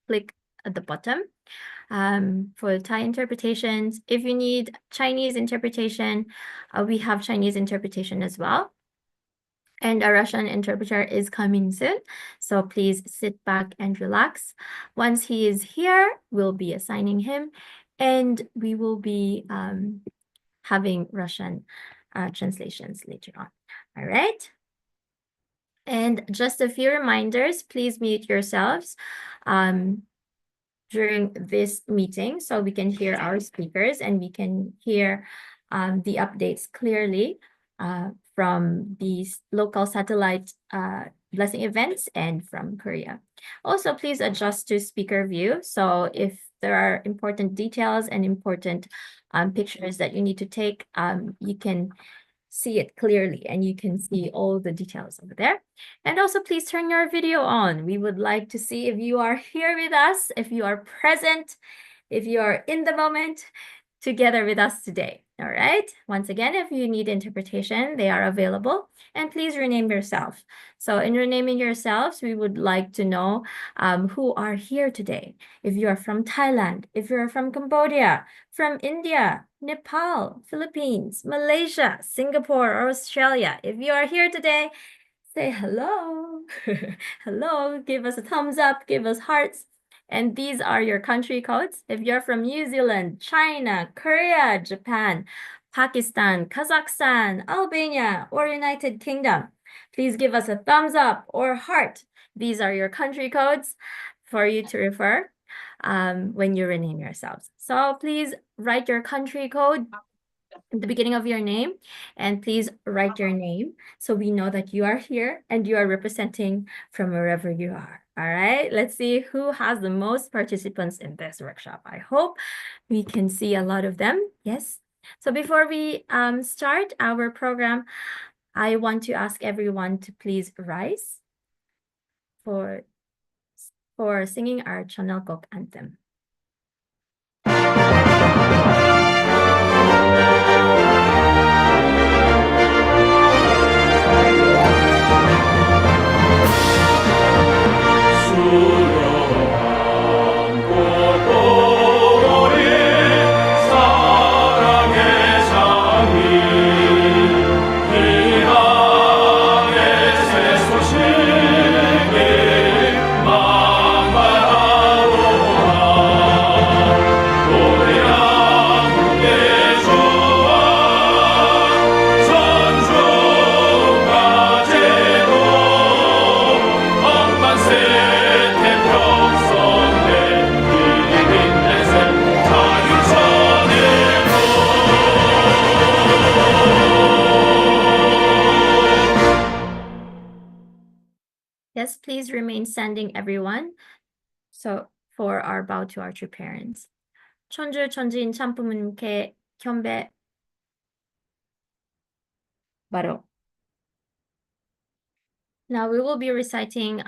click at the bottom for Thai interpretations. If you need Chinese interpretation, we have Chinese interpretation as well. And a Russian interpreter is coming soon, so please sit back and relax. Once he is here, we'll be assigning him, and we will be having Russian translations later on. All right. And just a few reminders, please mute yourselves during this meeting so we can hear our speakers and we can hear the updates clearly from these local satellite blessing events and from Korea. Also, please adjust to speaker view. So if there are important details and important pictures that you need to take, you can see it clearly and you can see all the details over there. And also please turn your video on. We would like to see if you are here with us, if you are present, if you are in the moment together with us today. All right. Once again, if you need interpretation, they are available. And please rename yourself. So in renaming yourselves, we would like to know who are here today. If you are from Thailand, if you're from Cambodia, from India, Nepal, Philippines, Malaysia, Singapore, or Australia. If you are here today, say hello. Hello, give us a thumbs up, give us hearts. And these are your country codes. If you're from New Zealand, China, Korea, Japan, Pakistan, Kazakhstan, Albania, or United Kingdom, please give us a thumbs up or heart. These are your country codes for you to refer when you rename yourselves. So please write your country code at the beginning of your name, and please write your name so we know that you are here and you are representing from wherever you are. All right, let's see who has the most participants in this workshop. I hope we can see a lot of them. Yes. So before we start our program, I want to ask everyone to please rise for singing our Chonelgok anthem. Yes, please remain standing, everyone. So for our bow to our true parents. 천주 천지인 참부모님께 경배 바로. Now we will be reciting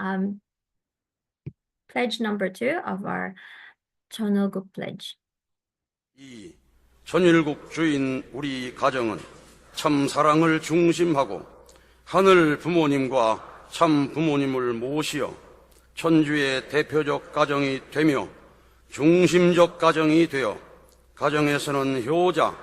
pledge number 2 of our Chonulguk pledge. 이 천일국 주인 우리 가정은 참 사랑을 중심하고 하늘 부모님과 참 부모님을 모시어 천주의 대표적 가정이 되며 중심적 가정이 되어 가정에서는 효자,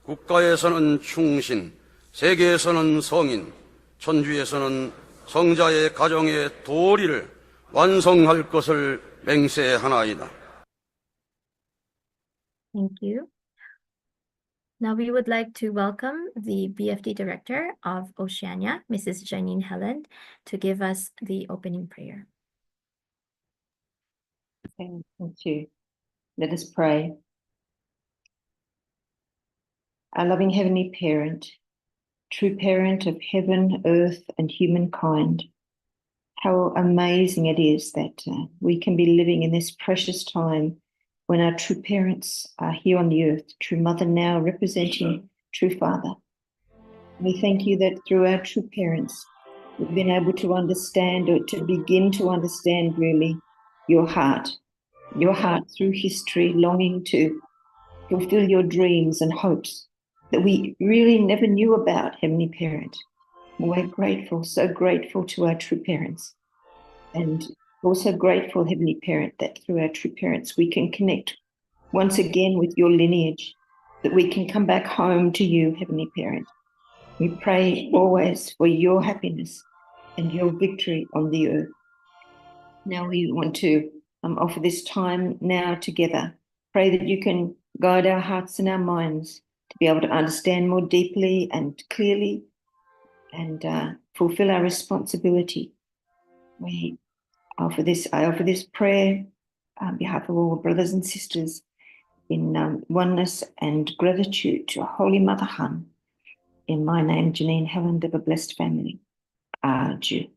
국가에서는 충신, 세계에서는 성인, 천주에서는 성자의 가정의 도리를 완성할 것을 맹세하나이다. Thank you. Now we would like to welcome the BFD Director of Oceania, Mrs. Janine Helland, to give us the opening prayer. Thank you. Let us pray. Our loving Heavenly Parent, true parent of heaven, earth, and humankind, how amazing it is that we can be living in this precious time when our true parents are here on the earth, true mother now representing true father. We thank you that through our true parents, we've been able to understand or to begin to understand really your heart through history, longing to fulfill your dreams and hopes that we really never knew about, Heavenly Parent. We're grateful, so grateful to our true parents. And Also grateful, Heavenly Parent, that through our true parents we can connect once again with your lineage, that we can come back home to you, Heavenly Parent. We pray always for your happiness and your victory on the earth. Now we want to offer this time now together. Pray that you can guide our hearts and our minds to be able to understand more deeply and clearly and fulfill our responsibility. I offer this prayer on behalf of all brothers and sisters in oneness and gratitude to Holy Mother Han. In my name, Janine Helen of a blessed family. Adieu.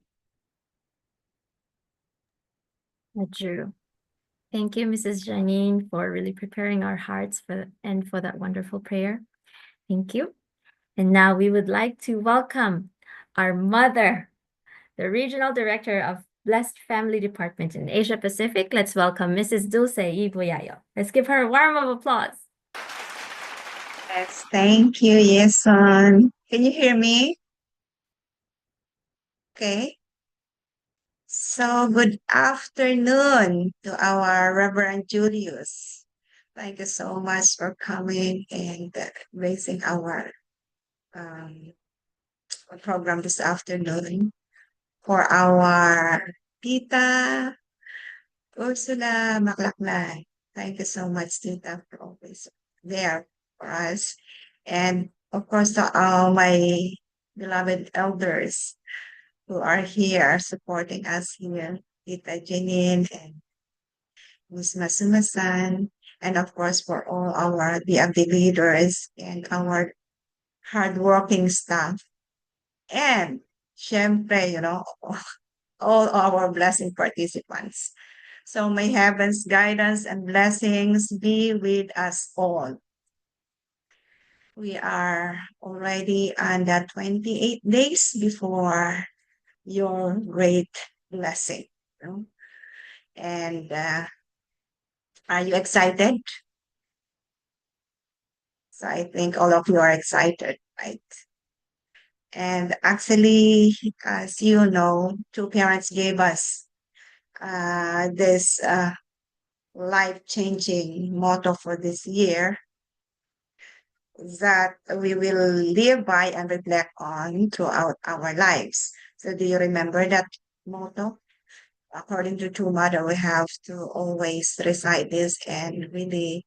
Drew. Thank you, Mrs. Janine, for really preparing our hearts for that wonderful prayer. Thank you. And now we would like to welcome our mother, the Regional Director of Blessed Family Department in Asia Pacific. Let's welcome Mrs. Dulce Iboyayo. Let's give her a warm of applause. Yes, thank you, Yeson. Can you hear me? Okay. So good afternoon to our Reverend Julius. Thank you so much for coming and raising our um, program this afternoon. For our Tita Ursula Maklaklan. Thank you so much, Tita, for always there for us. And of course, to all my beloved elders who are here supporting us here, Tita Janine and Ms. Masuma-san, and of course for all our DMD leaders and our hardworking staff. And syempre, all our blessing participants. So may heaven's guidance and blessings be with us all. We are already on the 28 days before your great blessing. And are you excited? So I think all of you are excited, right? And actually, as you know, two parents gave us this life-changing motto for this year that we will live by and reflect on throughout our lives. So do you remember that motto? According to True Mother, we have to always recite this and really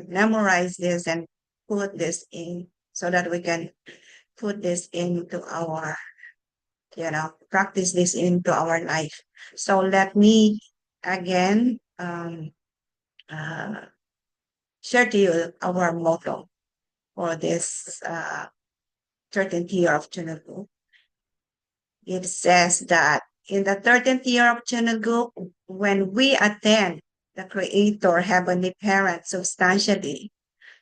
memorize this and put this in so that we can put this into our, practice this into our life. So let me again share to you our motto for this 13th year of Chunugu. It says that in the 13th year of Chunugu, when we attend the Creator, Heavenly Parent substantially,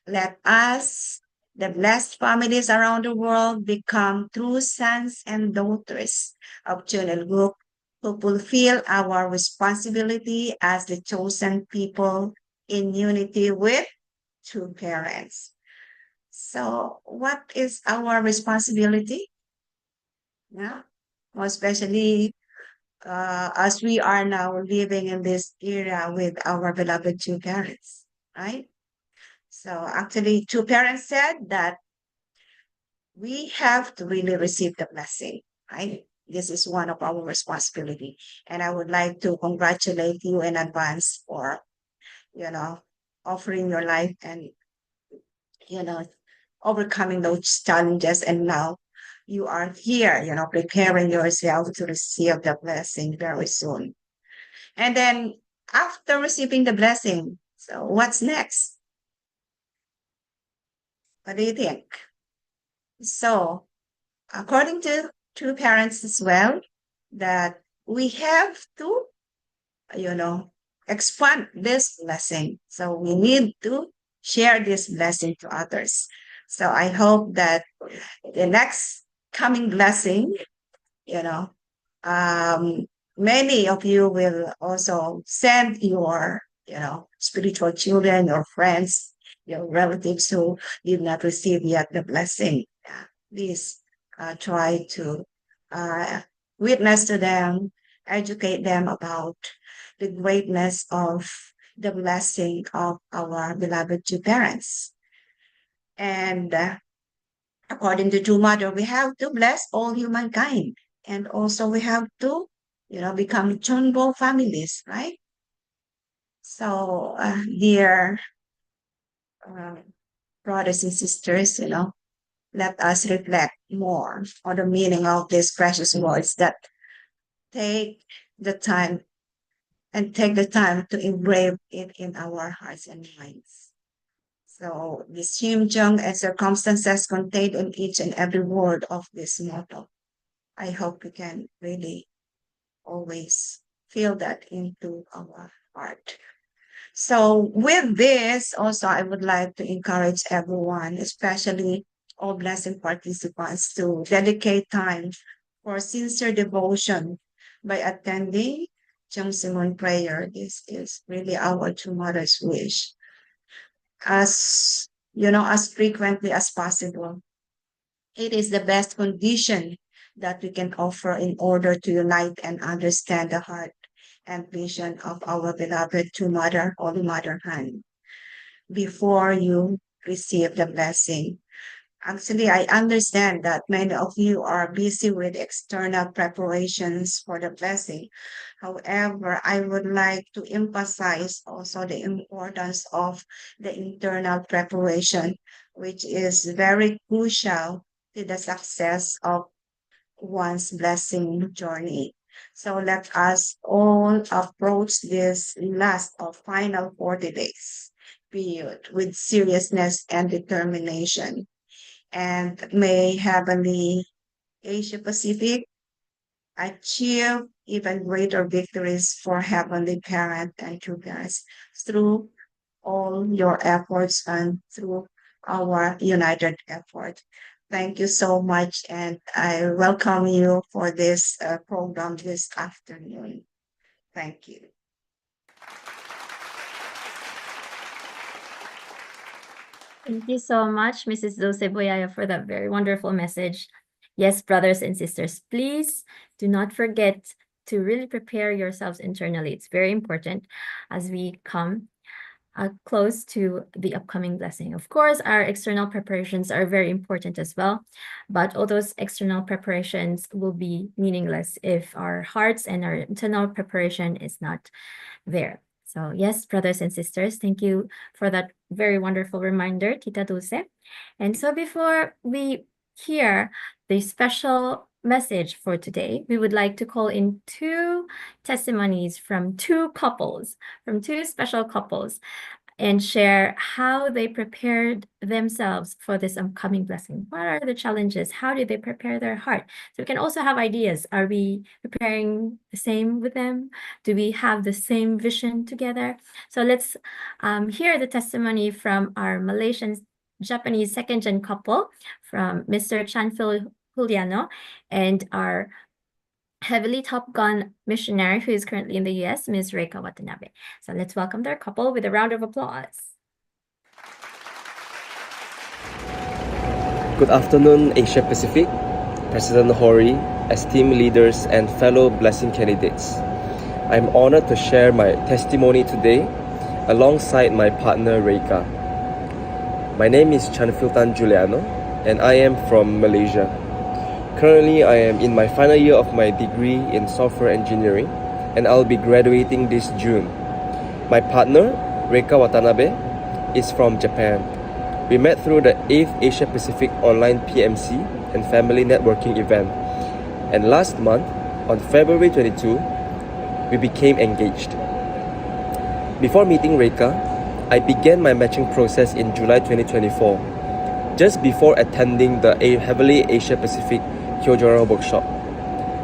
let us, the blessed families around the world, become true sons and daughters of Chunugu who fulfill our responsibility as the chosen people in unity with true parents. So what is our responsibility? Yeah, more especially as we are now living in this era with our beloved two parents, right? So actually, two parents said that we have to really receive the blessing, right? This is one of our responsibility. And I would like to congratulate you in advance for, offering your life and, overcoming those challenges. And now you are here, preparing yourself to receive the blessing very soon. And then after receiving the blessing, so what's next? What do you think? So, according to true parents as well, that we have to, expand this blessing. So we need to share this blessing to others. So I hope that the next coming blessing, you know, many of you will also send your, spiritual children, your friends, your relatives who did not receive yet the blessing. Please try to witness to them educate them about the greatness of the blessing of our beloved two parents. And according to True Mother, we have to bless all humankind. And also we have to, become Chonbo families, right? So, dear uh, brothers and sisters, let us reflect more on the meaning of these precious words that take the time take the time to engrave it in our hearts and minds. So this Jung and circumstances contained in each and every word of this motto. I hope we can really always feel that into our heart. So with this, also I would like to encourage everyone, especially all blessing participants, to dedicate time for sincere devotion by attending Simon prayer. This is really our tomorrow's wish. As frequently as possible. It is the best condition that we can offer in order to unite and understand the heart and vision of our beloved True Mother, Holy Mother Han, before you receive the blessing. Actually, I understand that many of you are busy with external preparations for the blessing. However, I would like to emphasize also the importance of the internal preparation, which is very crucial to the success of one's blessing journey. So let us all approach this last or final 40 days period with seriousness and determination. And may Heavenly Asia Pacific achieve even greater victories for Heavenly Parent and True Parents through all your efforts and through our united effort. Thank you so much, and I welcome you for this program this afternoon. Thank you. Thank you so much, Mrs. Dulce Boyaya, for that very wonderful message. Yes, brothers and sisters, please do not forget to really prepare yourselves internally. It's very important as we come close to the upcoming blessing. Of course, our external preparations are very important as well, but all those external preparations will be meaningless if our hearts and our internal preparation is not there. So yes, brothers and sisters, thank you for that very wonderful reminder, Tita Dulce. And so before we hear the special message for today, we would like to call in two testimonies from two special couples, and share how they prepared themselves for this upcoming blessing. What are the challenges? How did they prepare their heart? So we can also have ideas. Are we preparing the same with them? Do we have the same vision together? So let's hear the testimony from our Malaysian Japanese second-gen couple, from Mr. Chanfil Juliano and our heavily Top Gun missionary who is currently in the US, Ms. Reika Watanabe. So let's welcome their couple with a round of applause. Good afternoon, Asia Pacific, President Hori, esteemed leaders, and fellow blessing candidates. I'm honored to share my testimony today alongside my partner Reika. My name is Chanfiltan Juliano, and I am from Malaysia. Currently, I am in my final year of my degree in software engineering, and I'll be graduating this June. My partner, Reika Watanabe, is from Japan. We met through the 8th Asia Pacific Online PMC and Family Networking event. And last month, on February 22, we became engaged. Before meeting Reika, I began my matching process in July 2024, just before attending the Heavily Asia Pacific Kyojoran workshop.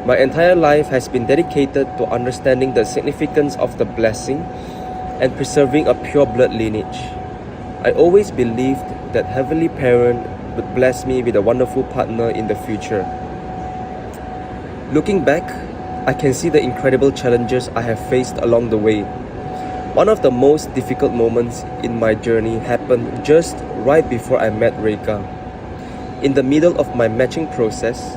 My entire life has been dedicated to understanding the significance of the blessing and preserving a pure blood lineage. I always believed that Heavenly Parent would bless me with a wonderful partner in the future. Looking back, I can see the incredible challenges I have faced along the way. One of the most difficult moments in my journey happened just right before I met Reika. In the middle of my matching process,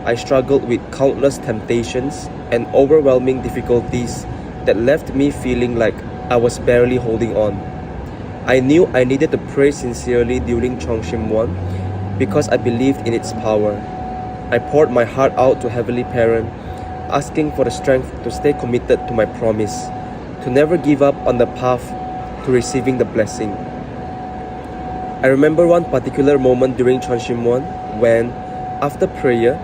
I struggled with countless temptations and overwhelming difficulties that left me feeling like I was barely holding on. I knew I needed to pray sincerely during Chongshim 1 because I believed in its power. I poured my heart out to Heavenly Parent, asking for the strength to stay committed to my promise, to never give up on the path to receiving the blessing. I remember one particular moment during Chongshim 1 when, after prayer,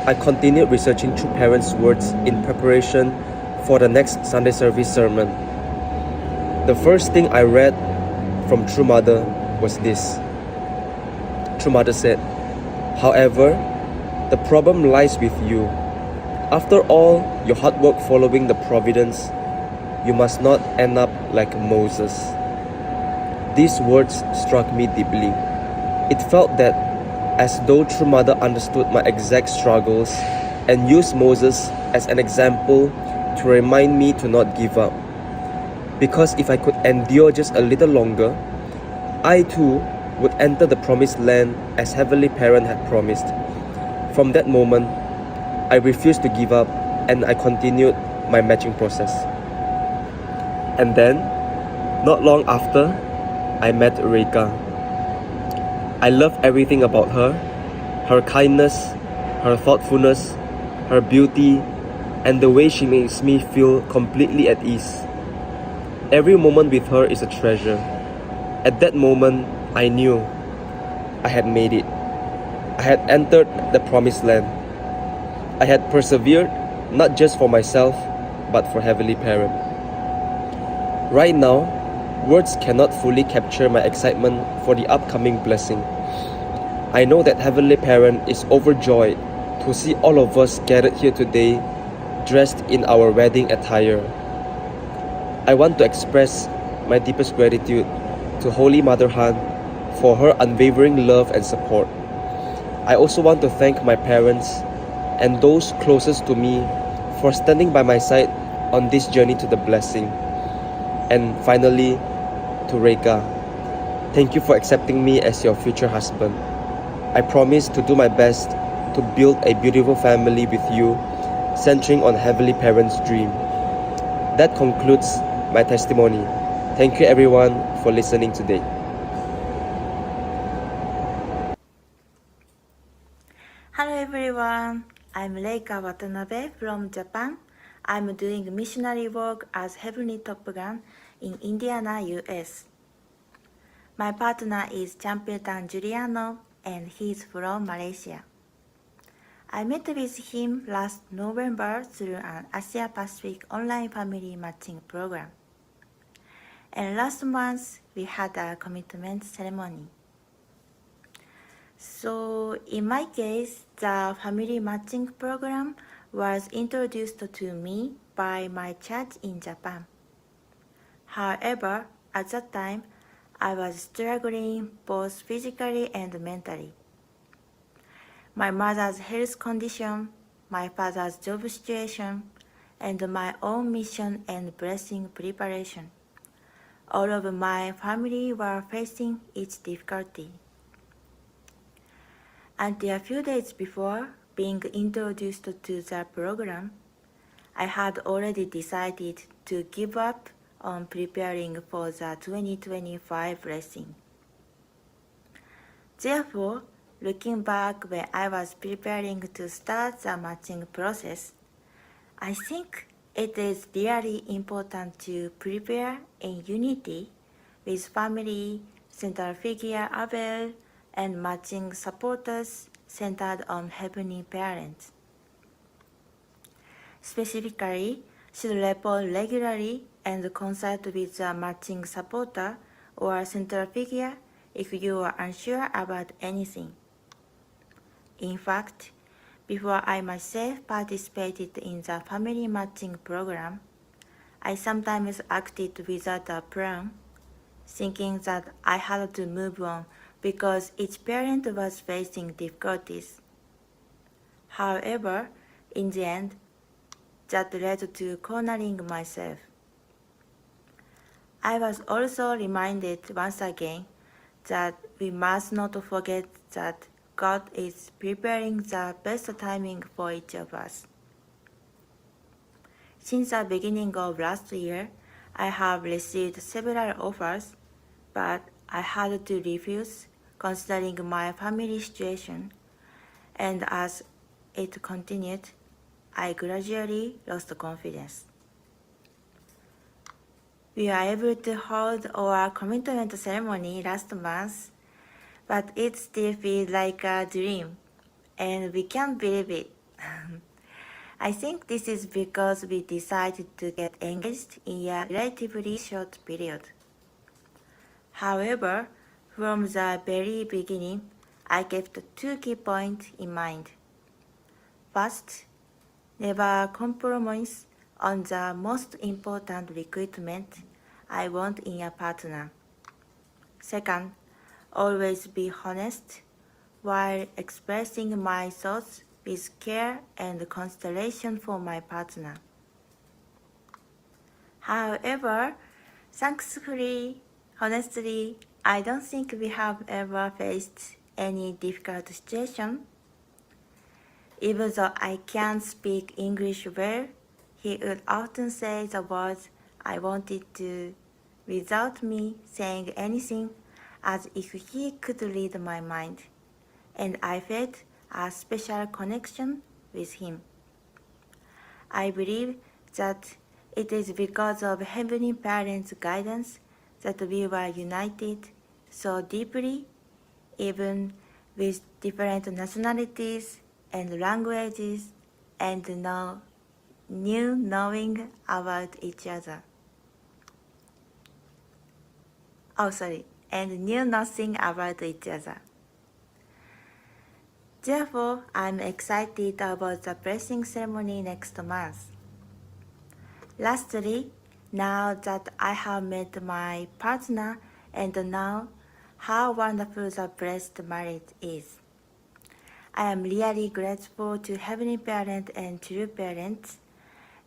I continued researching True Parents' words in preparation for the next Sunday service sermon. The first thing I read from True Mother was this. True Mother said, "However, the problem lies with you. After all your hard work following the providence, you must not end up like Moses." These words struck me deeply. It felt that as though True Mother understood my exact struggles and used Moses as an example to remind me to not give up. Because if I could endure just a little longer, I too would enter the promised land as Heavenly Parent had promised. From that moment, I refused to give up and I continued my matching process. And then, not long after, I met Reka. I love everything about her, her kindness, her thoughtfulness, her beauty, and the way she makes me feel completely at ease. Every moment with her is a treasure. At that moment, I knew I had made it. I had entered the promised land. I had persevered, not just for myself, but for Heavenly Parent. Right now, words cannot fully capture my excitement for the upcoming blessing. I know that Heavenly Parent is overjoyed to see all of us gathered here today, dressed in our wedding attire. I want to express my deepest gratitude to Holy Mother Han for her unwavering love and support. I also want to thank my parents and those closest to me for standing by my side on this journey to the blessing. And finally, to Reka, thank you for accepting me as your future husband. I promise to do my best to build a beautiful family with you, centering on Heavenly Parent's dream. That concludes my testimony. Thank you everyone for listening today. Hello everyone, I'm Reika Watanabe from Japan. I'm doing missionary work as Heavenly Top Gun in Indiana, US. My partner is Champitan Giuliano and he's from Malaysia. I met with him last November through an Asia Pacific online family matching program. And last month we had a commitment ceremony. So in my case, the family matching program was introduced to me by my church in Japan. However, at that time, I was struggling both physically and mentally. My mother's health condition, my father's job situation, and my own mission and blessing preparation. All of my family were facing each difficulty. Until a few days before being introduced to the program, I had already decided to give up on preparing for the 2025 blessing. Therefore, looking back when I was preparing to start the matching process, I think it is really important to prepare in unity with family, central figure Abel, and matching supporters centered on Heavenly Parents. Specifically, should report regularly and consult with a matching supporter or central figure if you are unsure about anything. In fact, before I myself participated in the family matching program, I sometimes acted without a plan, thinking that I had to move on because each parent was facing difficulties. However, in the end, that led to cornering myself. I was also reminded once again that we must not forget that God is preparing the best timing for each of us. Since the beginning of last year, I have received several offers, but I had to refuse considering my family situation, and as it continued, I gradually lost confidence. We were able to hold our commitment ceremony last month, but it still feels like a dream, and we can't believe it. I think this is because we decided to get engaged in a relatively short period. However, from the very beginning, I kept two key points in mind. First, never compromise on the most important requirement I want in a partner. Second, always be honest while expressing my thoughts with care and consideration for my partner. However, thankfully, honestly, I don't think we have ever faced any difficult situation. Even though I can't speak English well, he would often say the words I wanted to without me saying anything, as if he could read my mind, and I felt a special connection with him. I believe that it is because of Heavenly Parents' guidance that we were united so deeply, even with different nationalities and languages, and knew knowing about each other. And knew nothing about each other. Therefore, I'm excited about the blessing ceremony next month. Lastly, now that I have met my partner and know how wonderful the blessed marriage is, I am really grateful to Heavenly Parent and True Parents,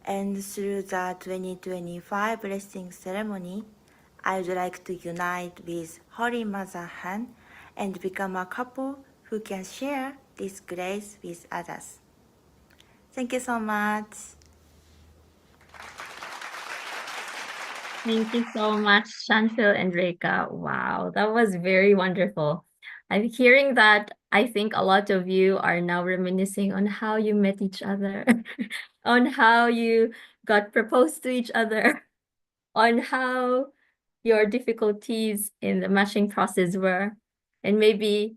and through the 2025 blessing ceremony, I would like to unite with Holy Mother Han and become a couple who can share this grace with others. Thank you so much. Thank you so much, Chantil and Reka. Wow, that was very wonderful. I'm hearing that. I think a lot of you are now reminiscing on how you met each other, on how you got proposed to each other, on how your difficulties in the matching process were, and maybe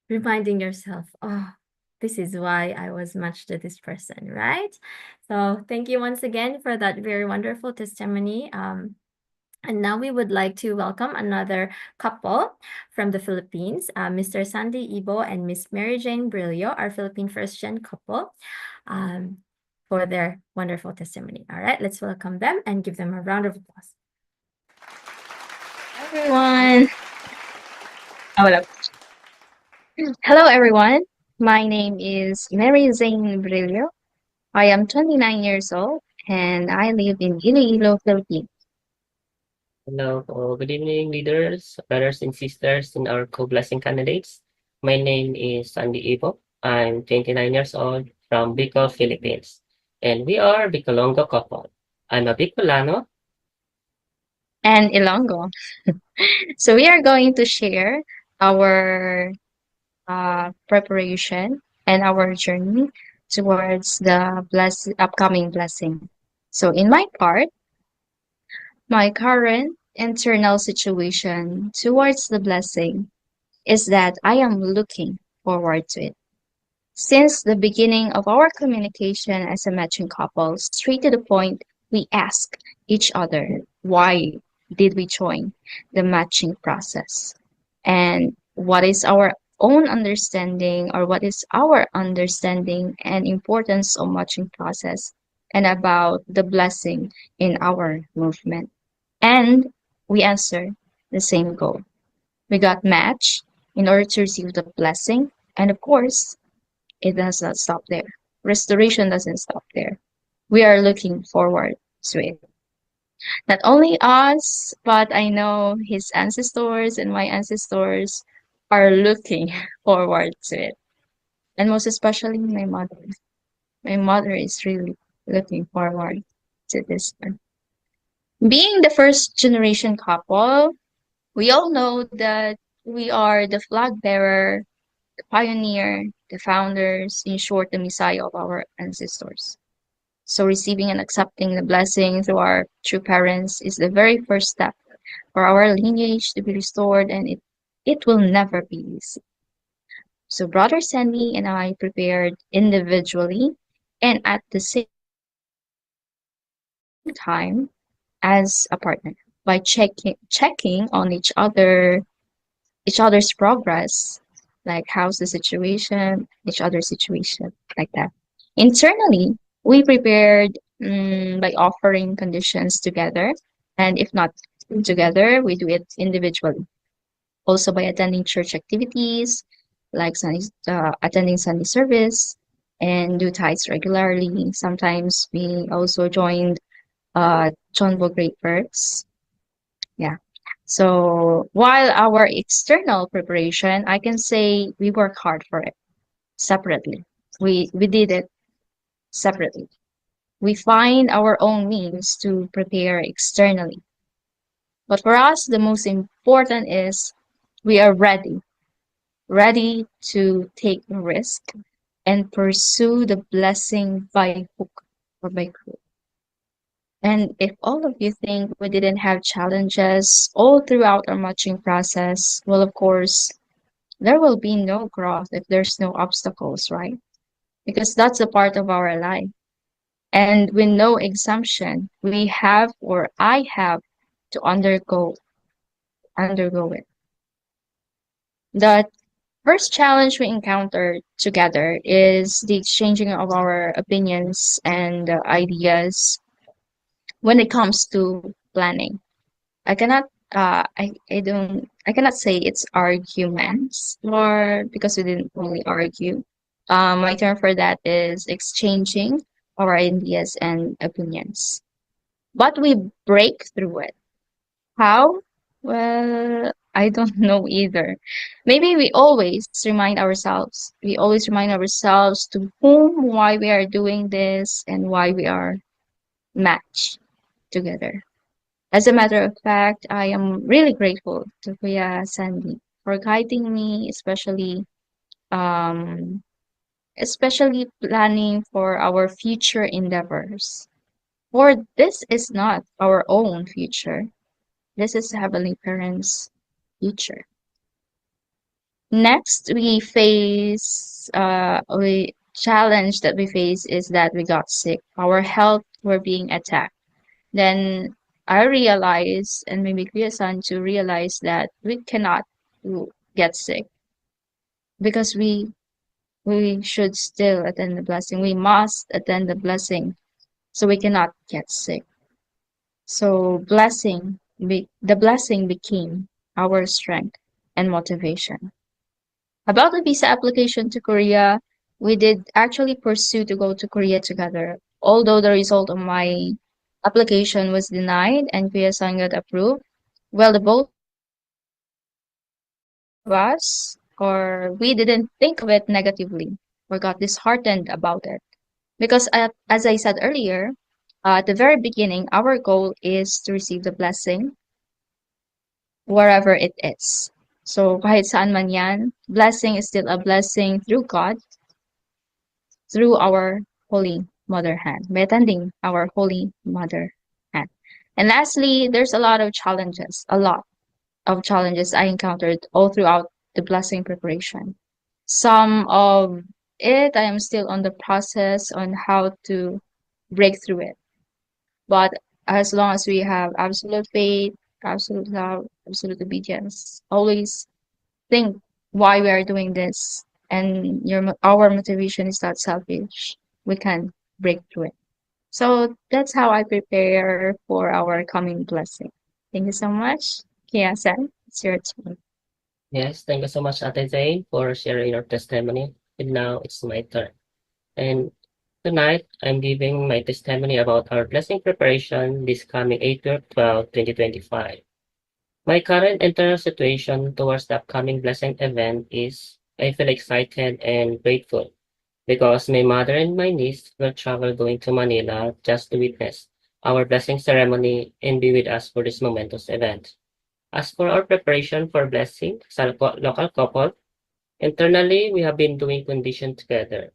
reminding yourself, oh, this is why I was matched to this person, right? So thank you once again for that very wonderful testimony. And now we would like to welcome another couple from the Philippines, Mr. Sandy Ibo and Miss Mary Jane Brillo, our Philippine first-gen couple, for their wonderful testimony. All right, let's welcome them and give them a round of applause. Everyone. Wala. Hello, everyone. My name is Mary Zane Brillo. I am 29 years old and I live in Iloilo, Philippines. Hello, good evening, leaders, brothers and sisters, and our co-blessing candidates. My name is Sandy Ivo. I'm 29 years old from Bicol, Philippines, and we are Bicolongo couple. I'm a Bicolano. And Ilonggo. So we are going to share our preparation and our journey towards the upcoming blessing. So in my part, my current internal situation towards the blessing is that I am looking forward to it. Since the beginning of our communication as a matching couple, straight to the point, we ask each other, why did we join the matching process? And what is our own understanding, or what is our understanding and importance of matching process and about the blessing in our movement? And we answer the same goal. We got matched in order to receive the blessing. And of course, it does not stop there. Restoration doesn't stop there. We are looking forward to it. Not only us, but I know his ancestors and my ancestors are looking forward to it. And most especially my mother. My mother is really looking forward. to this one. Being the first generation couple, we all know that we are the flag bearer, the pioneer, the founders, in short, the messiah of our ancestors. So receiving and accepting the blessing through our true parents is the very first step for our lineage to be restored, and it will never be easy. So brother Sandy and I prepared individually and at the same time as a partner by checking on each other's progress, like how's the situation, each other's situation, like that. Internally, we prepared by offering conditions together, and if not together, we do it individually. Also by attending church activities, like attending Sunday service, and do tithes regularly. Sometimes we also joined Chonbo Great Works. Yeah. So while our external preparation, I can say we work hard for it separately. We did it separately. We find our own means to prepare externally. But for us, the most important is we are ready to take a risk and pursue the blessing by hook or by crook. And if all of you think we didn't have challenges all throughout our matching process, well, of course, there will be no growth if there's no obstacles, right? Because that's a part of our life. And with no exemption, we have or I have to undergo it. The first challenge we encountered together is the exchanging of our opinions and ideas when it comes to planning. I cannot I cannot say it's arguments or because we didn't really argue. My term for that is exchanging our ideas and opinions. But we break through it. How? Well, I don't know either. Maybe we always remind ourselves to whom, why we are doing this, and why we are matched together. As a matter of fact, I am really grateful to Kuya Sandy for guiding me, um, especially planning for our future endeavors. For this is not our own future. This is Heavenly Parents' future. Next, we challenge that we face is that we got sick. Our health were being attacked. Then I realized, and maybe Kuya-san to realize that we cannot get sick because we should still attend the blessing. We must attend the blessing, so we cannot get sick. So the blessing became our strength and motivation. About the visa application to Korea, we did actually pursue to go to Korea together. Although the result of my application was denied and Kuya-san got approved, well, the both of us, or we didn't think of it negatively or got disheartened about it. Because as I said earlier, at the very beginning, our goal is to receive the blessing wherever it is. So kahit saan man yan, blessing is still a blessing through God, through our Holy Mother hand, by attending our Holy Mother hand. And lastly, there's a lot of challenges I encountered all throughout the blessing preparation. Some of it, I am still on the process on how to break through it. But as long as we have absolute faith, absolute love, absolute obedience, always think why we are doing this, and our motivation is not selfish, we can break through it. So that's how I prepare for our coming blessing. Thank you so much. Kia-san, it's your turn. Yes, thank you so much, Ate Jane, for sharing your testimony. And now it's my turn. And tonight, I'm giving my testimony about our blessing preparation this coming April 12, 2025. My current internal situation towards the upcoming blessing event is I feel excited and grateful because my mother and my niece will travel going to Manila just to witness our blessing ceremony and be with us for this momentous event. As for our preparation for blessing sa local couple, internally we have been doing condition together.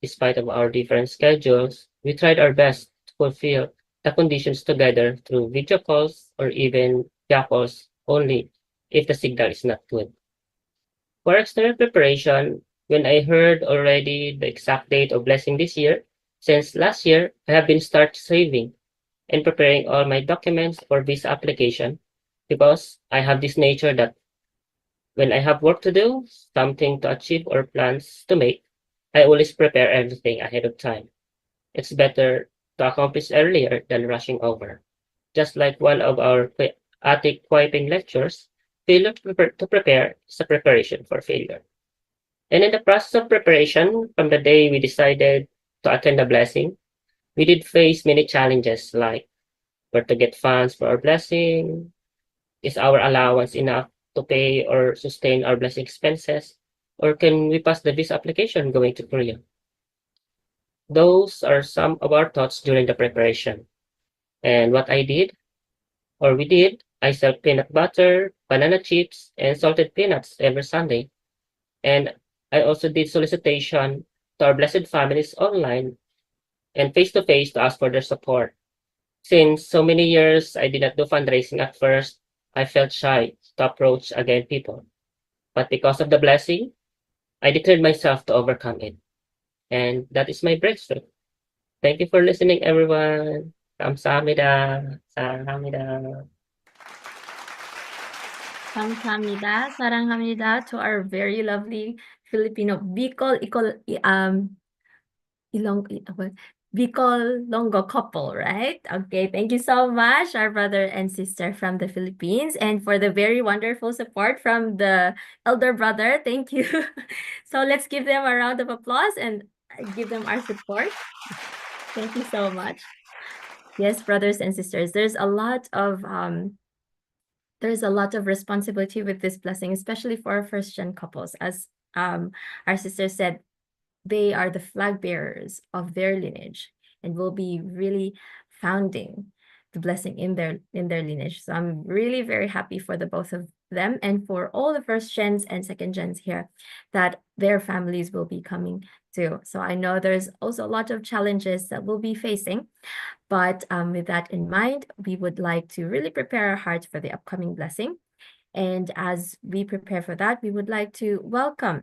Despite of our different schedules, we tried our best to fulfill the conditions together through video calls or even via calls only if the signal is not good. For external preparation, when I heard already the exact date of blessing this year, since last year, I have been start saving and preparing all my documents for visa application because I have this nature that when I have work to do, something to achieve or plans to make, I always prepare everything ahead of time. It's better to accomplish earlier than rushing over. Just like one of our attic wiping lectures, failure to prepare is a preparation for failure. And in the process of preparation, from the day we decided to attend the blessing, we did face many challenges like where to get funds for our blessing, is our allowance enough to pay or sustain our blessing expenses, or can we pass the visa application going to Korea? Those are some of our thoughts during the preparation. And what I did, or we did, I sell peanut butter, banana chips, and salted peanuts every Sunday. And I also did solicitation to our blessed families online and face to face to ask for their support. Since so many years I did not do fundraising at first, I felt shy to approach again people. But because of the blessing, I determined myself to overcome it. And that is my breakthrough. Thank you for listening, everyone. 감사합니다. 사랑합니다. 감사합니다. 사랑합니다 to our very lovely Filipino Bicol Longo couple, right? Okay, thank you so much, our brother and sister from the Philippines, and for the very wonderful support from the elder brother. Thank you. So let's give them a round of applause and give them our support. Thank you so much. Yes, brothers and sisters, there's a lot of responsibility with this blessing, especially for our first-gen couples. As our sister said, they are the flag bearers of their lineage and will be really founding the blessing in their lineage. So I'm really very happy for the both of them and for all the first gens and second gens here that their families will be coming too. So I know there's also a lot of challenges that we'll be facing, but with that in mind, we would like to really prepare our hearts for the upcoming blessing. And as we prepare for that, we would like to welcome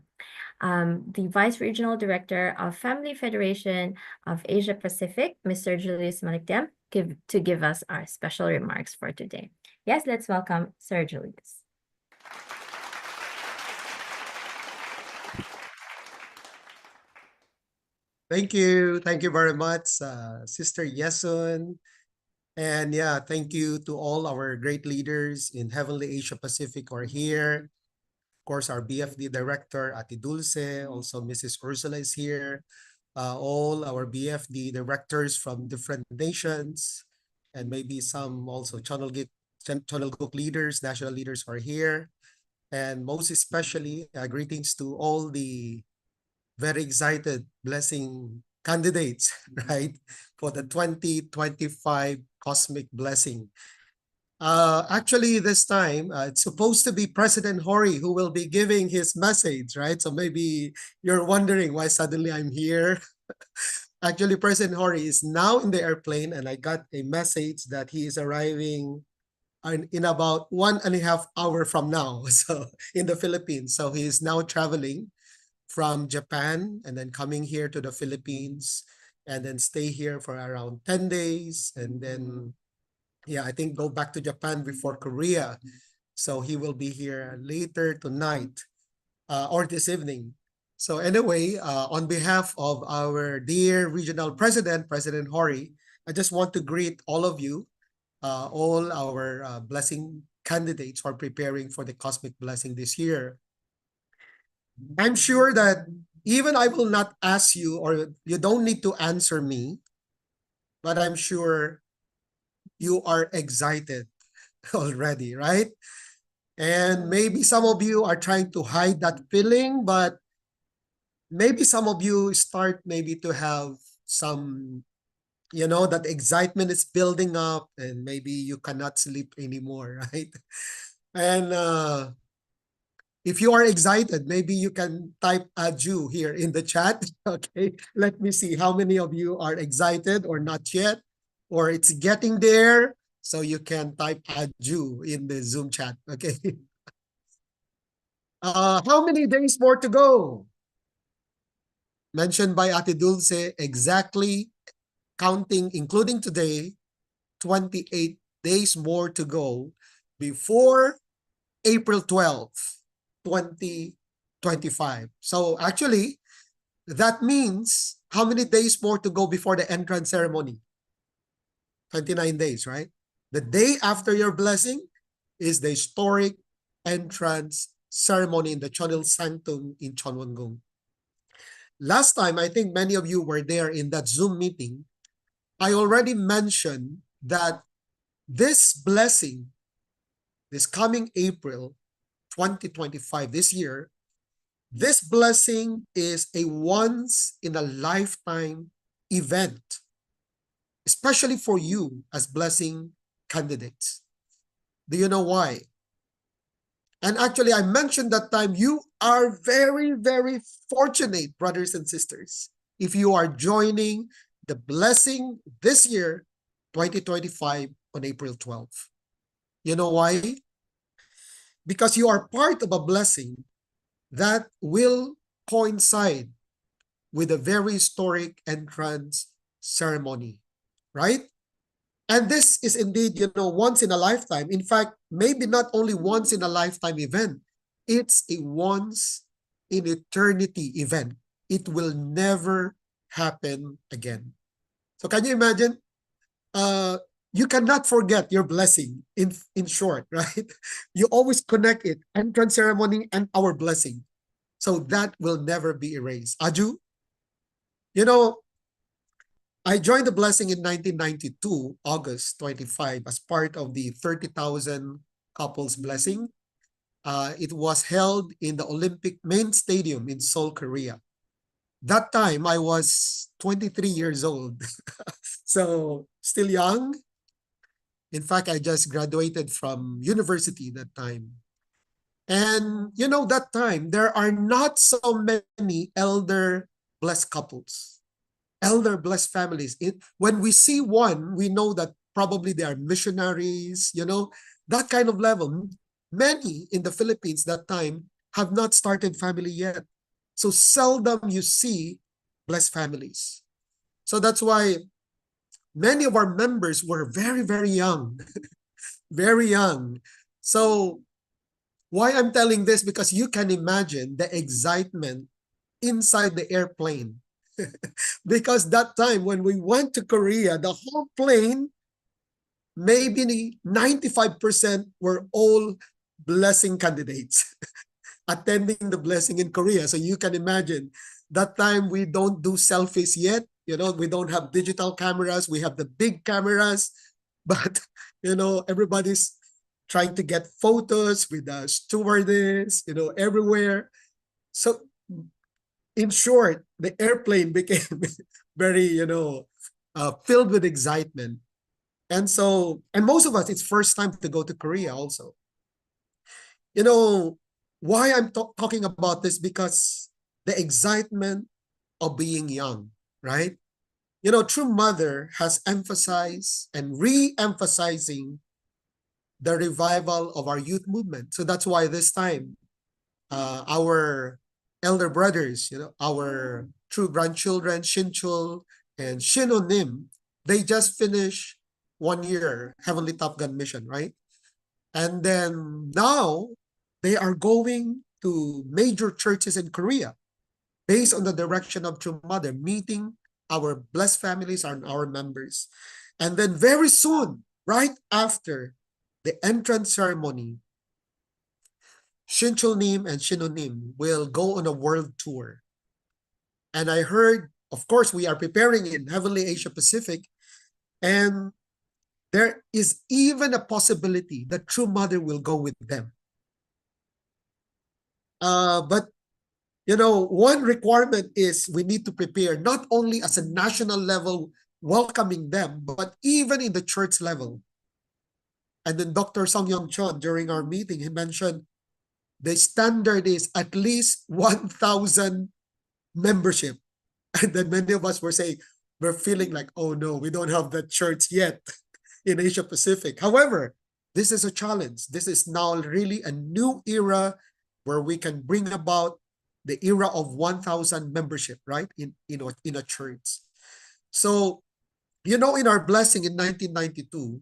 the Vice Regional Director of Family Federation of Asia Pacific, Mr. Julius Malikdem, to give us our special remarks for today. Yes, let's welcome Sir Julius. Thank you. Thank you very much, Sister Yesun. And yeah, thank you to all our great leaders in Heavenly Asia Pacific who are here. Of course, our BFD Director, Ati Dulce, also Mrs. Ursula is here. All our BFD directors from different nations, and maybe some also Channel Cook leaders, national leaders are here. And most especially, greetings to all the very excited blessing candidates, right, for the 2025 Cosmic Blessing. Actually, this time, it's supposed to be President Hori who will be giving his message, right? So maybe you're wondering why suddenly I'm here. Actually, President Hori is now in the airplane, and I got a message that he is arriving in about 1.5 hours from now, so in the Philippines. So he is now traveling from Japan and then coming here to the Philippines and then stay here for around 10 days. And then, yeah, I think go back to Japan before Korea. So he will be here later tonight or this evening. So anyway, on behalf of our dear regional president, President Hori, I just want to greet all of you, all our blessing candidates who are preparing for the Cosmic Blessing this year. I'm sure that even I will not ask you, or you don't need to answer me, but I'm sure you are excited already, right? And maybe some of you are trying to hide that feeling, but maybe some of you start maybe to have some You know, that excitement is building up and maybe you cannot sleep anymore, right? And if you are excited, maybe you can type adieu here in the chat. Okay, let me see how many of you are excited or not yet, or it's getting there. So you can type adieu in the Zoom chat. Okay. How many days more to go? Mentioned by Ate Dulce, exactly counting, including today, 28 days more to go before April 12th, 2025. So actually, that means how many days more to go before the entrance ceremony? 29 days, right? The day after your blessing is the historic entrance ceremony in the Chonil Sanctum in Chonwangong. Last time, I think many of you were there in that Zoom meeting. I already mentioned that this blessing, this coming April 2025, this year, this blessing is a once in a lifetime event, especially for you as blessing candidates. Do you know why? And actually, I mentioned that time, you are very, very fortunate, brothers and sisters, if you are joining the blessing this year, 2025, on April 12th. You know why? Because you are part of a blessing that will coincide with a very historic entrance ceremony, right? And this is indeed, once in a lifetime. In fact, maybe not only once in a lifetime event, it's a once in eternity event. It will never happen again. So can you imagine? You cannot forget your blessing in short, right? You always connect it, entrance ceremony and our blessing. So that will never be erased. Aju, you know, I joined the blessing in 1992, August 25, as part of the 30,000 couples blessing. It was held in the Olympic main stadium in Seoul, Korea. That time I was 23 years old. So still young. In fact, I just graduated from university that time. And that time there are not so many elder blessed couples, elder blessed families. When we see one, we know that probably they are missionaries, that kind of level. Many in the Philippines that time have not started family yet. So seldom you see blessed families. So that's why many of our members were very, very young, very young. So why I'm telling this, because you can imagine the excitement inside the airplane. Because that time when we went to Korea, the whole plane, maybe 95% were all blessing candidates attending the blessing in Korea. So you can imagine that time we don't do selfies yet. We don't have digital cameras. We have the big cameras, but everybody's trying to get photos with the stewardess, everywhere. So in short, the airplane became very, filled with excitement. And most of us, it's first time to go to Korea also. Why I'm talking about this, because the excitement of being young, right? True Mother has emphasized and re-emphasizing the revival of our youth movement. So that's why this time, our elder brothers, our true grandchildren, Shinchul and Shinonim, they just finished 1 year Heavenly Top Gun mission, right? And then now they are going to major churches in Korea based on the direction of True Mother, meeting our blessed families and our members. And then very soon, right after the entrance ceremony, Shinchonim and Shinonim will go on a world tour. And I heard, of course, we are preparing in Heavenly Asia Pacific, and there is even a possibility that True Mother will go with them. But one requirement is we need to prepare not only as a national level welcoming them, but even in the church level. And then Dr. Song Yong Chon, during our meeting, he mentioned the standard is at least 1,000 membership. And then many of us were saying, we're feeling like, oh no, we don't have that church yet in Asia Pacific. However, this is a challenge. This is now really a new era where we can bring about the era of 1,000 membership, right? In a church. So, in our blessing in 1992,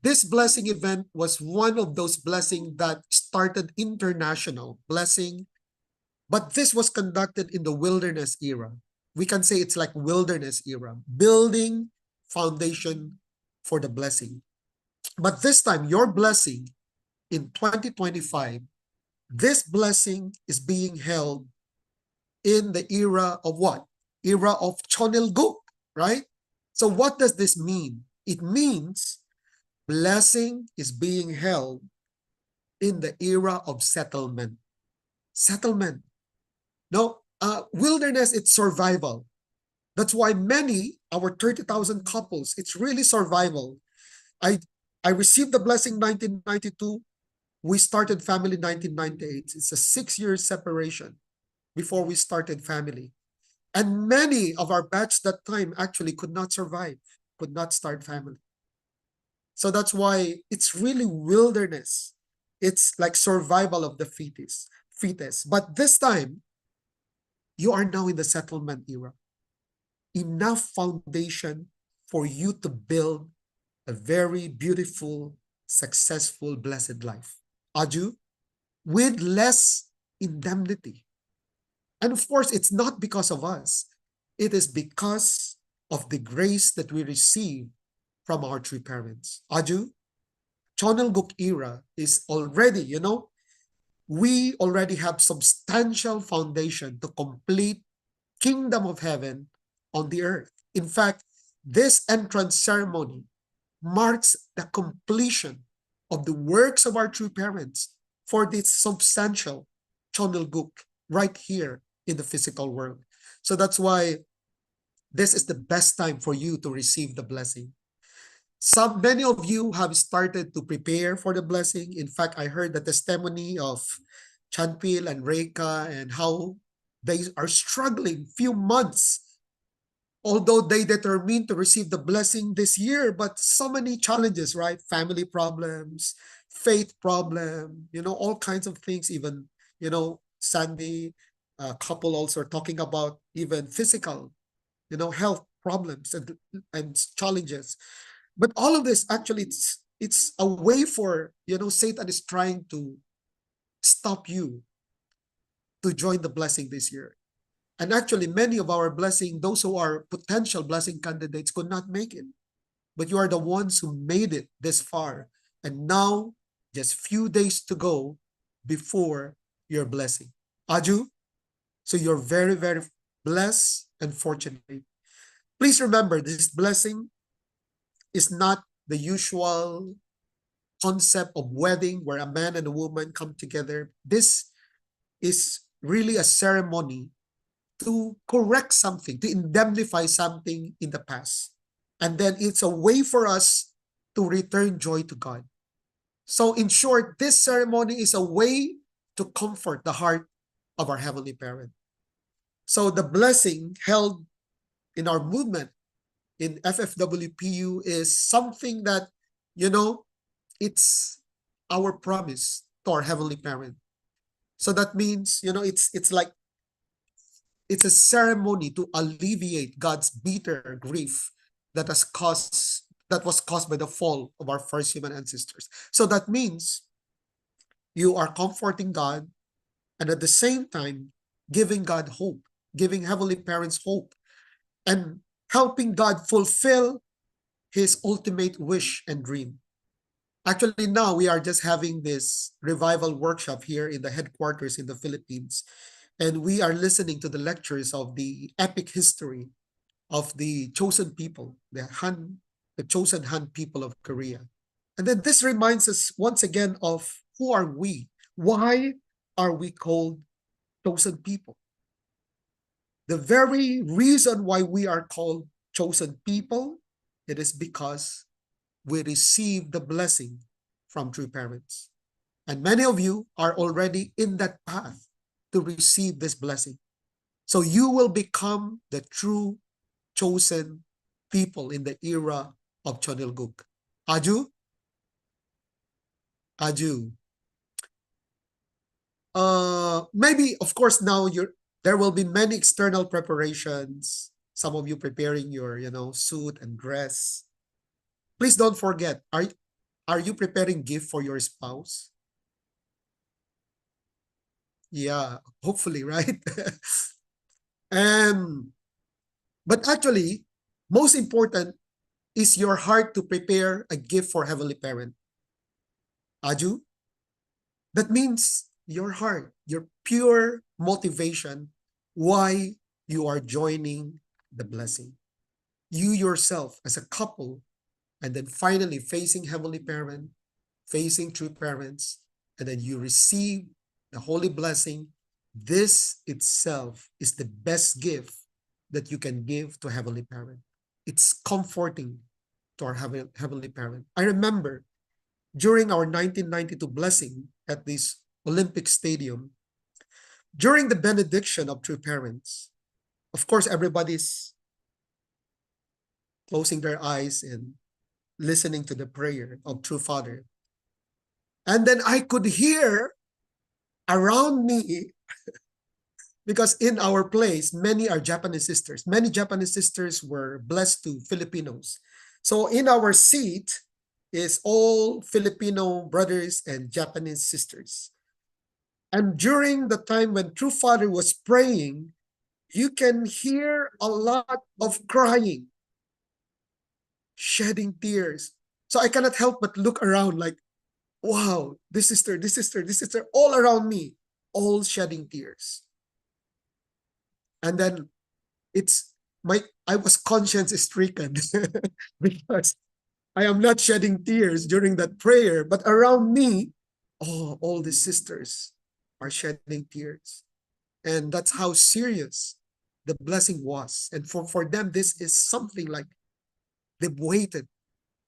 this blessing event was one of those blessings that started international blessing, but this was conducted in the wilderness era. We can say it's like wilderness era, building foundation for the blessing. But this time, your blessing in 2025, this blessing is being held in the era of what? Era of Chonilguk, right? So what does this mean? It means blessing is being held in the era of settlement. Settlement. No, wilderness, it's survival. That's why our 30,000 couples, it's really survival. I received the blessing 1992. We started family 1998. It's a 6-year separation before we started family. And many of our batch that time actually could not survive, could not start family. So that's why it's really wilderness. It's like survival of the fetus. But this time, you are now in the settlement era. Enough foundation for you to build a very beautiful, successful, blessed life. Aju, with less indemnity. And of course, it's not because of us. It is because of the grace that we receive from our three parents. Aju, Chonelguk era is already, we already have substantial foundation to complete kingdom of heaven on the earth. In fact, this entrance ceremony marks the completion of the works of our true parents for this substantial Chonelguk right here in the physical world. So that's why this is the best time for you to receive the blessing. Many of you have started to prepare for the blessing. In fact, I heard the testimony of Chanpil and Reika and how they are struggling few months, although they determined to receive the blessing this year, but so many challenges, right? Family problems, faith problem, all kinds of things. Even, Sandy, couple also are talking about even physical, health problems and challenges. But all of this actually, it's a way for, Satan is trying to stop you to join the blessing this year. And actually, many of our blessing, those who are potential blessing candidates could not make it. But you are the ones who made it this far. And now, just few days to go before your blessing. Aju, so you're very, very blessed and fortunate. Please remember, this blessing is not the usual concept of wedding where a man and a woman come together. This is really a ceremony to correct something, to indemnify something in the past. And then it's a way for us to return joy to God. So in short, this ceremony is a way to comfort the heart of our Heavenly Parent. So the blessing held in our movement in FFWPU is something that, it's our promise to our Heavenly Parent. So that means, it's like, it's a ceremony to alleviate God's bitter grief that was caused by the fall of our first human ancestors. So that means you are comforting God and at the same time giving God hope, giving Heavenly Parents hope, and helping God fulfill His ultimate wish and dream. Actually, now we are just having this revival workshop here in the headquarters in the Philippines. And we are listening to the lectures of the epic history of the chosen people, the chosen Han people of Korea. And then this reminds us once again of who are we? Why are we called chosen people? The very reason why we are called chosen people, it is because we receive the blessing from true parents. And many of you are already in that path to receive this blessing. So you will become the true chosen people in the era of Chonilguk. Aju? Aju. Maybe, of course, now there will be many external preparations. Some of you preparing your, suit and dress. Please don't forget, are you preparing gift for your spouse? Yeah, hopefully, right? But actually, most important is your heart to prepare a gift for Heavenly Parent. Aju? That means your heart, your pure motivation why you are joining the blessing. You yourself as a couple, and then finally facing Heavenly Parent, facing true parents, and then you receive the holy blessing. This itself is the best gift that you can give to Heavenly Parent. It's comforting to our Heavenly Parent. I remember during our 1992 blessing at this Olympic Stadium, during the benediction of true parents, of course, everybody's closing their eyes and listening to the prayer of true Father. And then I could hear around me, because in our place, many are Japanese sisters. Many Japanese sisters were blessed to Filipinos. So in our seat is all Filipino brothers and Japanese sisters. And during the time when True Father was praying, you can hear a lot of crying, shedding tears. So I cannot help but look around like, wow, this sister, this sister, this sister, all around me, all shedding tears. And then I was conscience stricken because I am not shedding tears during that prayer, but around me, all the sisters are shedding tears. And that's how serious the blessing was. And for them, this is something like they've waited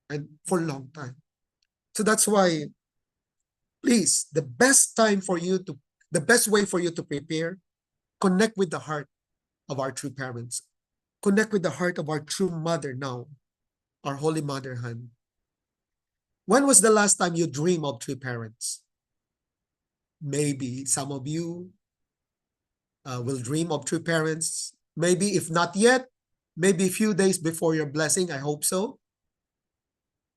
and for a long time. So that's why, please, the best way for you to prepare, connect with the heart of our true parents. Connect with the heart of our true mother now, our Holy Mother Han. When was the last time you dreamed of true parents? Maybe some of you will dream of true parents. Maybe if not yet, maybe a few days before your blessing. I hope so.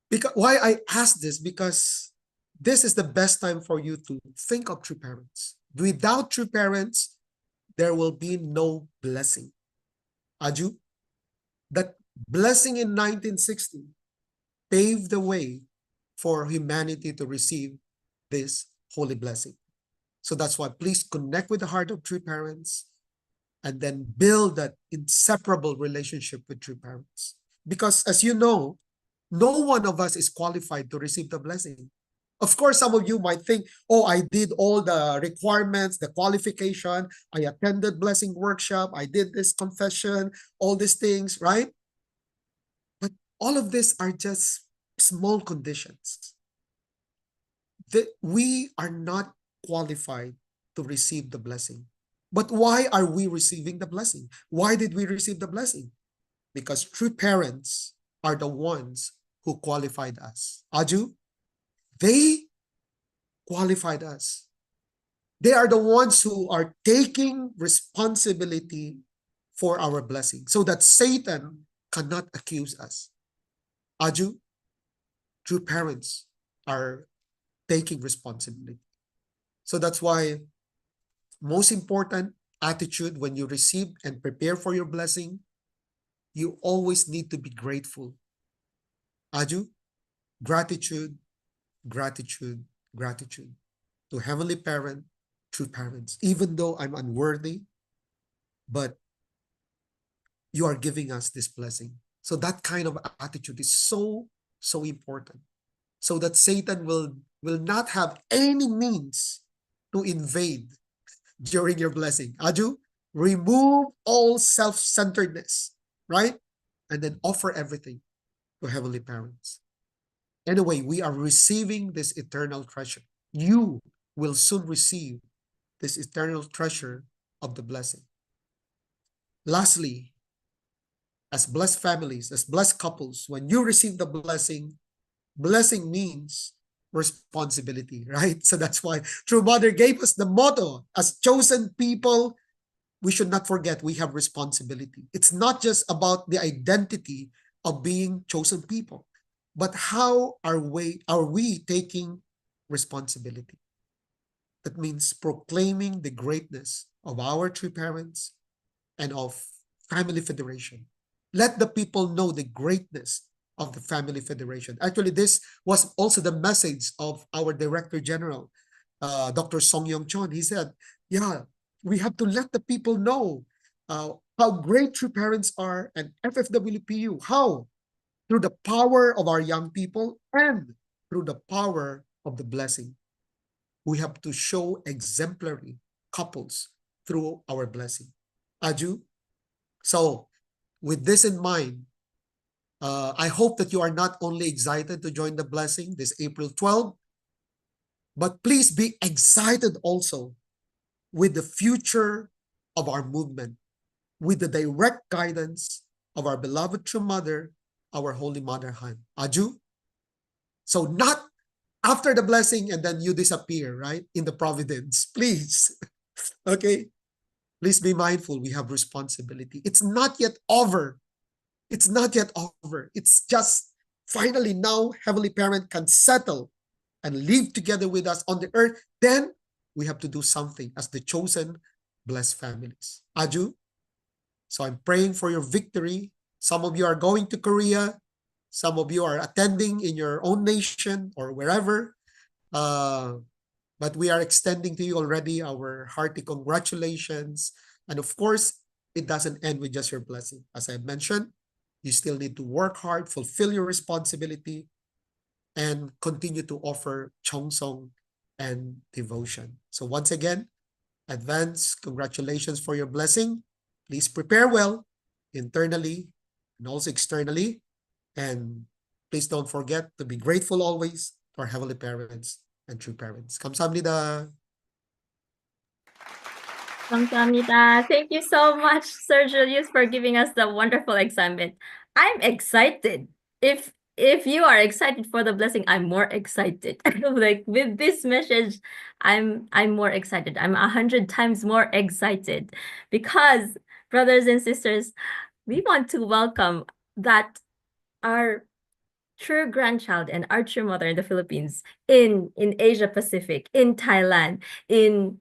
Because why I ask this? Because this is the best time for you to think of true parents. Without true parents, there will be no blessing. Aju, that blessing in 1960 paved the way for humanity to receive this holy blessing. So that's why please connect with the heart of true parents and then build that inseparable relationship with true parents. Because as you know, no one of us is qualified to receive the blessing. Of course, some of you might think, oh, I did all the requirements, the qualification, I attended blessing workshop, I did this confession, all these things, right? But all of this are just small conditions. That we are not qualified to receive the blessing. But why are we receiving the blessing? Why did we receive the blessing? Because true parents are the ones who qualified us. Aju, they qualified us. They are the ones who are taking responsibility for our blessing so that Satan cannot accuse us. Aju, true parents are taking responsibility. So that's why most important attitude when you receive and prepare for your blessing, you always need to be grateful. Aju, gratitude, gratitude, gratitude to Heavenly Parent, true parents. Even though I'm unworthy, but you are giving us this blessing. So that kind of attitude is so, so important. So that Satan will not have any means to invade during your blessing. Aju, remove all self-centeredness, right? And then offer everything to Heavenly Parents. Anyway, we are receiving this eternal treasure. You will soon receive this eternal treasure of the blessing. Lastly, as blessed families, as blessed couples, when you receive the blessing, blessing means responsibility, right? So that's why True Mother gave us the motto, as chosen people, we should not forget we have responsibility. It's not just about the identity of being chosen people, but how are we taking responsibility? That means proclaiming the greatness of our true parents and of Family Federation. Let the people know the greatness of the Family Federation. Actually, this was also the message of our Director General, Dr. Song Yong Chon. He said, yeah, we have to let the people know how great true parents are and FFWPU. How? Through the power of our young people and through the power of the blessing. We have to show exemplary couples through our blessing. Aju? So, with this in mind, I hope that you are not only excited to join the blessing this April 12th, but please be excited also with the future of our movement, with the direct guidance of our beloved True Mother, our Holy Mother Han. Aju? So not after the blessing and then you disappear, right? In the providence, please. Okay? Please be mindful. We have responsibility. It's not yet over. It's not yet over. It's just finally now Heavenly Parent can settle and live together with us on the earth. Then we have to do something as the chosen blessed families. Aju? So I'm praying for your victory. Some of you are going to Korea. Some of you are attending in your own nation or wherever. But we are extending to you already our hearty congratulations. And of course, it doesn't end with just your blessing. As I mentioned, you still need to work hard, fulfill your responsibility, and continue to offer Chongsong and devotion. So once again, advance congratulations for your blessing. Please prepare well internally and also externally. And please don't forget to be grateful always to our Heavenly Parents and True Parents. 감사합니다. 감사합니다. Thank you so much, Sir Julius, for giving us the wonderful excitement. I'm excited. If you are excited for the blessing, I'm more excited. Like with this message, I'm more excited. I'm 100 times more excited because, brothers and sisters, we want to welcome that our true grandchild and our true mother in the Philippines, in Asia Pacific, in Thailand, in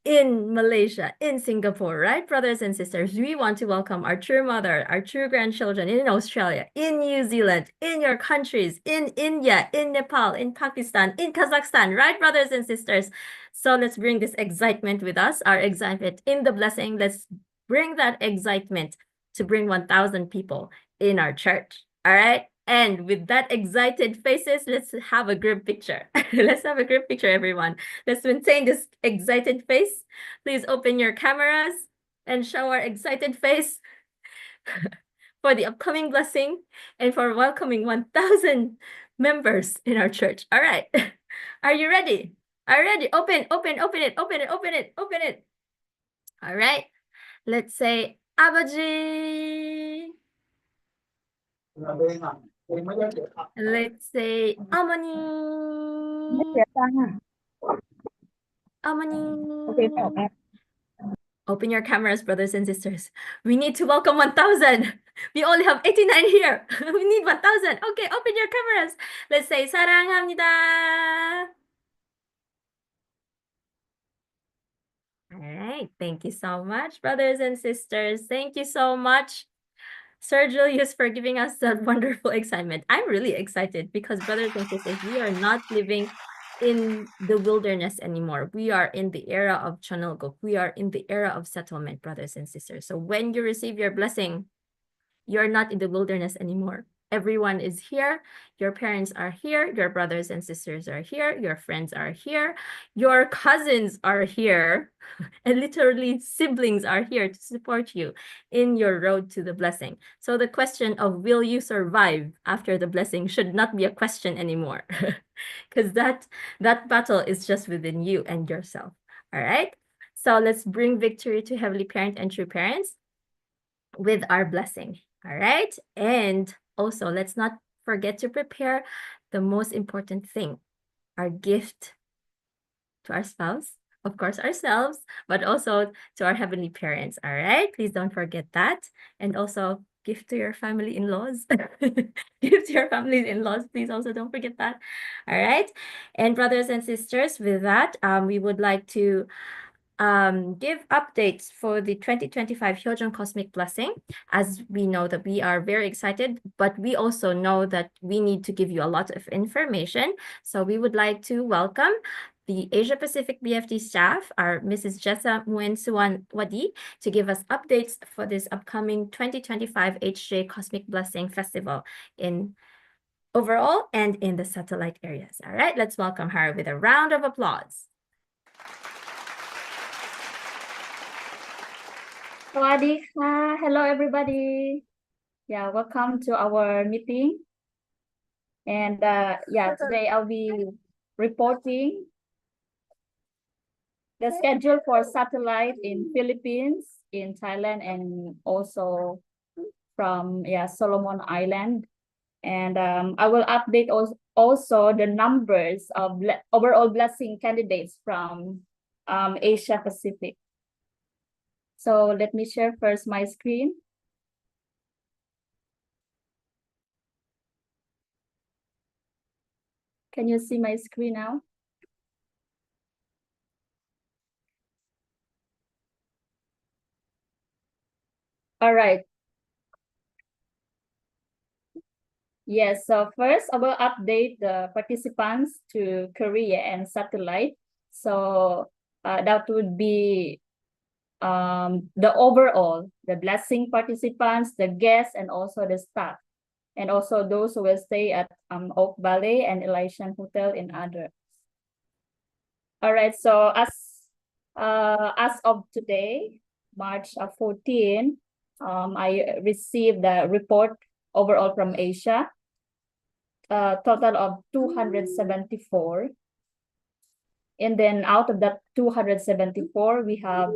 Malaysia, in Singapore, right, brothers and sisters? We want to welcome our true mother, our true grandchildren in Australia, in New Zealand, in your countries, in India, in Nepal, in Pakistan, in Kazakhstan, right, brothers and sisters? So let's bring this excitement with us, our excitement in the blessing. Let's bring that excitement to bring 1,000 people in our church, all right? And with that excited faces, let's have a group picture. Let's have a group picture, everyone. Let's maintain this excited face. Please open your cameras and show our excited face for the upcoming blessing and for welcoming 1,000 members in our church. All right. Are you ready? Are you ready? Open it. All right. Let's say, 아버지. Let's say, 어머니. 어머니. Open your cameras, brothers and sisters. We need to welcome 1,000. We only have 89 here. We need 1,000. Okay, open your cameras. Let's say, 사랑합니다. All right. Thank you so much, brothers and sisters. Thank you so much, Sir Julius, for giving us that wonderful excitement. I'm really excited because, brothers and sisters, we are not living in the wilderness anymore. We are in the era of Chanolgok. We are in the era of settlement, brothers and sisters. So when you receive your blessing, you're not in the wilderness anymore. Everyone is here. Your parents are here. Your brothers and sisters are here. Your friends are here. Your cousins are here. And literally siblings are here to support you in your road to the blessing. So the question of will you survive after the blessing should not be a question anymore. Because that battle is just within you and yourself. All right. So let's bring victory to Heavenly Parent and True Parents with our blessing. All right. And also, let's not forget to prepare the most important thing, our gift to our spouse, of course, ourselves, but also to our Heavenly Parents. All right. Please don't forget that. And also, gift to your family in-laws. Gift to your family in-laws. Please also don't forget that. All right. And brothers and sisters, with that, we would like to give updates for the 2025 Hyojong Cosmic Blessing. As we know that we are very excited, but we also know that we need to give you a lot of information. So we would like to welcome the Asia Pacific BFD staff, our Mrs. Jessa Muen Suwan Wadi, to give us updates for this upcoming 2025 HJ Cosmic Blessing Festival in overall and in the satellite areas. All right, let's welcome her with a round of applause. Sawadee-ka. Hello, everybody. Yeah, welcome to our meeting. And yeah, today I'll be reporting the schedule for satellite in Philippines, in Thailand, and also from Solomon Island. And I will update also the numbers of overall blessing candidates from Asia Pacific. So let me share first my screen. Can you see my screen now? All right. Yes, so first I will update the participants to Korea and satellite. So that would be the overall, the blessing participants, the guests, and also the staff. And also those who will stay at Oak Valley and Elysian Hotel in others. All right, so as of today, March 14, I received the report overall from Asia, total of 274. And then out of that 274, we have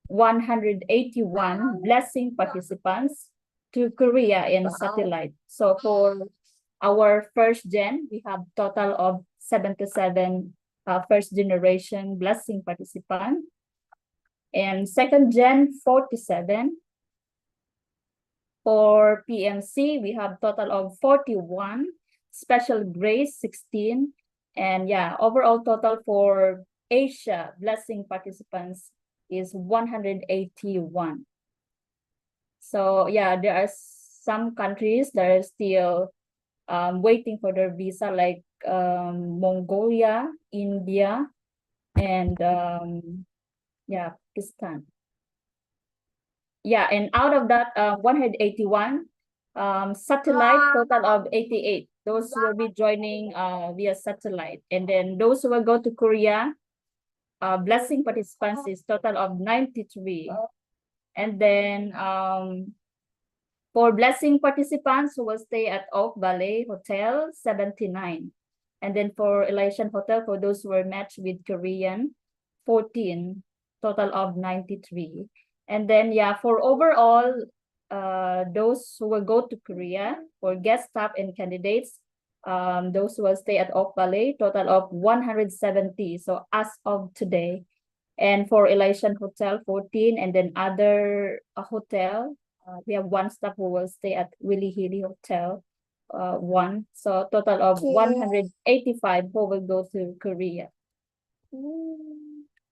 181 blessing participants to Korea in satellite. So for our first gen, we have total of 77 first generation blessing participants. And second gen, 47. For PMC, we have total of 41, special grace 16, and yeah, overall total for Asia blessing participants is 181. So yeah, there are some countries that are still waiting for their visa, like Mongolia, India, and yeah, Pakistan. Yeah, and out of that 181, satellite, total of 88. Those will be joining via satellite. And then those who will go to Korea, blessing participants is total of 93. And then for blessing participants who will stay at Oak Valley Hotel, 79. And then for Elysian Hotel, for those who were matched with Korean, 14, total of 93. And then yeah, for overall, those who will go to Korea, for guest staff and candidates, those who will stay at Oak Valley, total of 170. So as of today. And for Elysian Hotel, 14. And then other hotel, we have one staff who will stay at Willie Hilly Hotel, 1. So total of 185 who will go to Korea.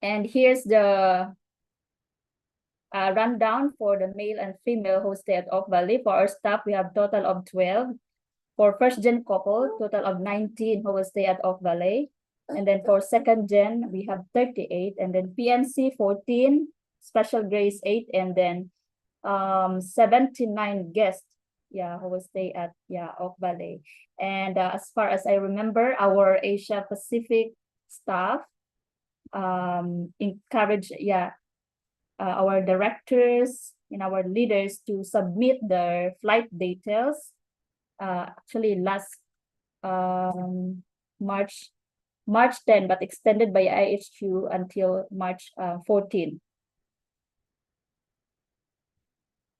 And here's the rundown for the male and female who stay at Oak Valley. For our staff, we have total of 12. For first gen couple, total of 19 who will stay at Oak Valley. And then for second gen, we have 38. And then PMC 14, special grace 8, and then 79 guests who will stay at Oak Valley. And as far as I remember, our Asia Pacific staff encourage our directors and our leaders to submit their flight details actually last March 10, but extended by IHQ until March 14.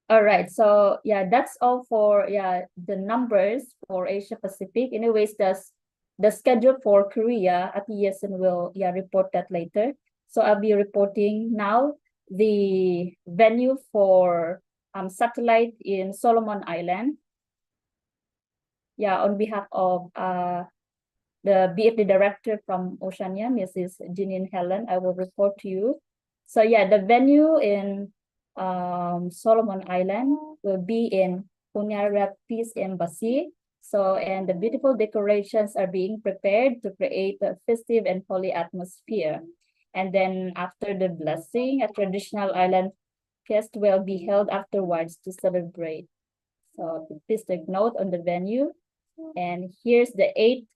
All right, so that's all for the numbers for Asia Pacific. Anyways, the schedule for Korea, Ate Yesen will report that later. So I'll be reporting now the venue for satellite in Solomon Island. On behalf of the BFD director from Oceania, Mrs. Jeanine Helen, I will report to you. So the venue in Solomon Island will be in Punyara Peace Embassy. So, and the beautiful decorations are being prepared to create a festive and holy atmosphere. And then after the blessing, a traditional island feast will be held afterwards to celebrate. So please take note on the venue. And here's the 8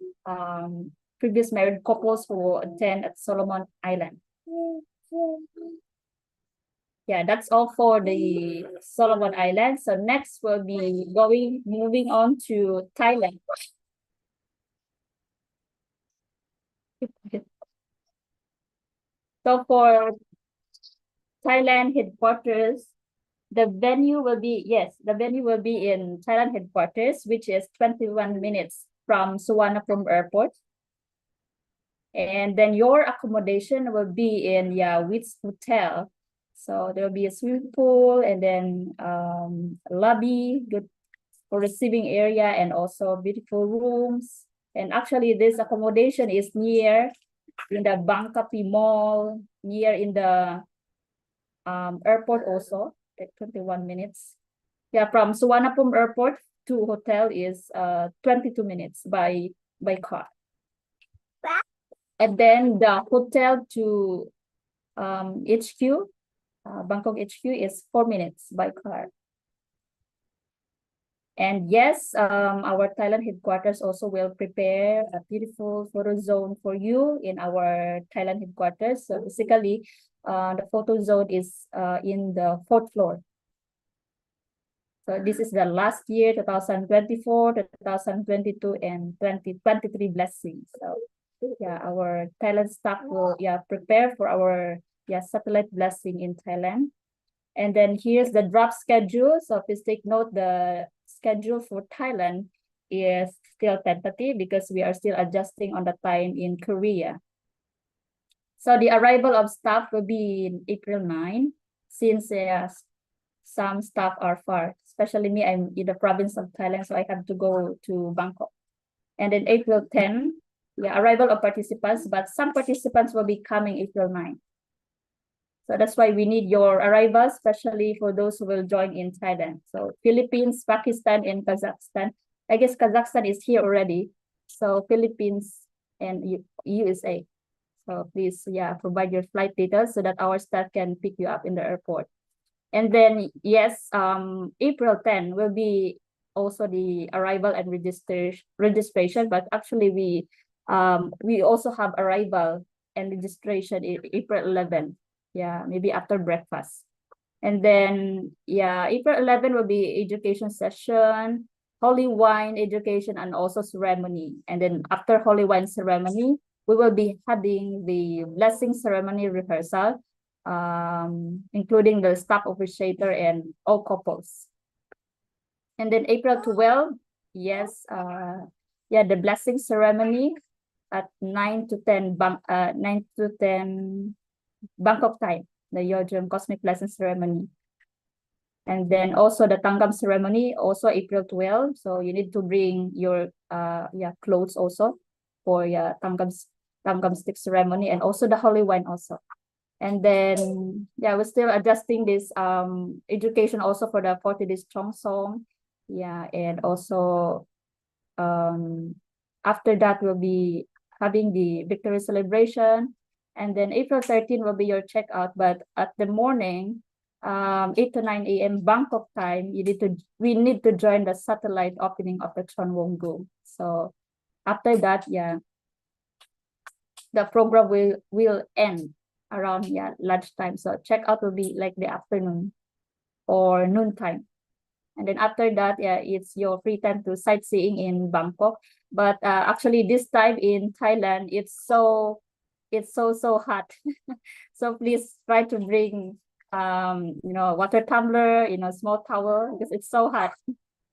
previous married couples who will attend at Solomon Island. That's all for the Solomon Islands. So next we'll be moving on to Thailand. So for Thailand headquarters, the venue will be in Thailand headquarters, which is 21 minutes from Suvarnabhumi Airport. And then your accommodation will be in Wits Hotel. So there will be a swimming pool and then lobby, good for receiving area, and also beautiful rooms. And actually this accommodation is near in the Bangkapi Mall, near in the airport also, like 21 minutes. From Suvarnabhumi Airport to hotel is 22 minutes by car. And then the hotel to HQ, Bangkok HQ is 4 minutes by car. And yes, our Thailand headquarters also will prepare a beautiful photo zone for you in our Thailand headquarters. So basically, the photo zone is in the 4th floor. So this is the last year, 2024, 2022, and 2023 blessings. So our Thailand staff will prepare for our satellite blessing in Thailand. And then here's the draft schedule. So please take note, the schedule for Thailand is still tentative because we are still adjusting on the time in Korea. So the arrival of staff will be in April 9, since some staff are far, especially me, I'm in the province of Thailand, so I have to go to Bangkok. And then April 10, arrival of participants, but some participants will be coming April 9. So that's why we need your arrival, especially for those who will join in Thailand. So Philippines, Pakistan, and Kazakhstan. I guess Kazakhstan is here already. So Philippines and USA. So please, provide your flight details so that our staff can pick you up in the airport. And then, yes, April 10 will be also the arrival and registration, but actually we also have arrival and registration in April 11. Maybe after breakfast. And then, April 11 will be education session, holy wine education, and also ceremony. And then after holy wine ceremony, we will be having the blessing ceremony rehearsal, including the staff officiator and all couples. And then April 12, yes, the blessing ceremony at 9 to 10 Bangkok time, the Yojum Cosmic Blessing Ceremony. And then also the Tanggam ceremony, also April 12. So you need to bring your clothes also for Tanggam stick ceremony, and also the holy wine also. And then we're still adjusting this education also for the 40 days Chongsong. And also after that we'll be having the victory celebration. And then April 13 will be your checkout, but at the morning 8 to 9 a.m. Bangkok time, we need to join the satellite opening of the Chonwongu. So after that, yeah, the program will end around lunchtime. So checkout will be like the afternoon or noontime. And then after that, it's your free time to sightseeing in Bangkok. But actually this time in Thailand, it's so hot. So please try to bring water tumbler, small towel, because it's so hot.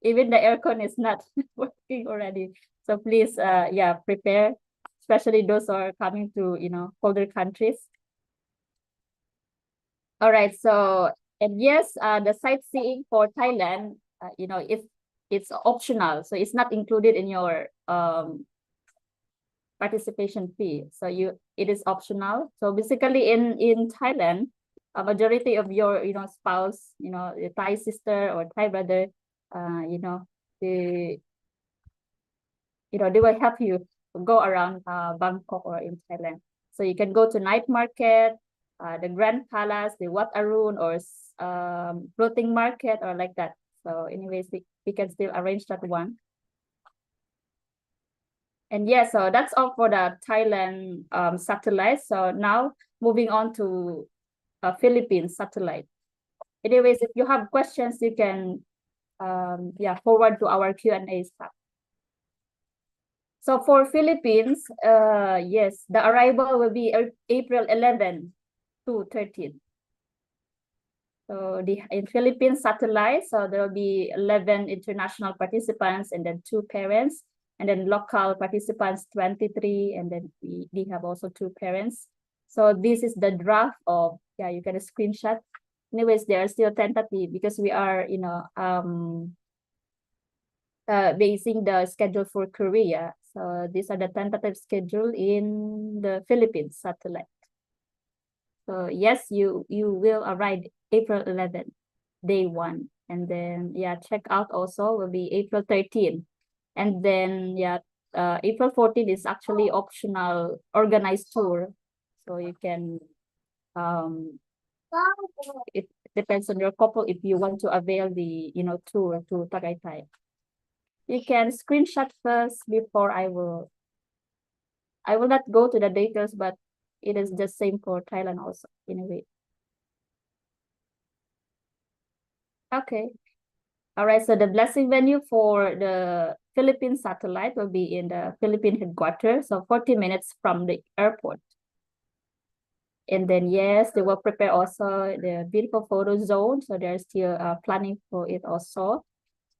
Even the aircon is not working already. So please prepare, especially those who are coming to colder countries. All right, so and yes, the sightseeing for Thailand, it's optional, so it's not included in your participation fee. So it is optional. So basically in Thailand, a majority of your spouse, your Thai sister or Thai brother, they they will help you go around Bangkok or in Thailand. So you can go to night market, the Grand Palace, the Wat Arun, or floating market, or like that. So anyways, we can still arrange that one. And yeah, so that's all for the Thailand satellite. So now moving on to Philippines satellite. Anyways, if you have questions, you can forward to our Q&A stuff. So for Philippines, yes, the arrival will be April 11 to 13. So in Philippines satellite, so there will be 11 international participants and then 2 parents, and then local participants 23, and then we have also 2 parents. So this is the draft of, you can screenshot. Anyways, they are still tentative because we are basing the schedule for Korea. So these are the tentative schedule in the Philippines satellite. So yes, you will arrive April 11, day 1. And then check out also will be April 13. And then April 14 is actually optional organized tour. So you can it depends on your couple if you want to avail the tour to Tagaytay. You can screenshot first before I will not go to the details, but it is the same for Thailand also in a way. Okay. All right, so the blessing venue for the Philippine satellite will be in the Philippine headquarters, so 40 minutes from the airport. And then yes, they will prepare also the beautiful photo zone, so they're still planning for it also.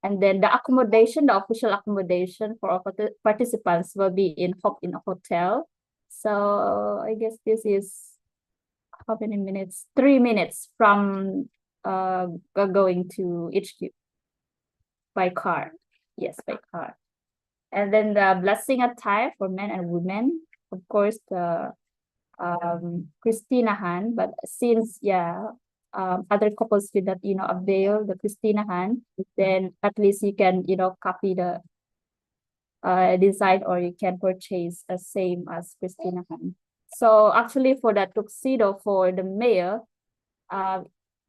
And then the accommodation, the official accommodation for all participants will be in a hotel. So I guess this is how many minutes? 3 minutes from going to HQ by car. Yes, by car. And then the blessing attire for men and women, of course, the Christinahan, but since other couples did not avail the Christinahan, then at least you can copy the design, or you can purchase the same as Christinahan. So actually for the tuxedo for the male,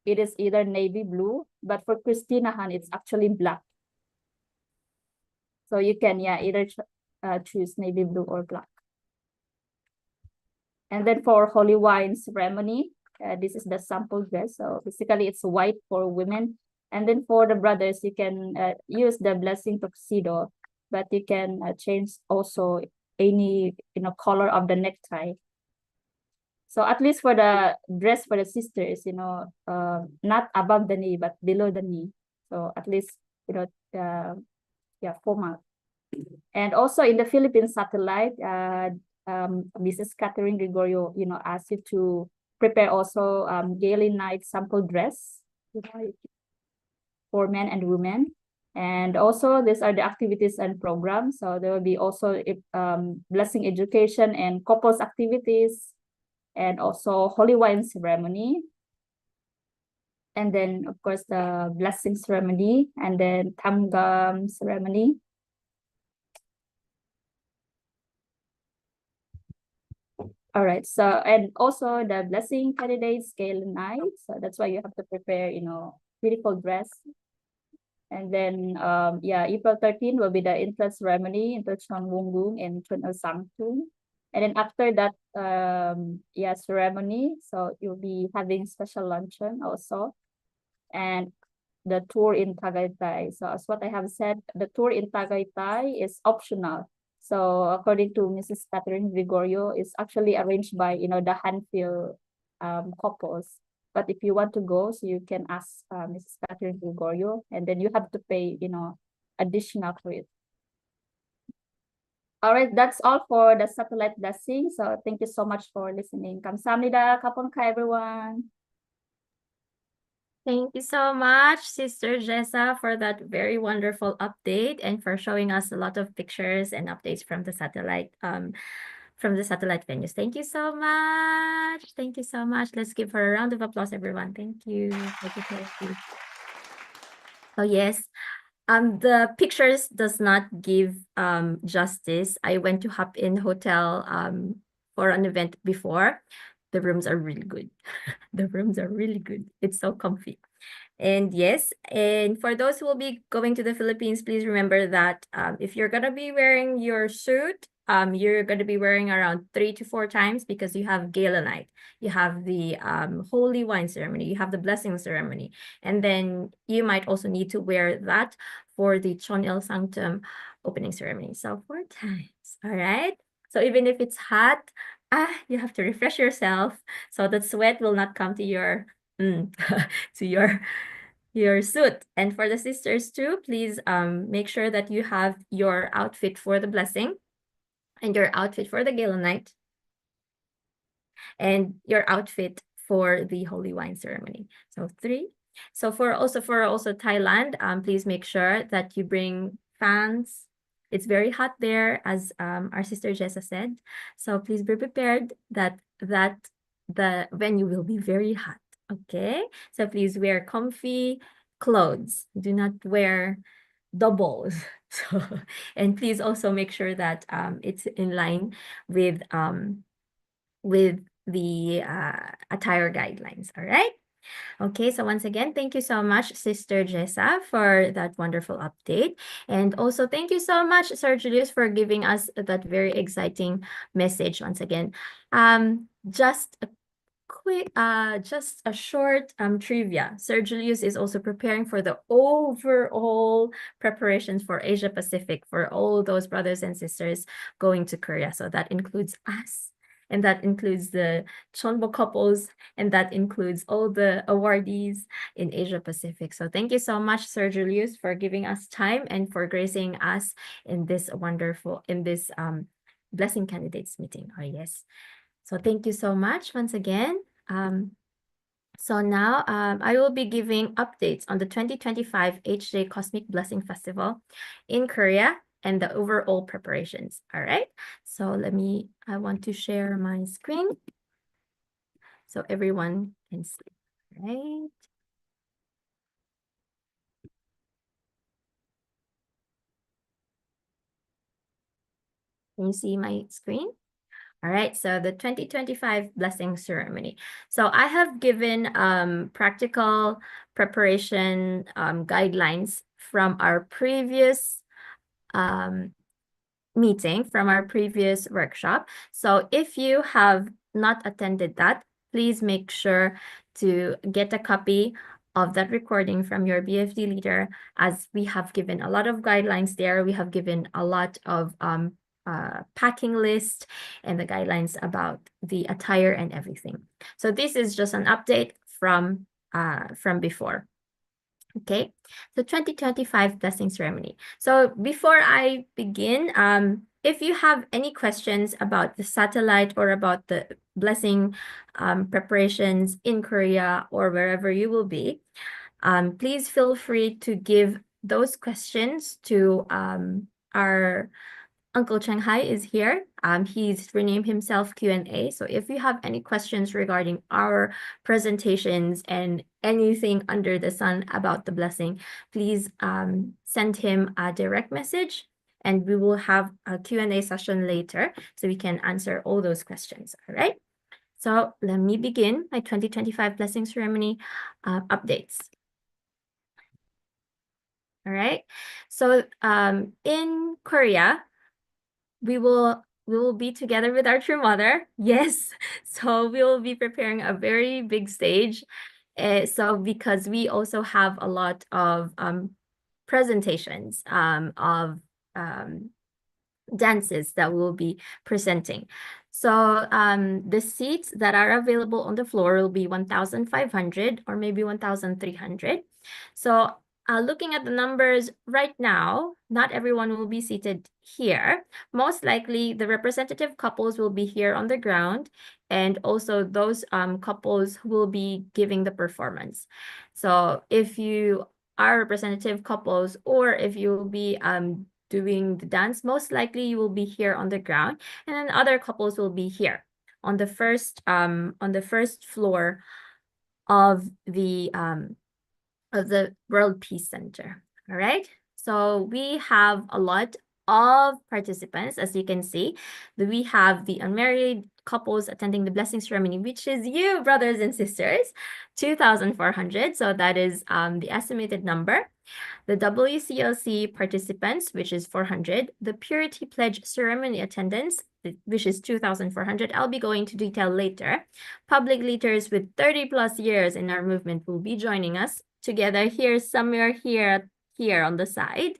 it is either navy blue, but for Christinahan it's actually black. So you can either choose navy blue or black. And then for holy wine ceremony, this is the sample dress. So basically it's white for women. And then for the brothers, you can use the blessing tuxedo, but you can change also any color of the necktie. So at least for the dress for the sisters, not above the knee, but below the knee. So at least, formal. And also in the Philippine satellite, Mrs. Catherine Gregorio, asked you to prepare also gaily night sample dress for men and women. And also these are the activities and programs. So there will be also blessing education and couples activities, and also holy wine ceremony. And then of course the blessing ceremony, and then tamgam ceremony. All right. So, and also the blessing candidates gala night. So that's why you have to prepare, beautiful dress. And then, yeah, April 13 will be the infant ceremony, Introchon Wungung and Chun El Sangtung. And then after that, yeah, ceremony, so you'll be having special luncheon also. And the tour in Tagaytay. So as what I have said, the tour in Tagaytay is optional. So according to Mrs. Catherine Vigorio, it's actually arranged by, the Hanfield couples. But if you want to go, so you can ask Mrs. Catherine Vigorio, and then you have to pay, additional for it. All right, that's all for the satellite blessing. So thank you so much for listening. Kamsahamnida, kaponka everyone. Thank you so much, Sister Jessa, for that very wonderful update and for showing us a lot of pictures and updates from the satellite venues. Thank you so much. Thank you so much. Let's give her a round of applause, everyone. Thank you. Thank you. Thank you. Oh yes. The pictures does not give justice. I went to Hop In Hotel for an event before. The rooms are really good. The rooms are really good. It's so comfy. And yes, and for those who will be going to the Philippines, please remember that if you're gonna be wearing your suit, you're gonna be wearing around 3 to 4 times because you have gala night, you have the holy wine ceremony, you have the blessing ceremony, and then you might also need to wear that for the Chon Il Sanctum opening ceremony. So 4 times, all right? So even if it's hot, you have to refresh yourself so that sweat will not come to your to your suit. And for the sisters too, please make sure that you have your outfit for the blessing and your outfit for the gala night and your outfit for the holy wine ceremony. So 3. So for also Thailand, please make sure that you bring fans. It's very hot there, as our sister Jessa said. So please be prepared that the venue will be very hot. Okay, so please wear comfy clothes. Do not wear doubles. So, and please also make sure that it's in line with the attire guidelines. All right. Okay, so once again, thank you so much, Sister Jessa, for that wonderful update. And also thank you so much, Sir Julius, for giving us that very exciting message once again. Just a quick, just a short trivia. Sir Julius is also preparing for the overall preparations for Asia Pacific for all those brothers and sisters going to Korea. So that includes us, and that includes the Chonbo couples, and that includes all the awardees in Asia Pacific. So thank you so much, Sir Julius, for giving us time and for gracing us in this blessing candidates meeting. Oh yes. So thank you so much once again. So now I will be giving updates on the 2025 HJ Cosmic Blessing Festival in Korea and the overall preparations. All right. So I want to share my screen so everyone can see. Right. Can you see my screen? All right, so the 2025 blessing ceremony. So I have given practical preparation guidelines from our previous meeting, from our previous workshop. So if you have not attended that, please make sure to get a copy of that recording from your BFD leader, as we have given a lot of guidelines there. We have given a lot of packing list and the guidelines about the attire and everything. So this is just an update from before. Okay, so 2025 blessing ceremony. So before I begin, if you have any questions about the satellite or about the blessing preparations in Korea or wherever you will be, please feel free to give those questions to our Uncle Shanghai is here. He's renamed himself Q&A. So if you have any questions regarding our presentations and anything under the sun about the blessing, please send him a direct message and we will have a Q&A session later so we can answer all those questions, all right? So let me begin my 2025 blessing ceremony updates. All right. So in Korea, we will be together with our true mother. Yes. So we will be preparing a very big stage. So because we also have a lot of presentations of dances that we'll be presenting. So the seats that are available on the floor will be 1,500 or maybe 1,300. So looking at the numbers right now, not everyone will be seated here. Most likely, the representative couples will be here on the ground, and also those couples who will be giving the performance. So if you are representative couples, or if you will be doing the dance, most likely you will be here on the ground, and then other couples will be here on the first floor of the World Peace Center. All right. So we have a lot of participants, as you can see. We have the unmarried couples attending the blessing ceremony, which is you, brothers and sisters, 2,400. So that is the estimated number. The WCLC participants, which is 400. The Purity Pledge ceremony attendance, which is 2,400. I'll be going to detail later. Public leaders with 30 plus years in our movement will be joining us together here, somewhere here on the side.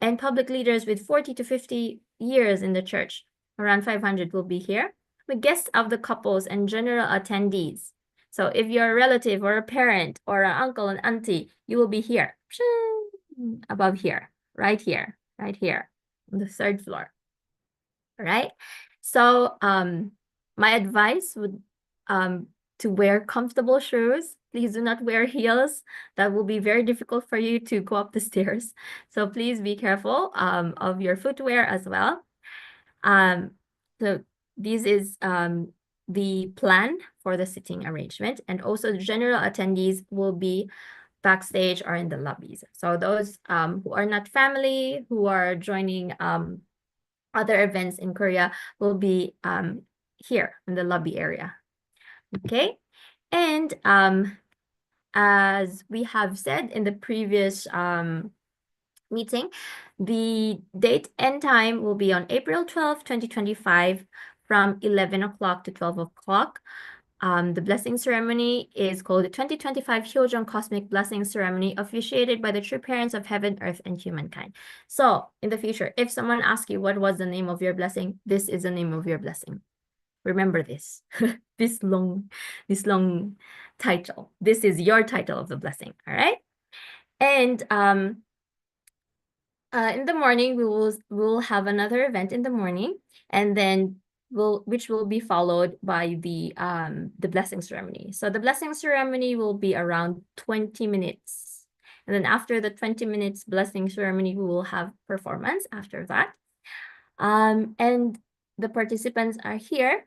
And public leaders with 40 to 50 years in the church, around 500 will be here. The guests of the couples and general attendees. So if you're a relative or a parent or an uncle and auntie, you will be here. Above here, right here on the third floor. All right. So my advice would to wear comfortable shoes. Please do not wear heels. That will be very difficult for you to go up the stairs. So please be careful of your footwear as well. So this is the plan for the sitting arrangement, and also the general attendees will be backstage or in the lobbies. So those who are not family, who are joining other events in Korea will be here in the lobby area. Okay, and as we have said in the previous meeting, the date and time will be on April 12, 2025 from 11 o'clock to 12 o'clock. The blessing ceremony is called the 2025 Hyojong Cosmic Blessing Ceremony, officiated by the true parents of heaven, earth, and humankind. So in the future, if someone asks you what was the name of your blessing, this is the name of your blessing. Remember this, this long title. This is your title of the blessing, all right? And in the morning, we will have another event in the morning, and then which will be followed by the blessing ceremony. So the blessing ceremony will be around 20 minutes. And then after the 20 minutes blessing ceremony, we will have performance after that. And the participants are here.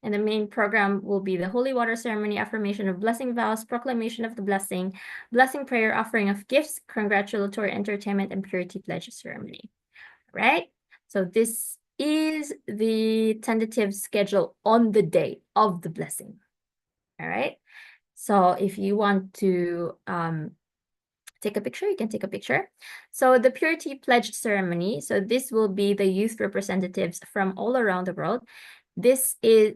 And the main program will be the holy water ceremony, affirmation of blessing vows, proclamation of the blessing prayer, offering of gifts, congratulatory entertainment, and purity pledge ceremony. Right? So this is the tentative schedule on the day of the blessing. All right. So if you want to take a picture, you can take a picture. So the purity pledge ceremony. So this will be the youth representatives from all around the world. This is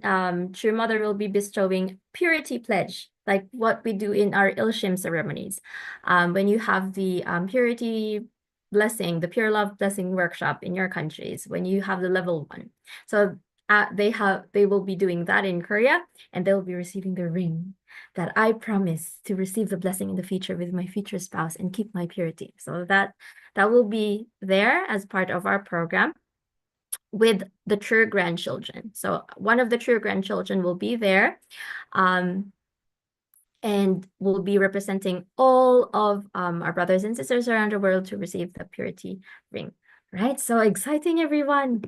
True Mother will be bestowing purity pledge, like what we do in our Ilshim ceremonies. When you have the purity blessing, the pure love blessing workshop in your countries, when you have the level 1. So they will be doing that in Korea, and they'll be receiving the ring that I promise to receive the blessing in the future with my future spouse and keep my purity. So that will be there as part of our program with the true grandchildren. So one of the true grandchildren will be there and will be representing all of our brothers and sisters around the world to receive the purity ring. Right? So exciting, everyone.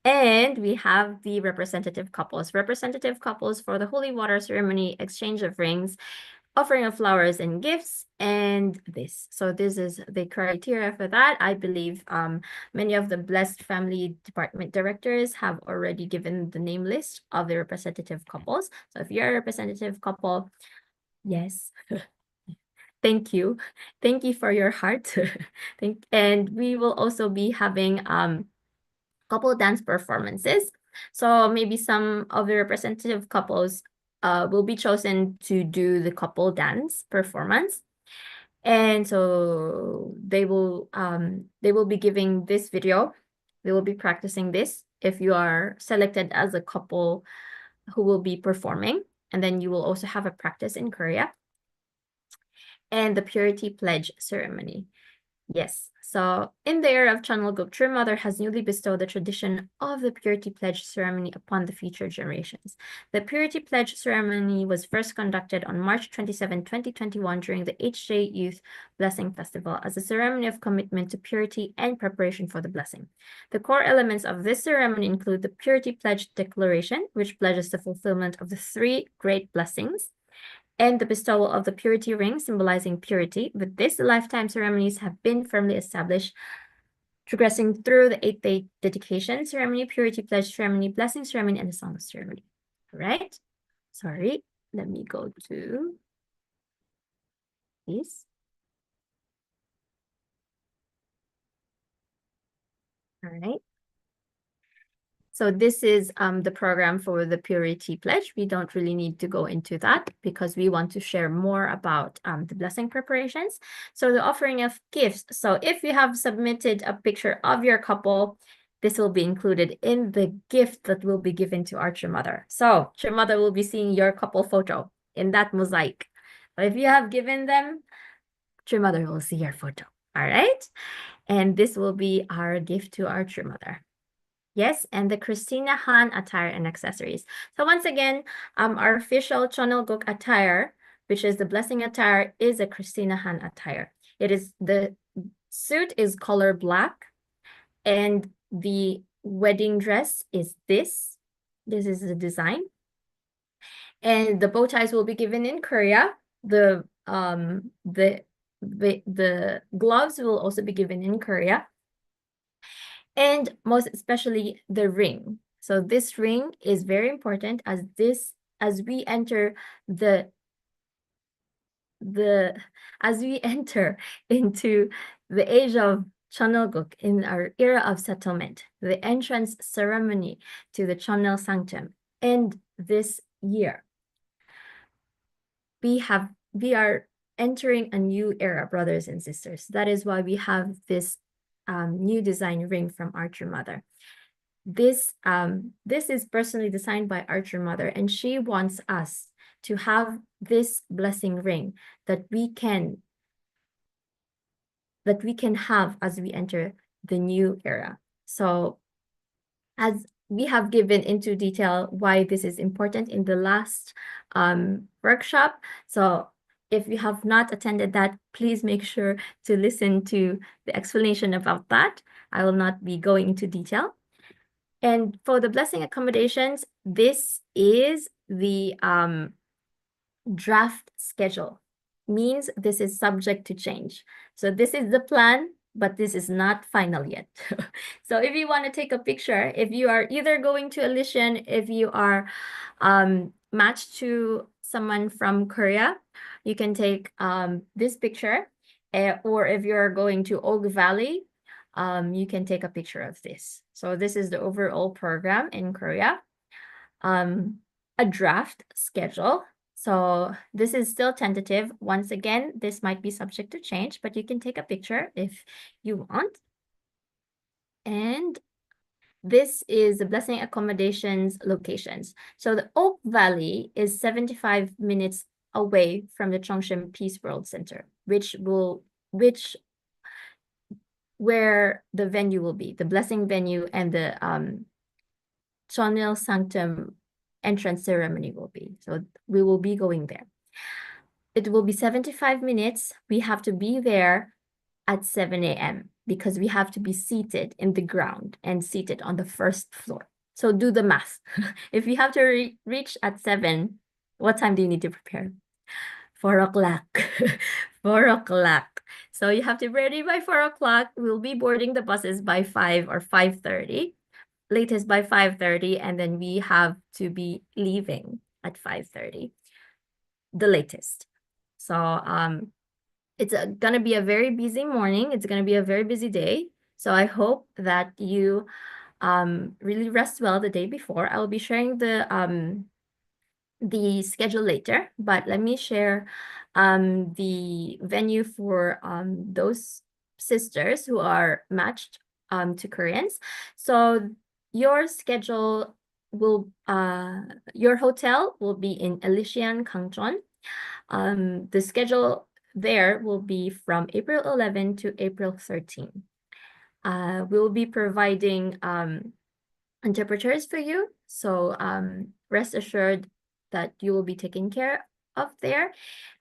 And we have the representative couples for the holy water ceremony, exchange of rings. offering of flowers and gifts, and this. So this is the criteria for that. I believe many of the Blessed Family Department directors have already given the name list of the representative couples. So if you're a representative couple, yes. Thank you. Thank you for your heart. And we will also be having couple dance performances. So maybe some of the representative couples will be chosen to do the couple dance performance. And so they will be giving this video. They will be practicing this if you are selected as a couple who will be performing. And then you will also have a practice in Korea. And the Purity Pledge ceremony. Yes, so in the era of Chanulguk, True Mother has newly bestowed the tradition of the Purity Pledge ceremony upon the future generations. The Purity Pledge ceremony was first conducted on March 27, 2021 during the HJ Youth Blessing Festival as a ceremony of commitment to purity and preparation for the blessing. The core elements of this ceremony include the Purity Pledge Declaration, which pledges the fulfillment of the 3 great blessings, and the bestowal of the purity ring, symbolizing purity. With this, the lifetime ceremonies have been firmly established, progressing through the 8-day dedication ceremony, purity pledge ceremony, blessing ceremony, and the song ceremony. All right? Sorry, let me go to this. All right. So this is the program for the Purity Pledge. We don't really need to go into that because we want to share more about the blessing preparations. So the offering of gifts. So if you have submitted a picture of your couple, this will be included in the gift that will be given to our True Mother. So True Mother will be seeing your couple photo in that mosaic. But if you have given them, True Mother will see your photo. All right. And this will be our gift to our True Mother. Yes, and the Christina Han attire and accessories. So once again, our official Chanulguk attire, which is the blessing attire, is a Christina Han attire. It is the suit is color black, and the wedding dress is this. This is the design, and the bow ties will be given in Korea. The gloves will also be given in Korea. And most especially the ring. So this ring is very important as we enter into the age of Chanulguk in our era of settlement, the entrance ceremony to the Chonel Sanctum. And this year, we are entering a new era, brothers and sisters. That is why we have this new design ring from our True Mother. This is personally designed by our True Mother, and she wants us to have this blessing ring that we can have as we enter the new era. So as we have given into detail why this is important in the last workshop. So if you have not attended that, please make sure to listen to the explanation about that. I will not be going into detail. And for the blessing accommodations, this is the draft schedule. Means this is subject to change. So this is the plan, but this is not final yet. So if you want to take a picture, if you are either going to Elysian, if you are matched to someone from Korea, you can take this picture. Or if you're going to Oak Valley, you can take a picture of this. So this is the overall program in Korea. A draft schedule. So this is still tentative. Once again, this might be subject to change, but you can take a picture if you want. And this is the blessing accommodations locations. So the Oak Valley is 75 minutes away from the Chongshim Peace World Center, where the venue will be, the blessing venue and the Chonil Sanctum entrance ceremony will be. So we will be going there. It will be 75 minutes. We have to be there at 7 a.m. because we have to be seated in the ground and seated on the first floor. So do the math. If you have to reach at 7, what time do you need to prepare? 4 o'clock. 4 o'clock. So you have to be ready by 4 o'clock. We'll be boarding the buses by 5 or 5:30, latest by 5:30, and then we have to be leaving at 5:30, the latest. So it's gonna be a very busy morning. It's gonna be a very busy day. So I hope that you really rest well the day before. I will be sharing the schedule later, but let me share the venue for those sisters who are matched to Koreans. So your schedule will your hotel will be in Elysian, Gangjeon. The schedule there will be from April 11 to April 13. We'll be providing interpreters for you, so rest assured that you will be taken care of there.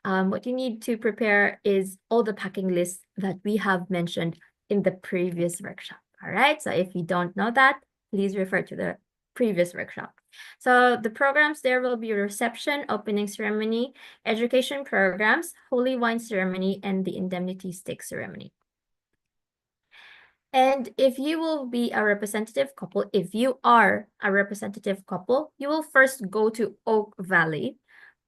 What you need to prepare is all the packing lists that we have mentioned in the previous workshop. All right, so if you don't know that, please refer to the previous workshop. So the programs there will be reception, opening ceremony, education programs, holy wine ceremony, and the indemnity stake ceremony. And if you will be a representative couple, if you are a representative couple, you will first go to Oak Valley.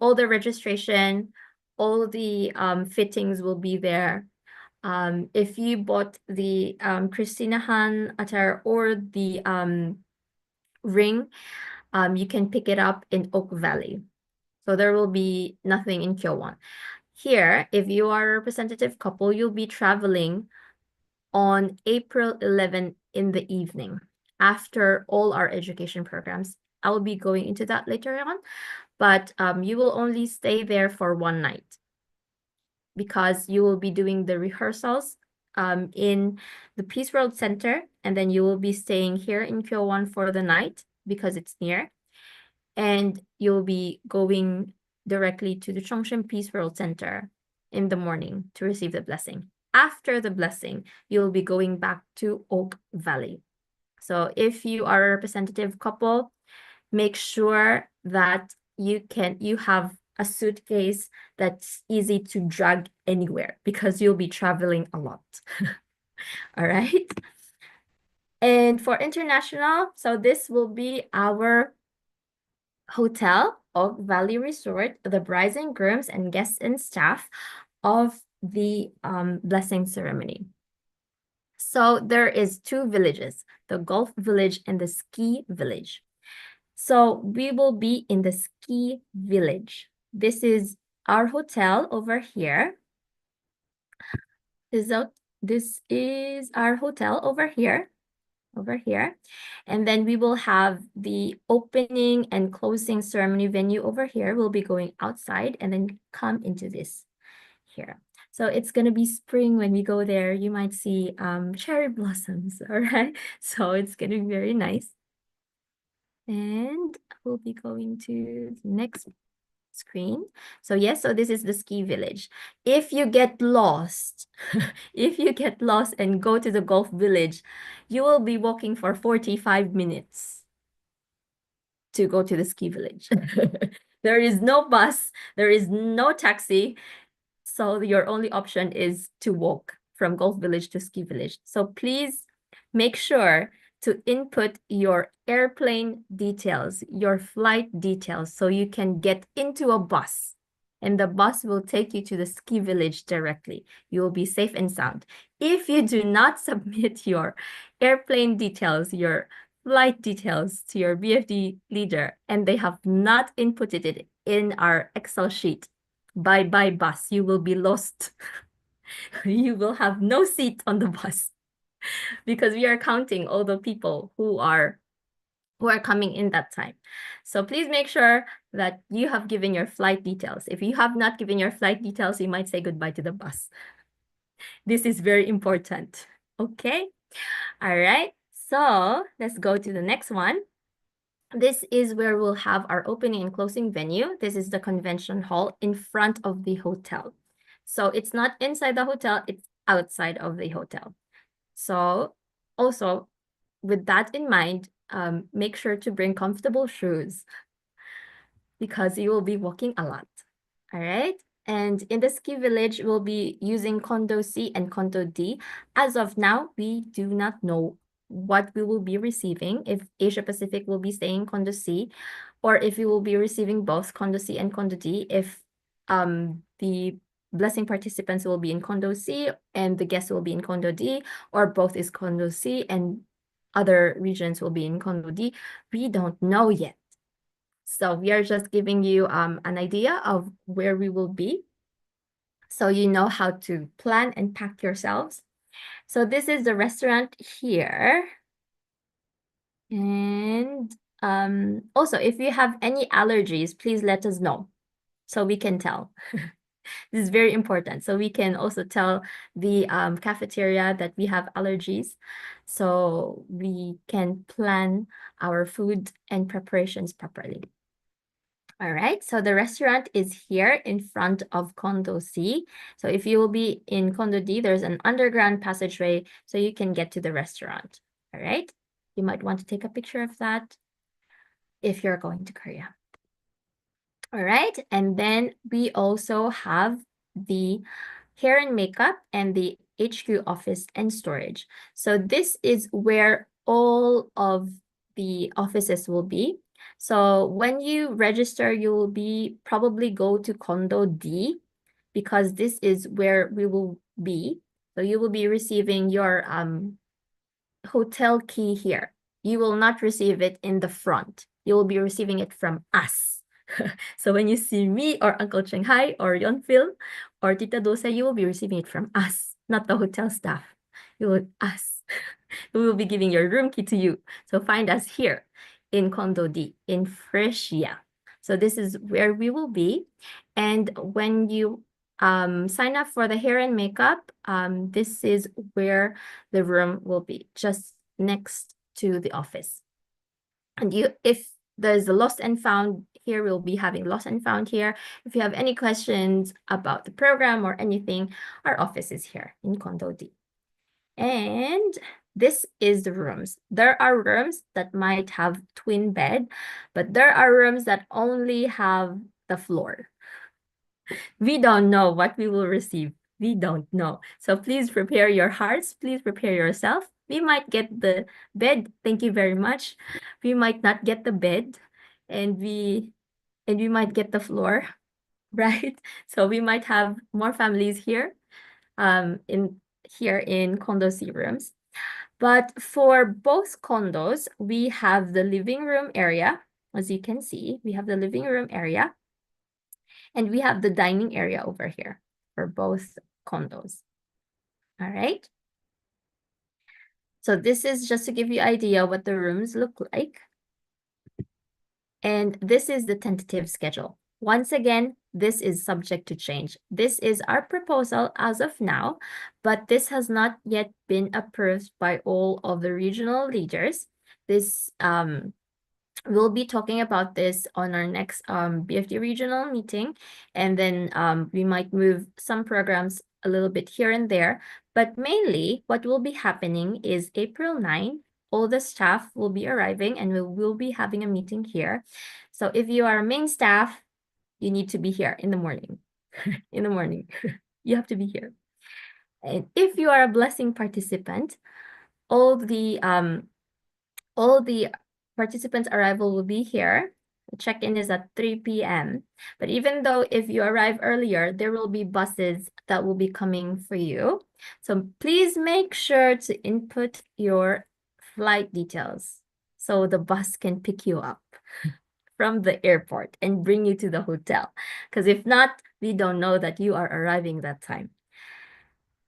All the registration, all the fittings will be there. If you bought the Christinahan attire or the ring, you can pick it up in Oak Valley. So there will be nothing in Kyowan. Here, if you are a representative couple, you'll be traveling on April 11 in the evening after all our education programs. I will be going into that later on, but you will only stay there for one night because you will be doing the rehearsals in the Peace World Center, and then you will be staying here in Kyowan for the night because it's near, and you'll be going directly to the Chongshin Peace World Center in the morning to receive the blessing. After the blessing, you'll be going back to Oak Valley. So if you are a representative couple, make sure that you have a suitcase that's easy to drag anywhere because you'll be traveling a lot. All right. And for international, so this will be our hotel, Oak Valley Resort, the brides and grooms and guests and staff of the blessing ceremony. So there is two villages, the Golf Village and the Ski Village. So we will be in the Ski Village. This is our hotel over here. This is our hotel over here. And then we will have the opening and closing ceremony venue over here. We'll be going outside and then come into this here. So it's gonna be spring when we go there. You might see cherry blossoms, all right? So it's gonna be very nice. And we'll be going to the next screen. So yes, so this is the ski village. If you get lost, if you get lost and go to the golf village, you will be walking for 45 minutes to go to the ski village. There is no bus, there is no taxi. So your only option is to walk from golf village to ski village. So please make sure to input your airplane details, your flight details, so you can get into a bus and the bus will take you to the ski village directly. You will be safe and sound. If you do not submit your airplane details, your flight details to your BFD leader, and they have not inputted it in our Excel sheet, bye-bye bus, you will be lost. You will have no seat on the bus because we are counting all the people who are coming in that time. So please make sure that you have given your flight details. If you have not given your flight details, you might say goodbye to the bus. This is very important. Okay. All right. So let's go to the next one. This is where we'll have our opening and closing venue. This is the convention hall in front of the hotel. So it's not inside the hotel, it's outside of the hotel. So also with that in mind, make sure to bring comfortable shoes because you will be walking a lot. All right. And in the ski village, we'll be using condo C and condo D. As of now, we do not know what we will be receiving, if Asia Pacific will be staying condo C, or if we will be receiving both condo C and condo D, if the blessing participants will be in condo C and the guests will be in condo D, or both is condo C and other regions will be in condo D. We don't know yet. So we are just giving you an idea of where we will be, so you know how to plan and pack yourselves. So this is the restaurant here. And also, if you have any allergies, please let us know so we can tell. This is very important. So we can also tell the cafeteria that we have allergies, so we can plan our food and preparations properly. All right, so the restaurant is here in front of condo C. So if you will be in condo D, there's an underground passageway so you can get to the restaurant. All right, you might want to take a picture of that if you're going to Korea. All right, and then we also have the hair and makeup and the HQ office and storage. So this is where all of the offices will be. So when you register, you will be probably go to condo D because this is where we will be. So you will be receiving your hotel key here. You will not receive it in the front. You will be receiving it from us. So when you see me or Uncle Chenghai or Yonfil or Tita Dosa, you will be receiving it from us, not the hotel staff. You will us. We will be giving your room key to you. So find us here in Condo D in Freshia. So this is where we will be. And when you sign up for the hair and makeup, this is where the room will be, just next to the office. And if there's a lost and found here, we'll be having lost and found here. If you have any questions about the program or anything, our office is here in Condo D. And this is the rooms. There are rooms that might have twin bed, but there are rooms that only have the floor. We don't know what we will receive. We don't know. So please prepare your hearts. Please prepare yourself. We might get the bed. Thank you very much. We might not get the bed, and we might get the floor, right? So we might have more families here, in condo C rooms. But for both condos, we have the living room area. As you can see, we have the living room area. And we have the dining area over here for both condos. All right. So this is just to give you idea what the rooms look like. And this is the tentative schedule. Once again, this is subject to change. This is our proposal as of now, but this has not yet been approved by all of the regional leaders. This we'll be talking about this on our next BFD regional meeting, and then we might move some programs a little bit here and there. But mainly, what will be happening is April 9, all the staff will be arriving and we will be having a meeting here. So if you are main staff, you need to be here in the morning. In the morning, you have to be here. And if you are a blessing participant, all the participants' arrival will be here. The check-in is at 3 p.m. But even though if you arrive earlier, there will be buses that will be coming for you. So please make sure to input your flight details so the bus can pick you up from the airport and bring you to the hotel. Because if not, we don't know that you are arriving that time.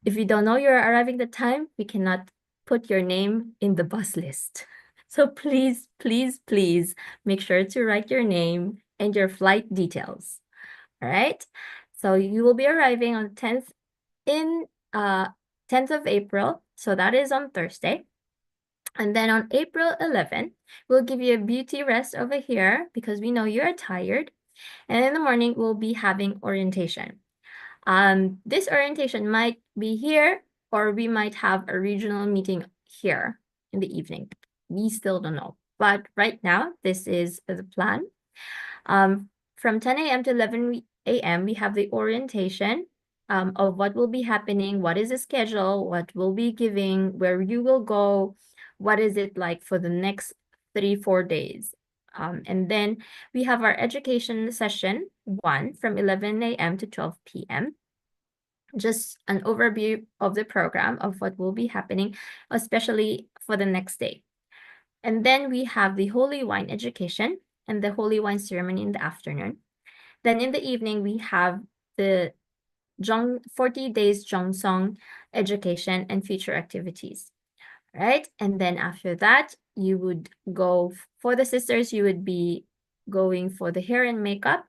If we don't know you're arriving that time, we cannot put your name in the bus list. So please, please, please make sure to write your name and your flight details. All right. So you will be arriving on 10th of April. So that is on Thursday. And then on April 11th, we'll give you a beauty rest over here because we know you're tired. And in the morning, we'll be having orientation. This orientation might be here, or we might have a regional meeting here in the evening. We still don't know. But right now, this is the plan. From 10 a.m. to a.m., we have the orientation of what will be happening, what is the schedule, what we'll be giving, where you will go, what is it like for the next 3-4 days. And then we have our education session 1 from 11 a.m. to 12 p.m. Just an overview of the program of what will be happening, especially for the next day. And then we have the holy wine education and the holy wine ceremony in the afternoon. Then in the evening, we have the 40 days Jeongsong education and future activities, right? And then after that, you would go, for the sisters, you would be going for the hair and makeup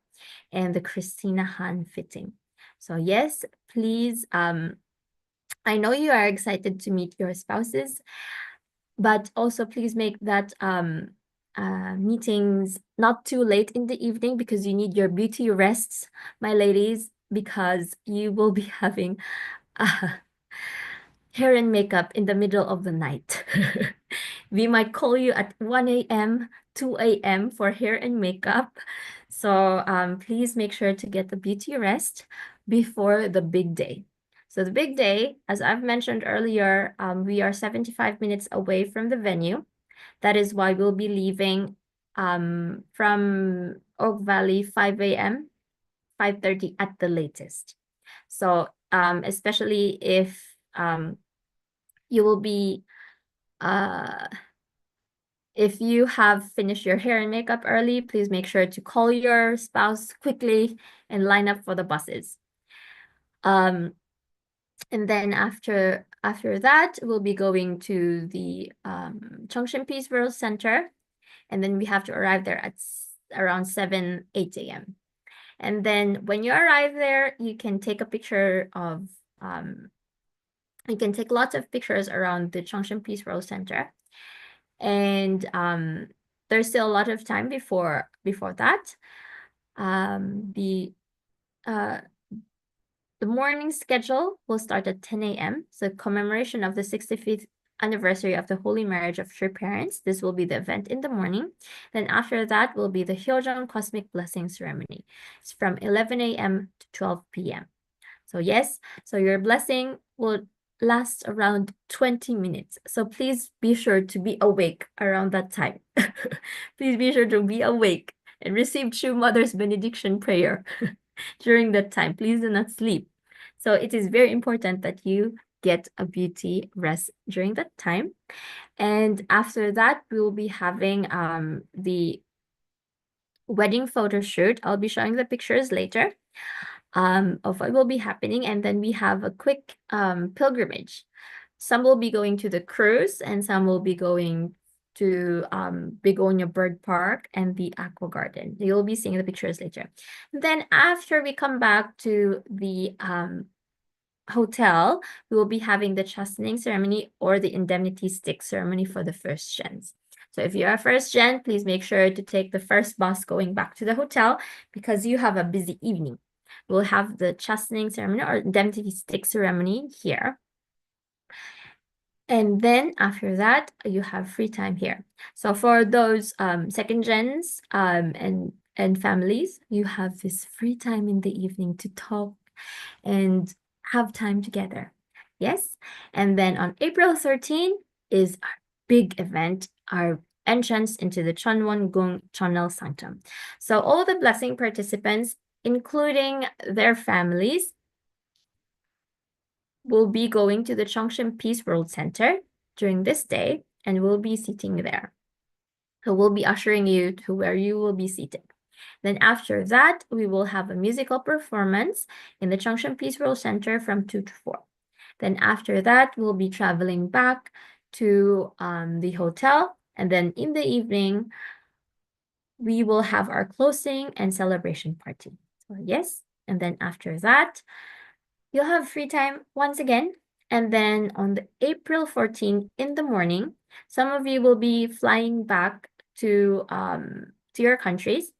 and the Christina Han fitting. So yes, please, I know you are excited to meet your spouses, but also please make that meetings not too late in the evening, because you need your beauty rests, my ladies, because you will be having hair and makeup in the middle of the night. We might call you at 1 a.m., 2 a.m. for hair and makeup. So please make sure to get the beauty rest before the big day. So the big day, as I've mentioned earlier, we are 75 minutes away from the venue. That is why we'll be leaving from Oak Valley 5 a.m., 5:30 at the latest. So especially if you will be, if you have finished your hair and makeup early, please make sure to call your spouse quickly and line up for the buses. And then after that, we'll be going to the Chongqing Peace World Center, and then we have to arrive there at around 7, 8 a.m. And then when you arrive there, you can take a picture of, you can take lots of pictures around the Chongqing Peace World Center. And there's still a lot of time before that. The morning schedule will start at 10 a.m. So commemoration of the 65th anniversary of the Holy Marriage of True Parents. This will be the event in the morning. Then after that will be the Hyojong Cosmic Blessing Ceremony. It's from 11 a.m. to 12 p.m. So yes, so your blessing will last around 20 minutes. So please be sure to be awake around that time. Please be sure to be awake and receive True Mother's benediction prayer during that time. Please do not sleep. So it is very important that you get a beauty rest during that time. And after that, we will be having the wedding photo shoot. I'll be showing the pictures later of what will be happening. And then we have a quick pilgrimage. Some will be going to the cruise, and some will be going to Begonia Bird Park and the Aqua Garden. You'll be seeing the pictures later. Then after we come back to the hotel, we will be having the chastening ceremony or the indemnity stick ceremony for the first gens. So if you are first gen, please make sure to take the first bus going back to the hotel, because you have a busy evening. We'll have the chastening ceremony or indemnity stick ceremony here. And then after that, you have free time here. So for those second gens and families, you have this free time in the evening to talk and have time together. Yes. And then on April 13 is our big event, our entrance into the Chonwon Gung Chonel Sanctum. So all the blessing participants, including their families, will be going to the Chongqing Peace World Center during this day, and we'll be sitting there. So we'll be ushering you to where you will be seated. Then after that, we will have a musical performance in the Chongqing Peace World Center from 2 to 4. Then after that, we'll be traveling back to the hotel. And then in the evening, we will have our closing and celebration party. So yes, and then after that, you'll have free time once again. And then on the April 14th in the morning, some of you will be flying back to your countries.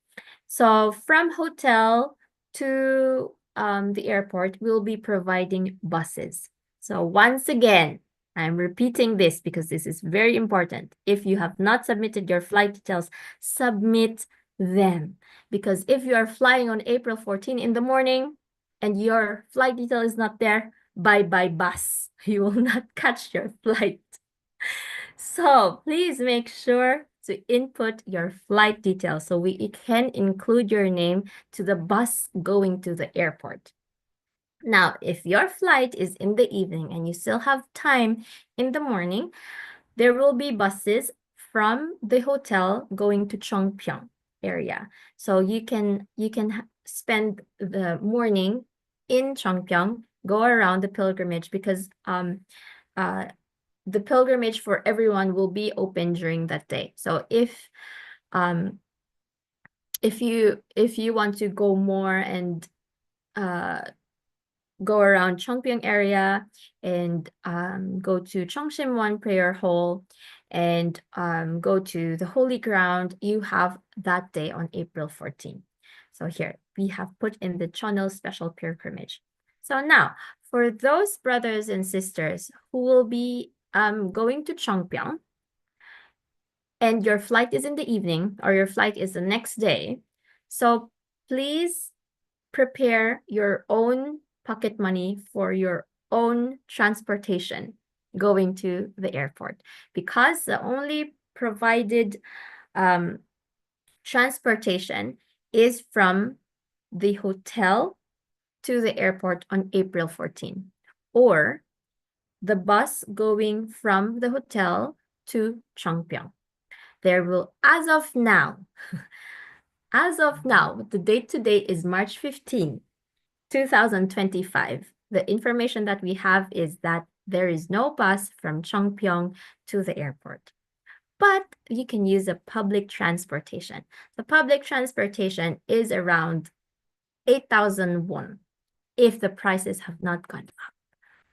So from hotel to the airport, we'll be providing buses. So once again, I'm repeating this because this is very important. If you have not submitted your flight details, submit them. Because if you are flying on April 14 in the morning and your flight detail is not there, bye-bye bus. You will not catch your flight. So please make sure to input your flight details so we can include your name to the bus going to the airport. Now, if your flight is in the evening and you still have time in the morning, there will be buses from the hotel going to Chongpyeong area. So you can spend the morning in Chongpyeong, go around the pilgrimage because the pilgrimage for everyone will be open during that day. So if you want to go more and go around Chongpyeong area and go to Cheongsimwon Prayer Hall and go to the Holy Ground, you have that day on April 14. So here we have put in the Chonil Special Pilgrimage. So now for those brothers and sisters who will be going to Chongpyeong and your flight is in the evening or your flight is the next day, so please prepare your own pocket money for your own transportation going to the airport, because the only provided transportation is from the hotel to the airport on April 14, or the bus going from the hotel to Chongpyeong. There will, as of now, the date today is March 15, 2025. The information that we have is that there is no bus from Chongpyeong to the airport. But you can use a public transportation. The public transportation is around 8,000 won if the prices have not gone up.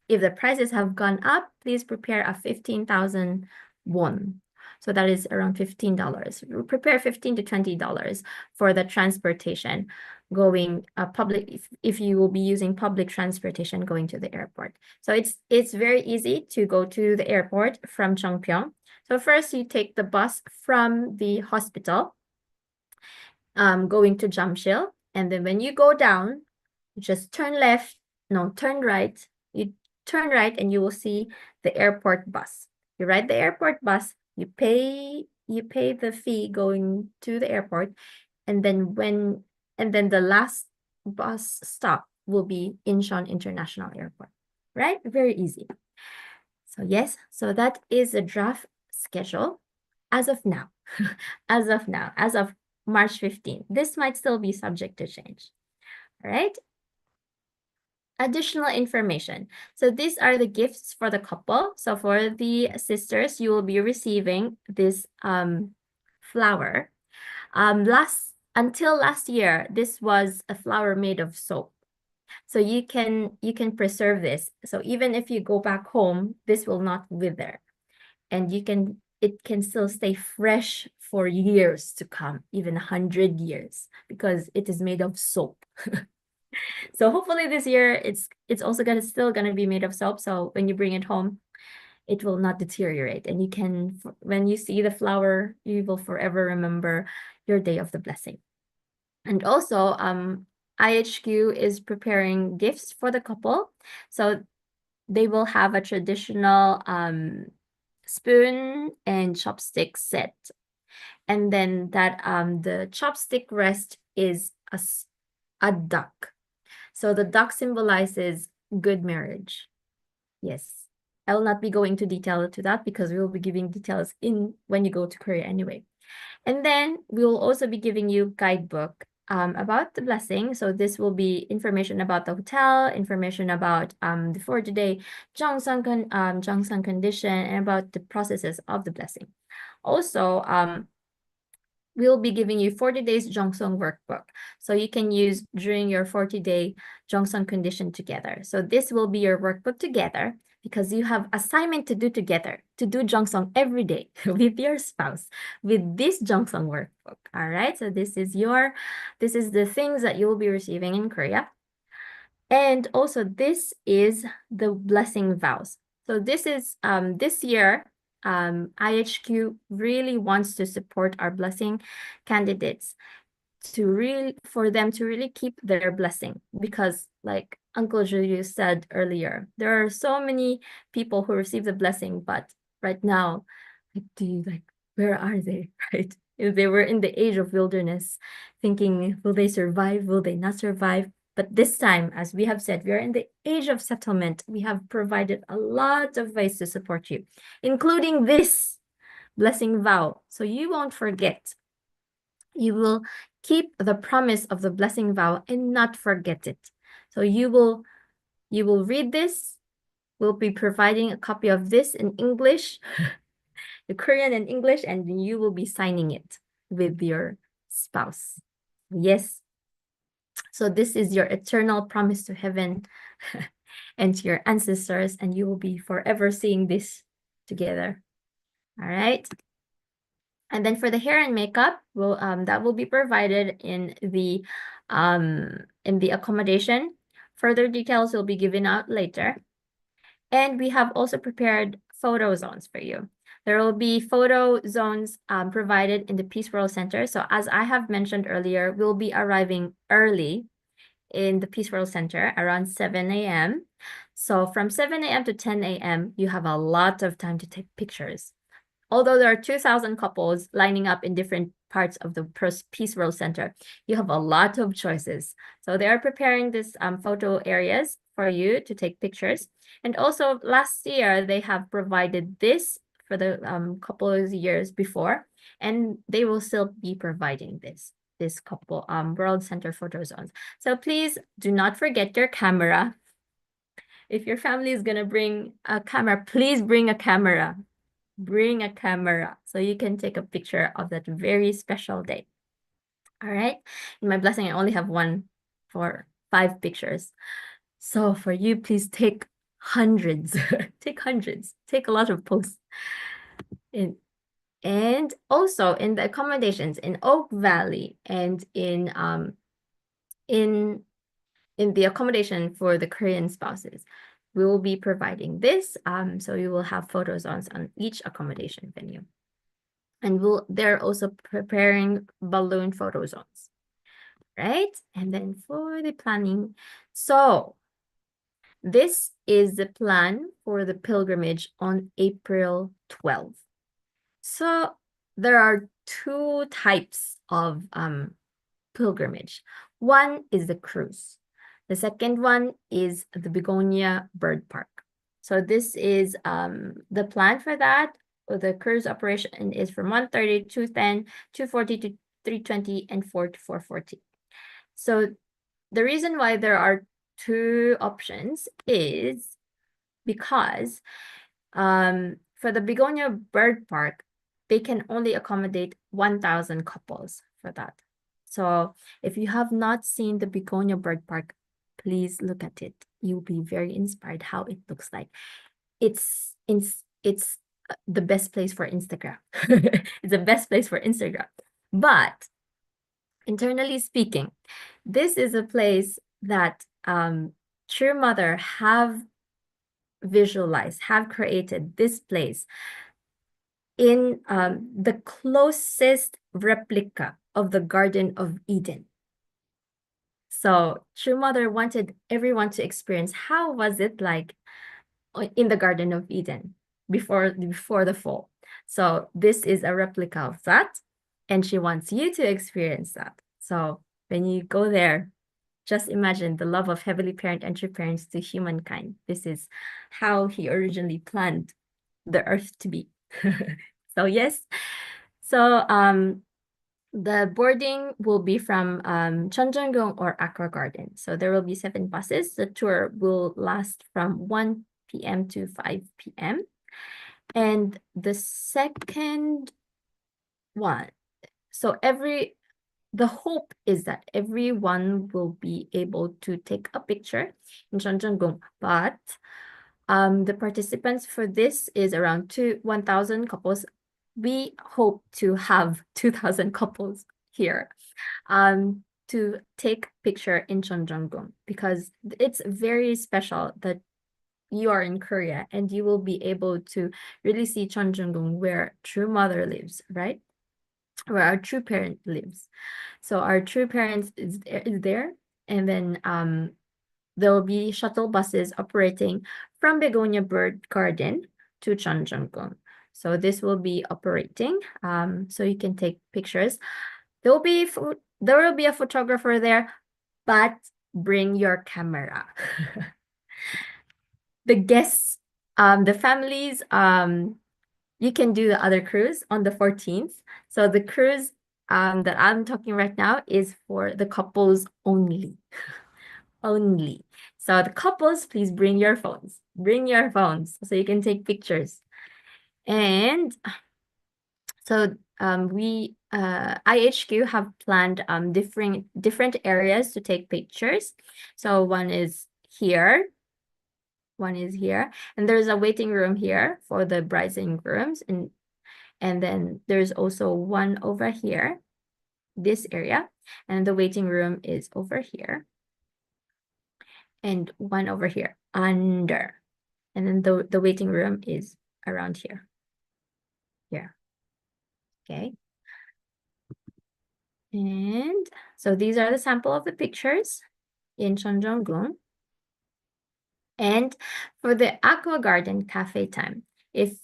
If the prices have gone up, please prepare a 15,000 won. So that is around $15. Prepare $15 to $20 for the transportation going public if you will be using public transportation going to the airport. So it's very easy to go to the airport from Chongpyeong. So first you take the bus from the hospital going to Jamsil, and then when you go down, you just turn right. You turn right and you will see the airport bus. You ride the airport bus, you pay the fee going to the airport, and then the last bus stop will be Incheon International Airport. Right? Very easy. So yes, so that is a draft schedule as of now. As of March 15. This might still be subject to change. All right. Additional information. So these are the gifts for the couple. So for the sisters, you will be receiving this flower. Until last year, this was a flower made of soap. So you can preserve this. So even if you go back home, this will not wither. And it can still stay fresh for years to come, even 100 years, because it is made of soap. So hopefully this year it's also still gonna be made of soap. So when you bring it home, it will not deteriorate. And you can, when you see the flower, you will forever remember your day of the blessing. And also, IHQ is preparing gifts for the couple. So they will have a traditional spoon and chopstick set. And then that the chopstick rest is a duck. So the duck symbolizes good marriage. Yes. I will not be going into detail to that because we will be giving details when you go to Korea anyway. And then we will also be giving you guidebook about the blessing. So this will be information about the hotel, information about the 40-day Jeongseon condition, and about the processes of the blessing. Also, we'll be giving you 40 days Jeongseon workbook. So you can use during your 40-day Jeongseon condition together. So this will be your workbook together because you have assignment to do together, to do Jeongseon every day with your spouse with this Jeongseon workbook. All right. So this is the things that you will be receiving in Korea. And also this is the blessing vows. So this is this year IHQ really wants to support our blessing candidates for them to really keep their blessing, because like Uncle Julius said earlier, there are so many people who receive the blessing, but right now, where are they? Right? If they were in the age of wilderness, thinking, will they survive? Will they not survive? But this time, as we have said, we are in the age of settlement. We have provided a lot of ways to support you, including this blessing vow. So you won't forget. You will keep the promise of the blessing vow and not forget it. So you will read this. We'll be providing a copy of this in English, the Korean and English, and you will be signing it with your spouse. Yes. So this is your eternal promise to heaven and to your ancestors, and you will be forever seeing this together. All right. And then for the hair and makeup, that will be provided in the accommodation. Further details will be given out later. And we have also prepared photo zones for you. There will be photo zones provided in the Peace World Center. So as I have mentioned earlier, we'll be arriving early in the Peace World Center around 7 a.m. So from 7 a.m. to 10 a.m., you have a lot of time to take pictures. Although there are 2,000 couples lining up in different parts of the Peace World Center, you have a lot of choices. So they are preparing these photo areas for you to take pictures. And also last year, they have provided this for the couple of years before, and they will still be providing this couple World Center photo zones. So please do not forget your camera. If your family is gonna bring a camera, please bring a camera. Bring a camera so you can take a picture of that very special day. All right. In my blessing, I only have 5 pictures. So for you, please take hundreds. Take hundreds. Take a lot of posts. And also in the accommodations in Oak Valley and in the accommodation for the Korean spouses, we will be providing this. So you will have photo zones on each accommodation venue. And they're also preparing balloon photo zones, right? And then for the planning, so this is the plan for the pilgrimage on April 12th. So there are 2 types of pilgrimage. One is the cruise. The second one is the Begonia Bird Park. So this is the plan for that. The cruise operation is from 1:30 to 2:10, 2:40 to 3:20, and 4 to 4:40. So the reason why there are 2 options is because for the Begonia Bird Park, they can only accommodate 1,000 couples for that. So if you have not seen the Begonia Bird Park, please look at it. You'll be very inspired how it looks like. It's the best place for Instagram. It's the best place for Instagram. But internally speaking, this is a place that True Mother have visualized, have created this place in the closest replica of the Garden of Eden. So True Mother wanted everyone to experience how was it like in the Garden of Eden before the fall. So this is a replica of that, and she wants you to experience that. So when you go there, just imagine the love of Heavenly Parent and True Parents to humankind. This is how he originally planned the earth to be. So yes. So the boarding will be from Cheonjeonggung or Aqua Garden. So there will be 7 buses. The tour will last from 1 p.m. to 5 p.m. And the second one, so the hope is that everyone will be able to take a picture in Cheonjeonggung, but the participants for this is around 1,000 couples. We hope to have 2,000 couples here to take picture in Cheonjeonggung because it's very special that you are in Korea, and you will be able to really see Cheonjeonggung, where true mother lives, right? Where our true parent lives. So our true parents is there, and then there will be shuttle buses operating from Begonia Bird Garden to Cheonjeonggung. So this will be operating, so you can take pictures. There will be a photographer there, but bring your camera. The guests, the families, you can do the other cruise on the 14th. So the cruise that I'm talking right now is for the couples only. Only. So the couples, please bring your phones. Bring your phones so you can take pictures. And so we IHQ have planned different areas to take pictures. So one is here, and there's a waiting room here for the brides and grooms, and then there's also one over here, this area, and the waiting room is over here, and one over here under, and then the waiting room is around here. Okay. And so these are the sample of the pictures in Cheonjeonggung. And for the Aqua Garden cafe time, if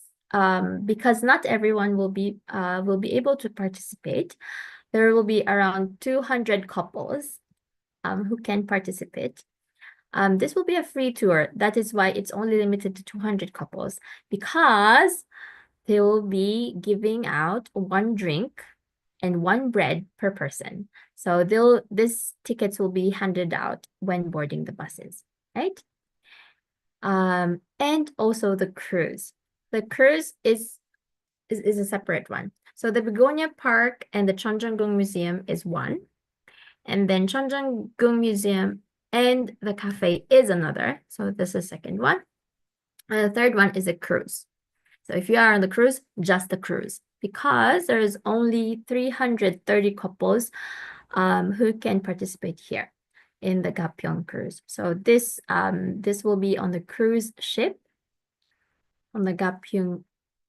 because not everyone will be able to participate, there will be around 200 couples who can participate. This will be a free tour. That is why it's only limited to 200 couples, because they will be giving out one drink and one bread per person. So these tickets will be handed out when boarding the buses, right? And also the cruise. The cruise is a separate one. So the Begonia Park and the Cheonjeonggung Museum is one. And then Cheonjeonggung Museum and the cafe is another. So this is the second one. And the third one is a cruise. So if you are on the cruise, just the cruise, because there is only 330 couples who can participate here in the Gapyeong cruise. So this will be on the cruise ship, on the Gapyeong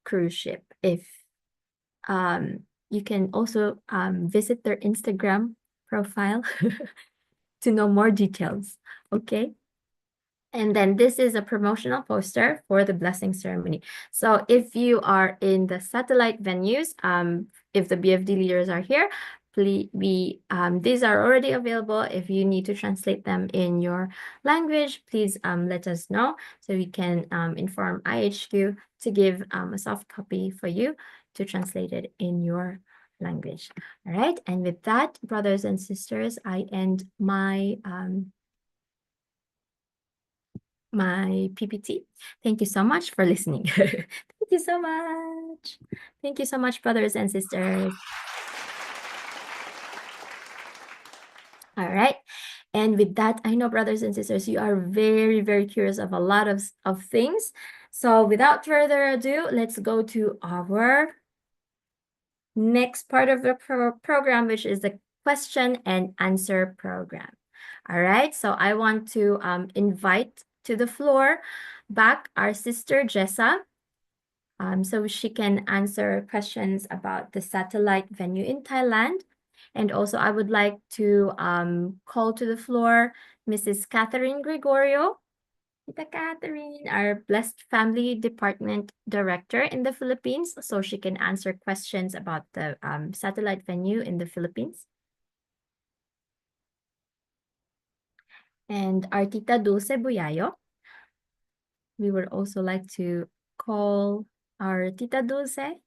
cruise ship. If you can also visit their Instagram profile to know more details. Okay. And then this is a promotional poster for the blessing ceremony. So if you are in the satellite venues, if the BFD leaders are here, please these are already available. If you need to translate them in your language, please let us know so we can inform IHQ to give a soft copy for you to translate it in your language. All right. And with that, brothers and sisters, I end my my PPT. Thank you so much for listening. Thank you so much. Thank you so much, brothers and sisters. All right. And with that, I know, brothers and sisters, you are very, very curious of a lot of things. So without further ado, let's go to our next part of the program, which is the question and answer program. All right. So I want to invite to the floor back our sister Jessa, so she can answer questions about the satellite venue in Thailand. And also I would like to call to the floor Mrs. Catherine Gregorio, Tita Catherine, our Blessed Family Department Director in the Philippines, so she can answer questions about the satellite venue in the Philippines. And our Tita Dulce Buyayo, we would also like to call our Tita Dulce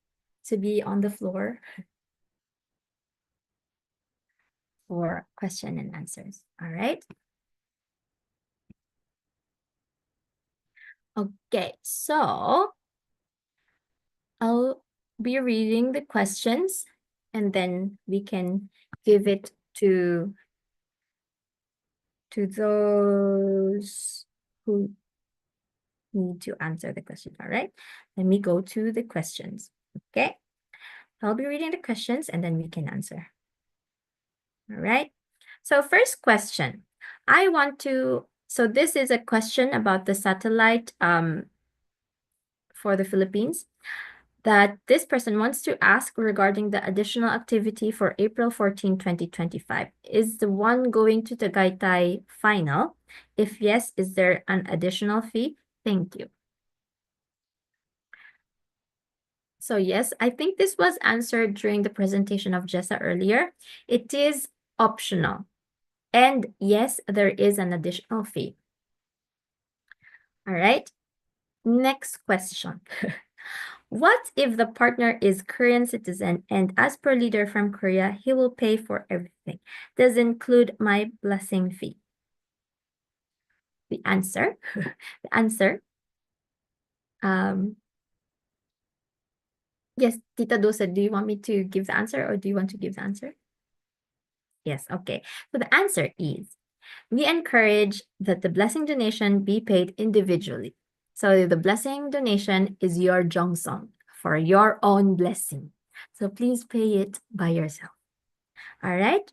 to be on the floor for question and answers. All right. Okay, so I'll be reading the questions and then we can give it to those who need to answer the question. All right, let me go to the questions. Okay, I'll be reading the questions and then we can answer. All right, so first question, I want to So this is a question about the satellite for the Philippines that this person wants to ask regarding the additional activity for April 14, 2025. Is the one going to Tagaytay final? If yes, is there an additional fee? Thank you. So yes, I think this was answered during the presentation of Jessa earlier. It is optional. And yes, there is an additional fee. All right. Next question. What if the partner is Korean citizen and as per leader from Korea, he will pay for everything? Does include my blessing fee? The answer, yes, Tita Dosa, do you want me to give the answer or do you want to give the answer? Yes, okay. So the answer is, we encourage that the blessing donation be paid individually. So the blessing donation is your jongsong for your own blessing. So please pay it by yourself. All right.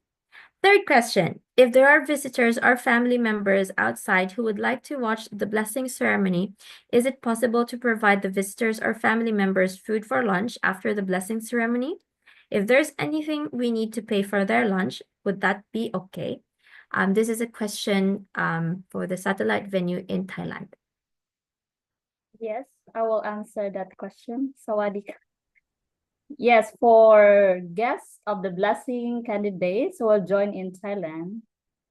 Third question. If there are visitors or family members outside who would like to watch the blessing ceremony, is it possible to provide the visitors or family members food for lunch after the blessing ceremony? If there's anything we need to pay for their lunch, would that be okay? This is a question for the satellite venue in Thailand. Yes, I will answer that question. Sawadee. Yes, for guests of the blessing candidates who will join in Thailand,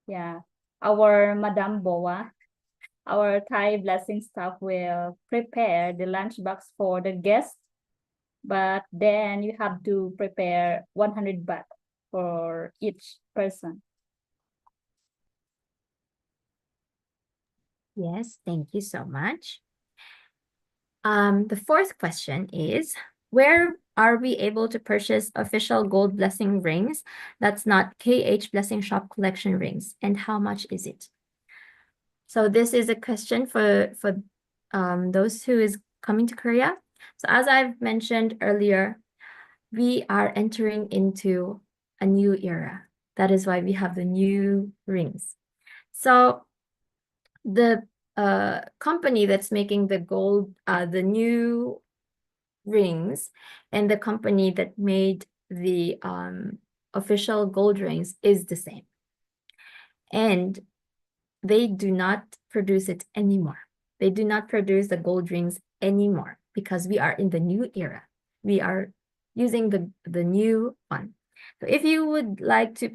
yeah, our Madam Boa, our Thai blessing staff will prepare the lunch box for the guests, but then you have to prepare 100 baht for each person. Yes, thank you so much. The fourth question is, where are we able to purchase official gold blessing rings that's not KH Blessing Shop collection rings, and how much is it? So this is a question for those who is coming to Korea. So as I've mentioned earlier, we are entering into a new era. That is why we have the new rings. So the company that's making the gold, the new rings, and the company that made the official gold rings is the same. And they do not produce it anymore. They do not produce the gold rings anymore because we are in the new era. We are using the new one. So if you would like to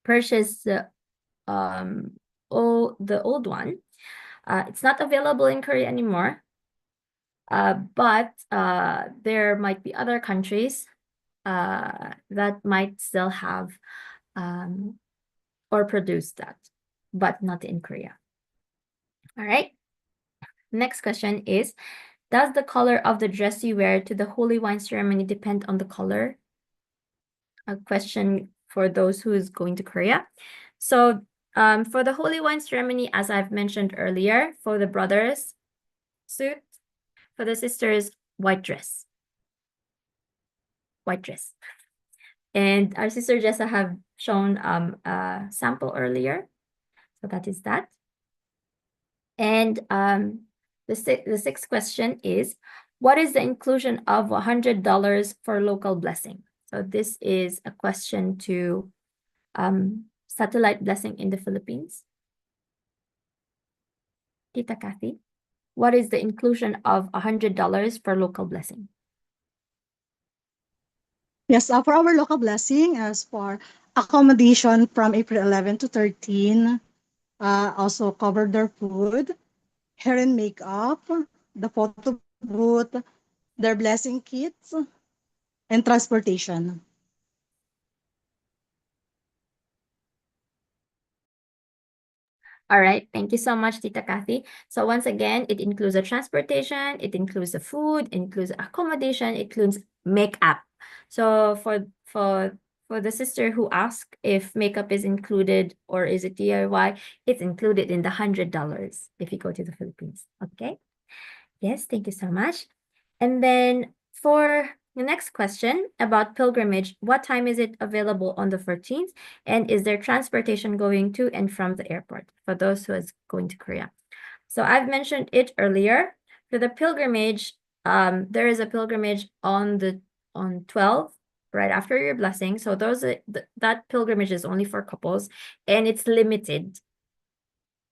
purchase the old one, it's not available in Korea anymore. But there might be other countries that might still have or produce that, but not in Korea. All right. Next question is, does the color of the dress you wear to the holy wine ceremony depend on the color? A question for those who is going to Korea. So for the holy wine ceremony, as I've mentioned earlier, for the brothers, suit, for the sisters, white dress. White dress. And our sister Jessa have shown a sample earlier. So that is that. And the sixth question is, what is the inclusion of $100 for local blessing? So this is a question to satellite blessing in the Philippines. Tita Kathy, what is the inclusion of $100 for local blessing? Yes, for our local blessing, as for accommodation from April 11 to 13, also covered their food, hair and makeup, the photo booth, their blessing kits, and transportation. All right, thank you so much, Tita Kathy. So once again, it includes the transportation, it includes the food, it includes accommodation, it includes makeup. So for the sister who asked if makeup is included or is it DIY, it's included in the $100 if you go to the Philippines. Okay. Yes, thank you so much. And then for The next question about pilgrimage. What time is it available on the 14th? And is there transportation going to and from the airport for those who is going to Korea? So I've mentioned it earlier. For the pilgrimage, there is a pilgrimage on 12, right after your blessing. So that pilgrimage is only for couples and it's limited.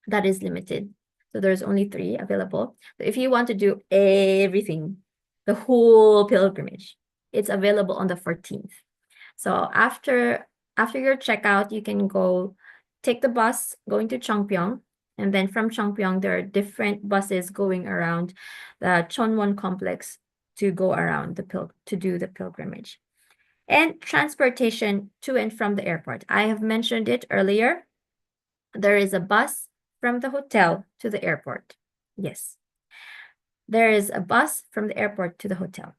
That is limited. So there's only 3 available. So if you want to do everything, the whole pilgrimage, it's available on the 14th. So after your checkout, you can go take the bus going to Cheongpyeong. And then from Cheongpyeong, there are different buses going around the Chonwon complex to go around to do the pilgrimage. And transportation to and from the airport. I have mentioned it earlier. There is a bus from the hotel to the airport. Yes. There is a bus from the airport to the hotel.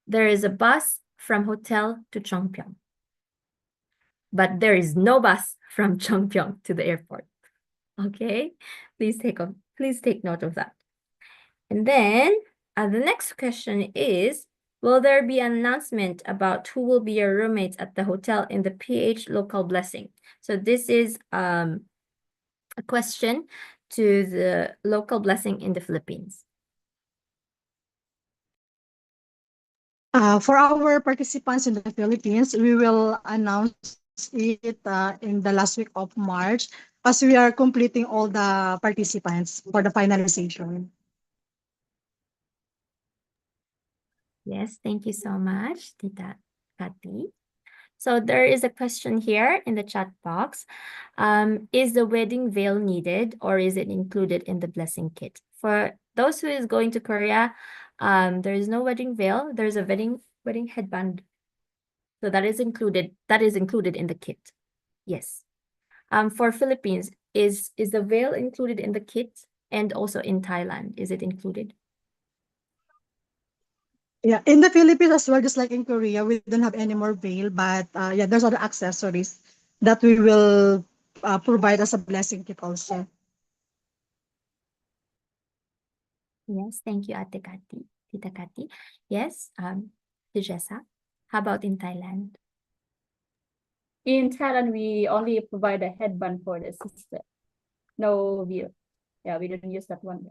There is a bus from hotel to Cheongpyeong. But there is no bus from Cheongpyeong to the airport. Okay? Please take note of that. And then the next question is, will there be an announcement about who will be your roommates at the hotel in the PH local blessing? So this is a question to the local blessing in the Philippines. For our participants in the Philippines, we will announce it in the last week of March as we are completing all the participants for the finalization. Yes, thank you so much, Tita Kati. So there is a question here in the chat box. Is the wedding veil needed or is it included in the blessing kit? For those who is going to Korea, there is no wedding veil. There's a wedding headband. So that is included in the kit. Yes. For Philippines, is the veil included in the kit and also in Thailand? Is it included? Yeah, in the Philippines as well, just like in Korea, we don't have any more veil, but yeah, there's other accessories that we will provide as a blessing kit also. Yes, thank you, Ate Kati, Tita Kati. Yes, Tijessa, how about in Thailand? In Thailand, we only provide a headband for the sister. No veil. Yeah, we didn't use that one.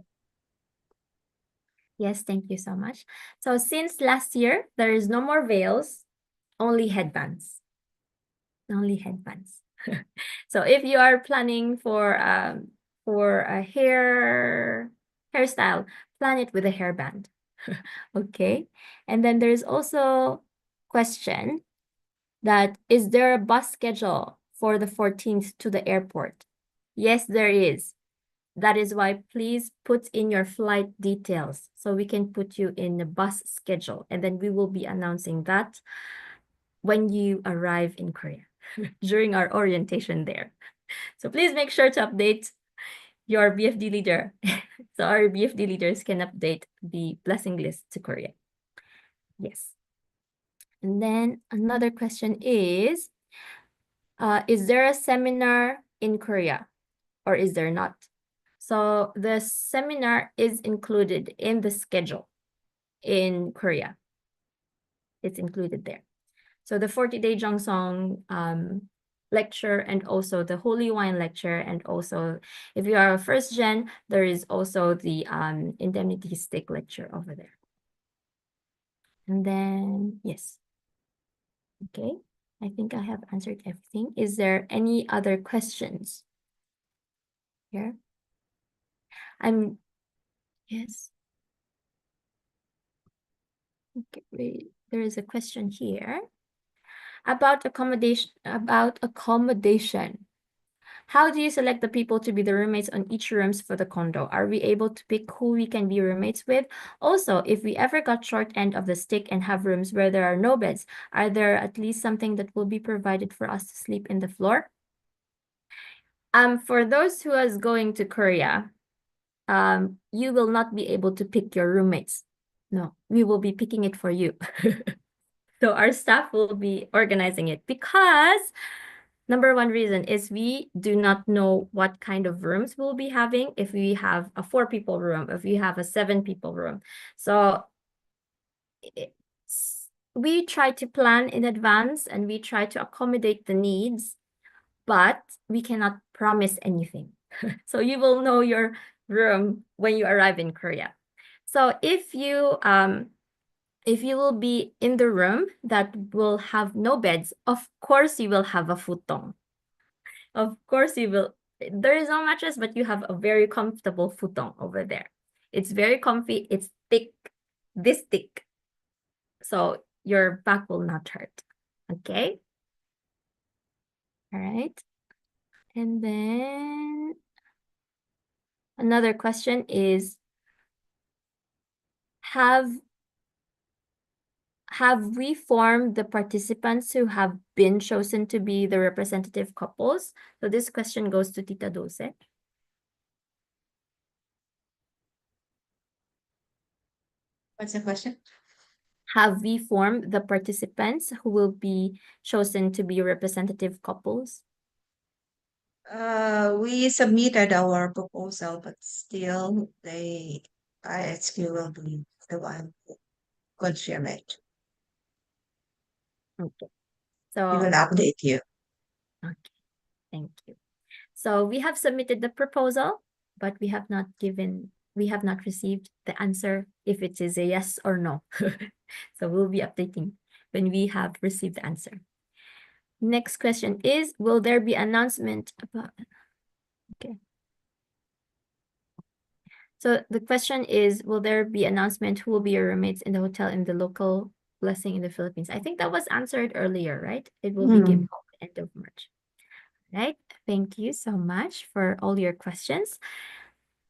Yes, thank you so much. So since last year, there is no more veils, only headbands. Only headbands. So if you are planning for a hairstyle, plan it with a hairband. Okay. And then there's also question that is there a bus schedule for the 14th to the airport? Yes, there is. That is why please put in your flight details so we can put you in the bus schedule. And then we will be announcing that when you arrive in Korea during our orientation there. So please make sure to update your BFD leader. So our BFD leaders can update the blessing list to Korea. Yes. And then another question is there a seminar in Korea or is there not? So the seminar is included in the schedule in Korea. It's included there. So the 40-day Jeongsong lecture and also the Holy Wine lecture, and also if you are a first gen, there is also the indemnity stick lecture over there. And then, yes. Okay, I think I have answered everything. Is there any other questions here? Yes. Okay, wait, there is a question here about accommodation. How do you select the people to be the roommates on each rooms for the condo? Are we able to pick who we can be roommates with? Also, if we ever got short end of the stick and have rooms where there are no beds, are there at least something that will be provided for us to sleep in the floor? For those who is going to Korea, you will not be able to pick your roommates. No, we will be picking it for you. So our staff will be organizing it because number one reason is we do not know what kind of rooms we'll be having. If we have a 4-people room, if we have a 7-people room. So we try to plan in advance and we try to accommodate the needs, but we cannot promise anything. So you will know your room when you arrive in Korea. So if you will be in the room that will have no beds, of course you will have a futong. Of course you will. There is no mattress, but you have a very comfortable futong over there. It's very comfy. It's thick, this thick. So your back will not hurt. Okay? All right. And then another question is, have we formed the participants who have been chosen to be the representative couples? So this question goes to Tita Dose. What's the question? Have we formed the participants who will be chosen to be representative couples? We submitted our proposal, but still the IHQ will be the one who confirm it. Okay. We will So, update you. okay, thank you. So we have submitted the proposal, but we have not received the answer if it is a yes or no. So we'll be updating when we have received the answer. Next question is, will there be announcement about, okay. So the question is, will there be announcement who will be your roommates in the hotel in the local blessing in the Philippines? I think that was answered earlier, right? It will be given at the end of March. Right? Thank you so much for all your questions.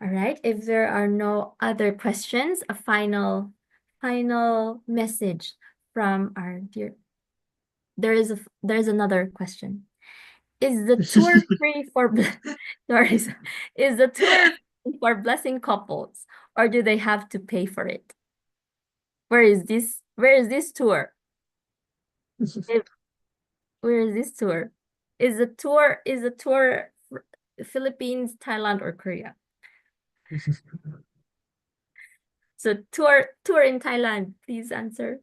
All right. If there are no other questions, a final message from our dear. There's another question. Is the tour free for sorry, is the tour free for blessing couples, or do they have to pay for it? Where is this tour? Where is this tour? Is the tour Philippines, Thailand, or Korea? So tour in Thailand, please answer.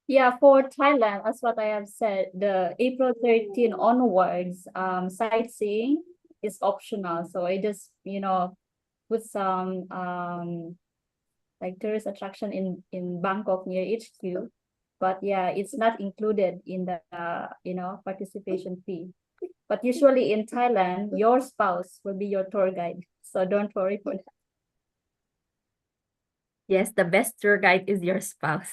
Yeah, for Thailand, as what I have said, the April 13 onwards, sightseeing is optional. So I just, put some like tourist attraction in Bangkok near HQ. But yeah, it's not included in the participation fee. But usually in Thailand, your spouse will be your tour guide. So don't worry for that. Yes, the best tour guide is your spouse.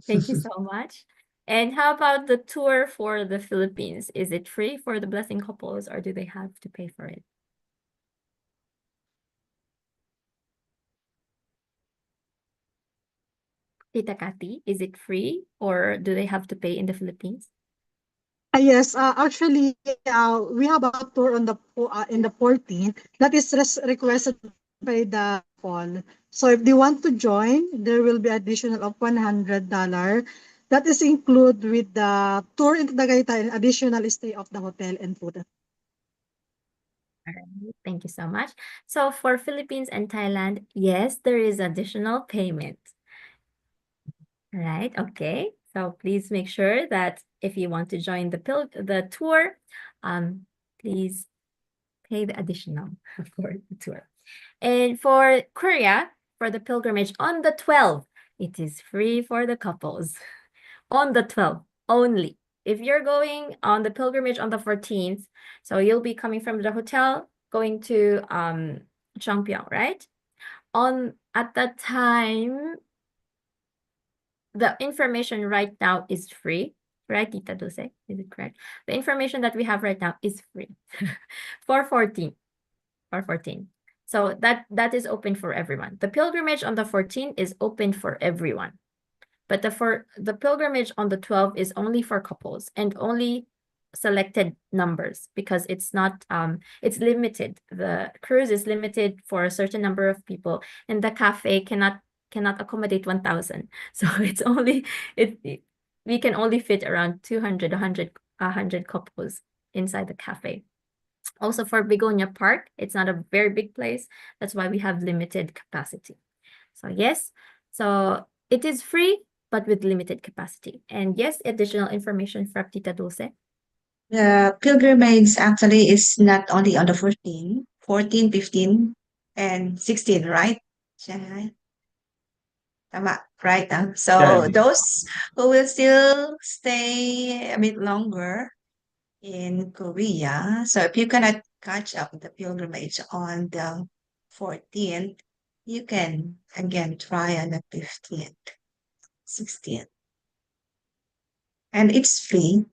Thank you so much. And how about the tour for the Philippines? Is it free for the blessing couples, or do they have to pay for it? Tita Kati, is it free, or do they have to pay in the Philippines? Yes, actually, we have a tour on in the 14th that is requested by the couple. So if they want to join, there will be additional of $100. That is included with the tour into Tagaytay and additional stay of the hotel and food. All right, thank you so much. So for Philippines and Thailand, yes, there is additional payment. All right, okay. So please make sure that if you want to join the tour, please pay the additional for the tour. And for Korea, for the pilgrimage on the 12th, it is free for the couples. On the 12th only. If you're going on the pilgrimage on the 14th, so you'll be coming from the hotel, going to Cheongpyeong, right? At that time, the information right now is free, right, Tita Dulce? Is it correct? The information that we have right now is free for 14. So that is open for everyone. The pilgrimage on the 14th is open for everyone. But the pilgrimage on the 12th is only for couples and only selected numbers, because it's not it's limited. The cruise is limited for a certain number of people, and the cafe cannot accommodate 1,000. So it's only we can only fit around 200, 100 couples inside the cafe. Also for Begonia Park, it's not a very big place. That's why we have limited capacity. So yes, so it is free, but with limited capacity. And yes, additional information from Tita Dulce. The pilgrimage actually is not only on the 14, 15, and 16, right? Shanghai. Tama, right? So Yeah. those who will still stay a bit longer in Korea. So if you cannot catch up with the pilgrimage on the 14th, you can again try on the 15th, 16th. And it's free.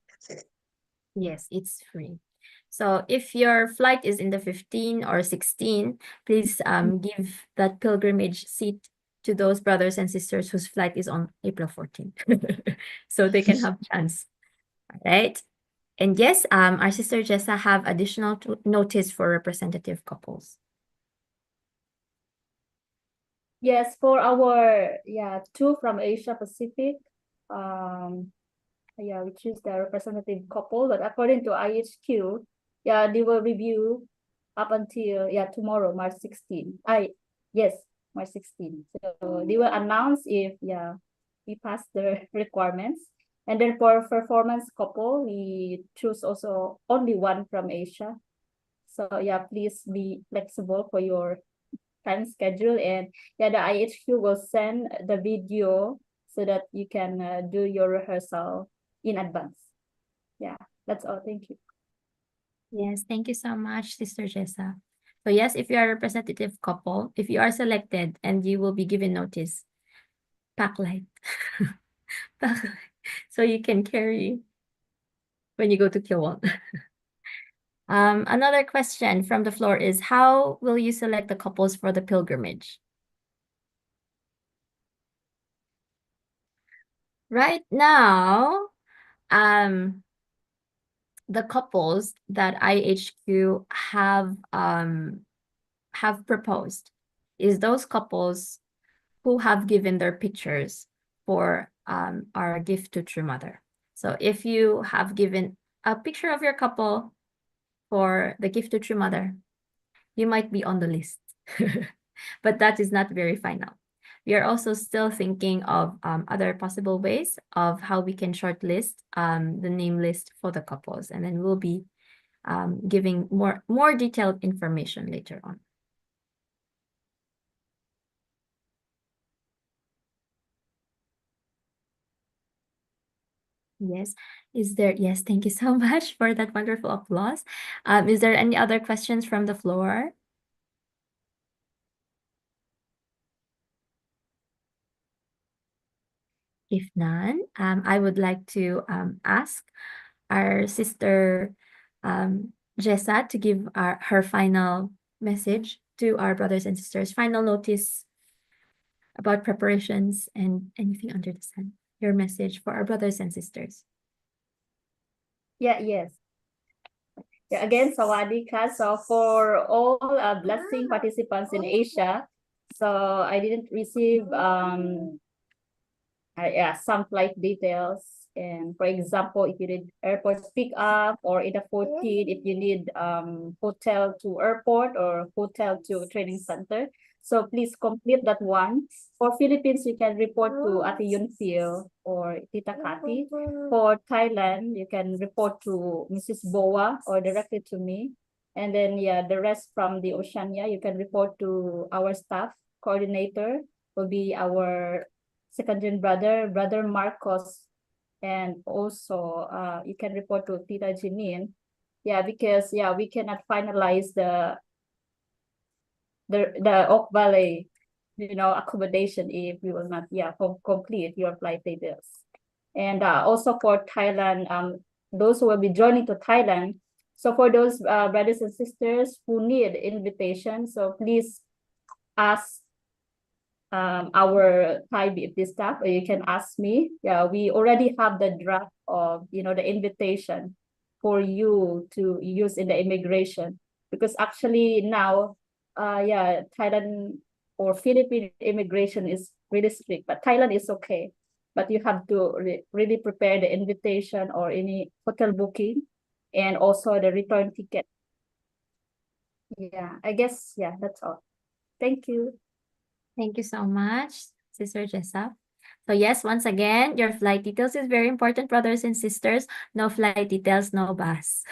Yes, it's free. So if your flight is in the 15 or 16, please give that pilgrimage seat to those brothers and sisters whose flight is on April 14th. So they can have chance. All right. And yes, our sister Jessa have additional notice for representative couples. Yes, for our two from Asia Pacific, which is the representative couple, but according to IHQ, they will review up until tomorrow, March 16. Yes, March 16. So they will announce if we pass the requirements. And then for performance couple, we choose also only one from Asia. So please be flexible for your time schedule, and the IHQ will send the video so that you can do your rehearsal in advance. Yeah, that's all. Thank you. Yes, thank you so much, Sister Jessa. So yes, if you are a representative couple, if you are selected and you will be given notice, pack light. Pack light. So you can carry when you go to Kyowon. Another question from the floor is, how will you select the couples for the pilgrimage? Right now, the couples that IHQ have proposed is those couples who have given their pictures for our gift to True Mother. So if you have given a picture of your couple for the gift to True Mother, you might be on the list. But that is not very final. We are also still thinking of other possible ways of how we can shortlist the name list for the couples, and then we'll be giving more detailed information later on. Yes. Yes, thank you so much for that wonderful applause. Is there any other questions from the floor? If none, I would like to ask our sister Jessa to give her final message to our brothers and sisters, final notice about preparations and anything under the sun. Your message for our brothers and sisters. Yes. Again, Sawadee Ka. So for all blessing participants in Asia, so I didn't receive some flight details. And for example, if you need airport pick up, or in the 14, if you need hotel to airport or hotel to training center, so please complete that one. For Philippines, you can report to Ate Yunfil or Tita Kati. For Thailand, you can report to Mrs. Boa or directly to me. And then the rest from the Oceania, you can report to our staff coordinator, will be our second brother Marcos, and also you can report to Tita Janine. Because we cannot finalize the Oak Valley accommodation if we will not complete your flight details. And also for Thailand, those who will be joining to Thailand, so for those brothers and sisters who need invitation, so please ask our Thai BFD staff, or you can ask me. We already have the draft of the invitation for you to use in the immigration, because actually now Thailand or Philippine immigration is really strict, but Thailand is okay. But you have to really prepare the invitation or any hotel booking, and also the return ticket. I guess that's all. Thank you. Thank you so much, Sister Jessa. So yes, once again, your flight details is very important, brothers and sisters. No flight details, no bus.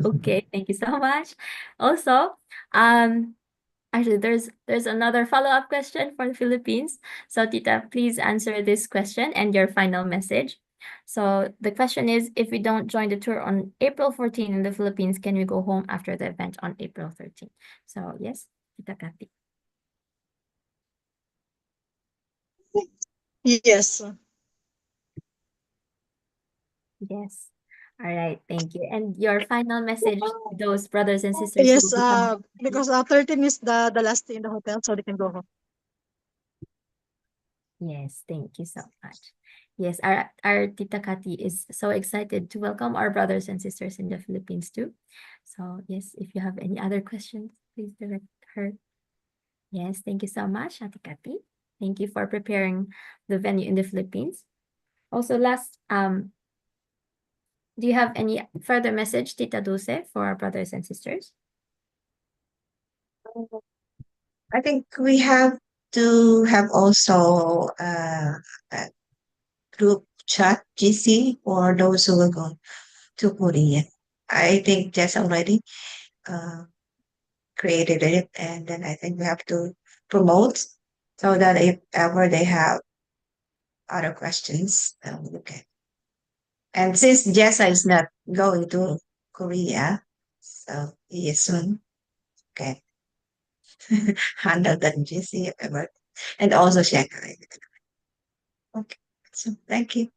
Okay, thank you so much. Also, actually, there's another follow-up question for the Philippines. So Tita, please answer this question and your final message. So the question is, if we don't join the tour on April 14 in the Philippines, can we go home after the event on April 13? So yes, Tita Kathy. Yes. Yes. All right, thank you. And your final message to those brothers and sisters who will Yes, be coming. because 13 is the last day in the hotel, so they can go home. Yes, thank you so much. Yes, our Tita Kati is so excited to welcome our brothers and sisters in the Philippines too. So yes, if you have any other questions, please direct her. Yes, thank you so much, Ate Kati. Thank you for preparing the venue in the Philippines. Also, last, do you have any further message, Tita Dulce, for our brothers and sisters? I think we have to have also a group chat GC for those who will go to Korea. I think Jess already uh, created it, and then I think we have to promote so that if ever they have other questions, we can. And since Jessa is not going to Korea, so he is soon can handle that GC if ever, and also Shanghai. Okay, so thank you.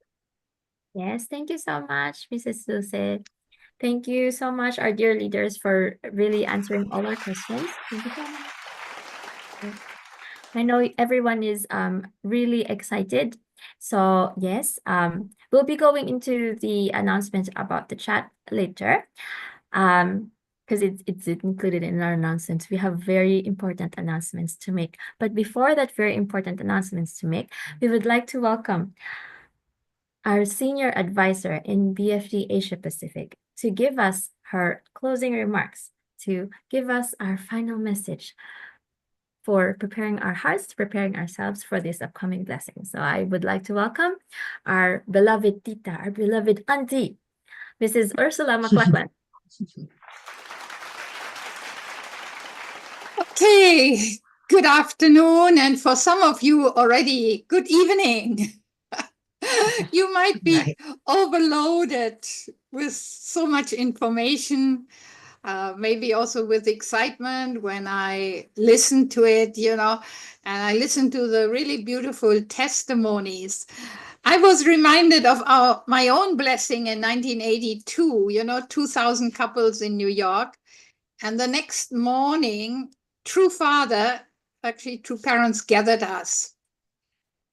Yes, thank you so much, Mrs. Dulce. Thank you so much, our dear leaders, for really answering all our questions. Thank you so much. Yes. I know everyone is really excited. So yes, we'll be going into the announcement about the chat later. Because it's included in our announcements. We have very important announcements to make. But before that very important announcements to make, we would like to welcome our senior advisor in BFD Asia Pacific to give us her closing remarks, to give us our final message for preparing our hearts, preparing ourselves for this upcoming blessing. So I would like to welcome our beloved tita, our beloved auntie, Mrs. Ursula McLachlan. Okay, good afternoon, and for some of you already, good evening. You might be Right. overloaded with so much information, maybe also with excitement when I listen to it, and I listen to the really beautiful testimonies. I was reminded of my own blessing in 1982, 2,000 couples in New York. And the next morning, True Father, actually, True Parents gathered us.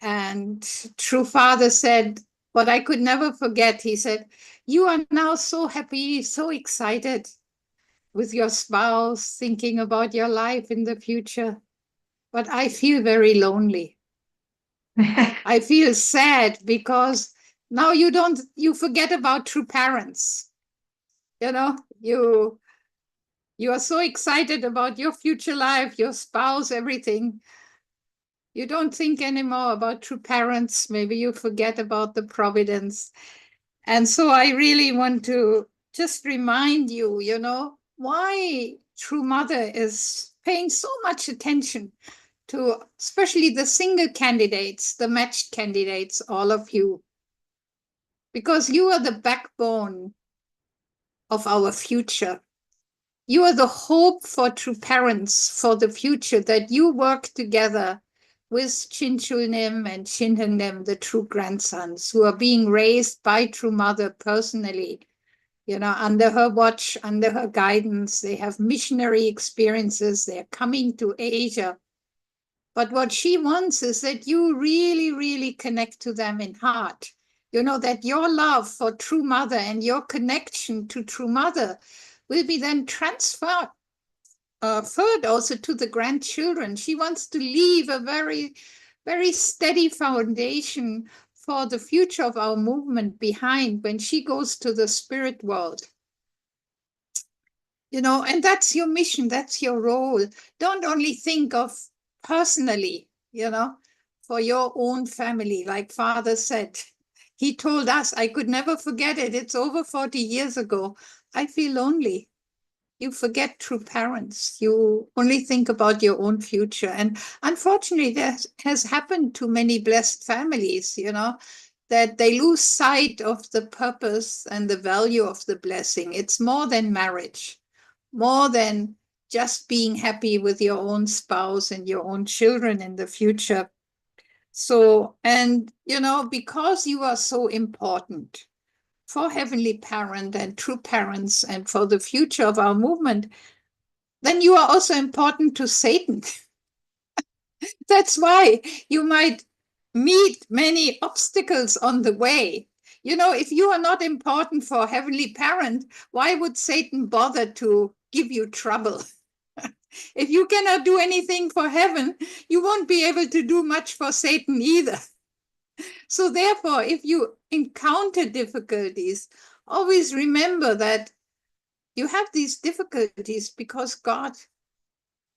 And True Father said, what I could never forget, he said, you are now so happy, so excited with your spouse, thinking about your life in the future. But I feel very lonely. I feel sad because now you forget about true parents. You are so excited about your future life, your spouse, everything. You don't think anymore about true parents. Maybe you forget about the providence. And so I really want to just remind you, why True Mother is paying so much attention to especially the single candidates, the matched candidates, all of you. Because you are the backbone of our future. You are the hope for true parents for the future, that you work together with Chinchulnim and Shinhengnim, the true grandsons, who are being raised by True Mother personally, under her watch, under her guidance. They have missionary experiences. They're coming to Asia. But what she wants is that you really, really connect to them in heart. That your love for True Mother and your connection to True Mother will be then transferred also to the grandchildren. She wants to leave a very, very steady foundation for the future of our movement behind when she goes to the spirit world. And that's your mission, that's your role. Don't only think of personally, for your own family, like Father said. He told us, I could never forget it. It's over 40 years ago. I feel lonely. You forget true parents. You only think about your own future. And unfortunately, that has happened to many blessed families, that they lose sight of the purpose and the value of the blessing. It's more than marriage, more than just being happy with your own spouse and your own children in the future. So, and, because you are so important for Heavenly Parent and true parents and for the future of our movement, then you are also important to Satan. That's why you might meet many obstacles on the way. If you are not important for Heavenly Parent, why would Satan bother to give you trouble? If you cannot do anything for heaven, you won't be able to do much for Satan either. So therefore, if you encounter difficulties, always remember that you have these difficulties because God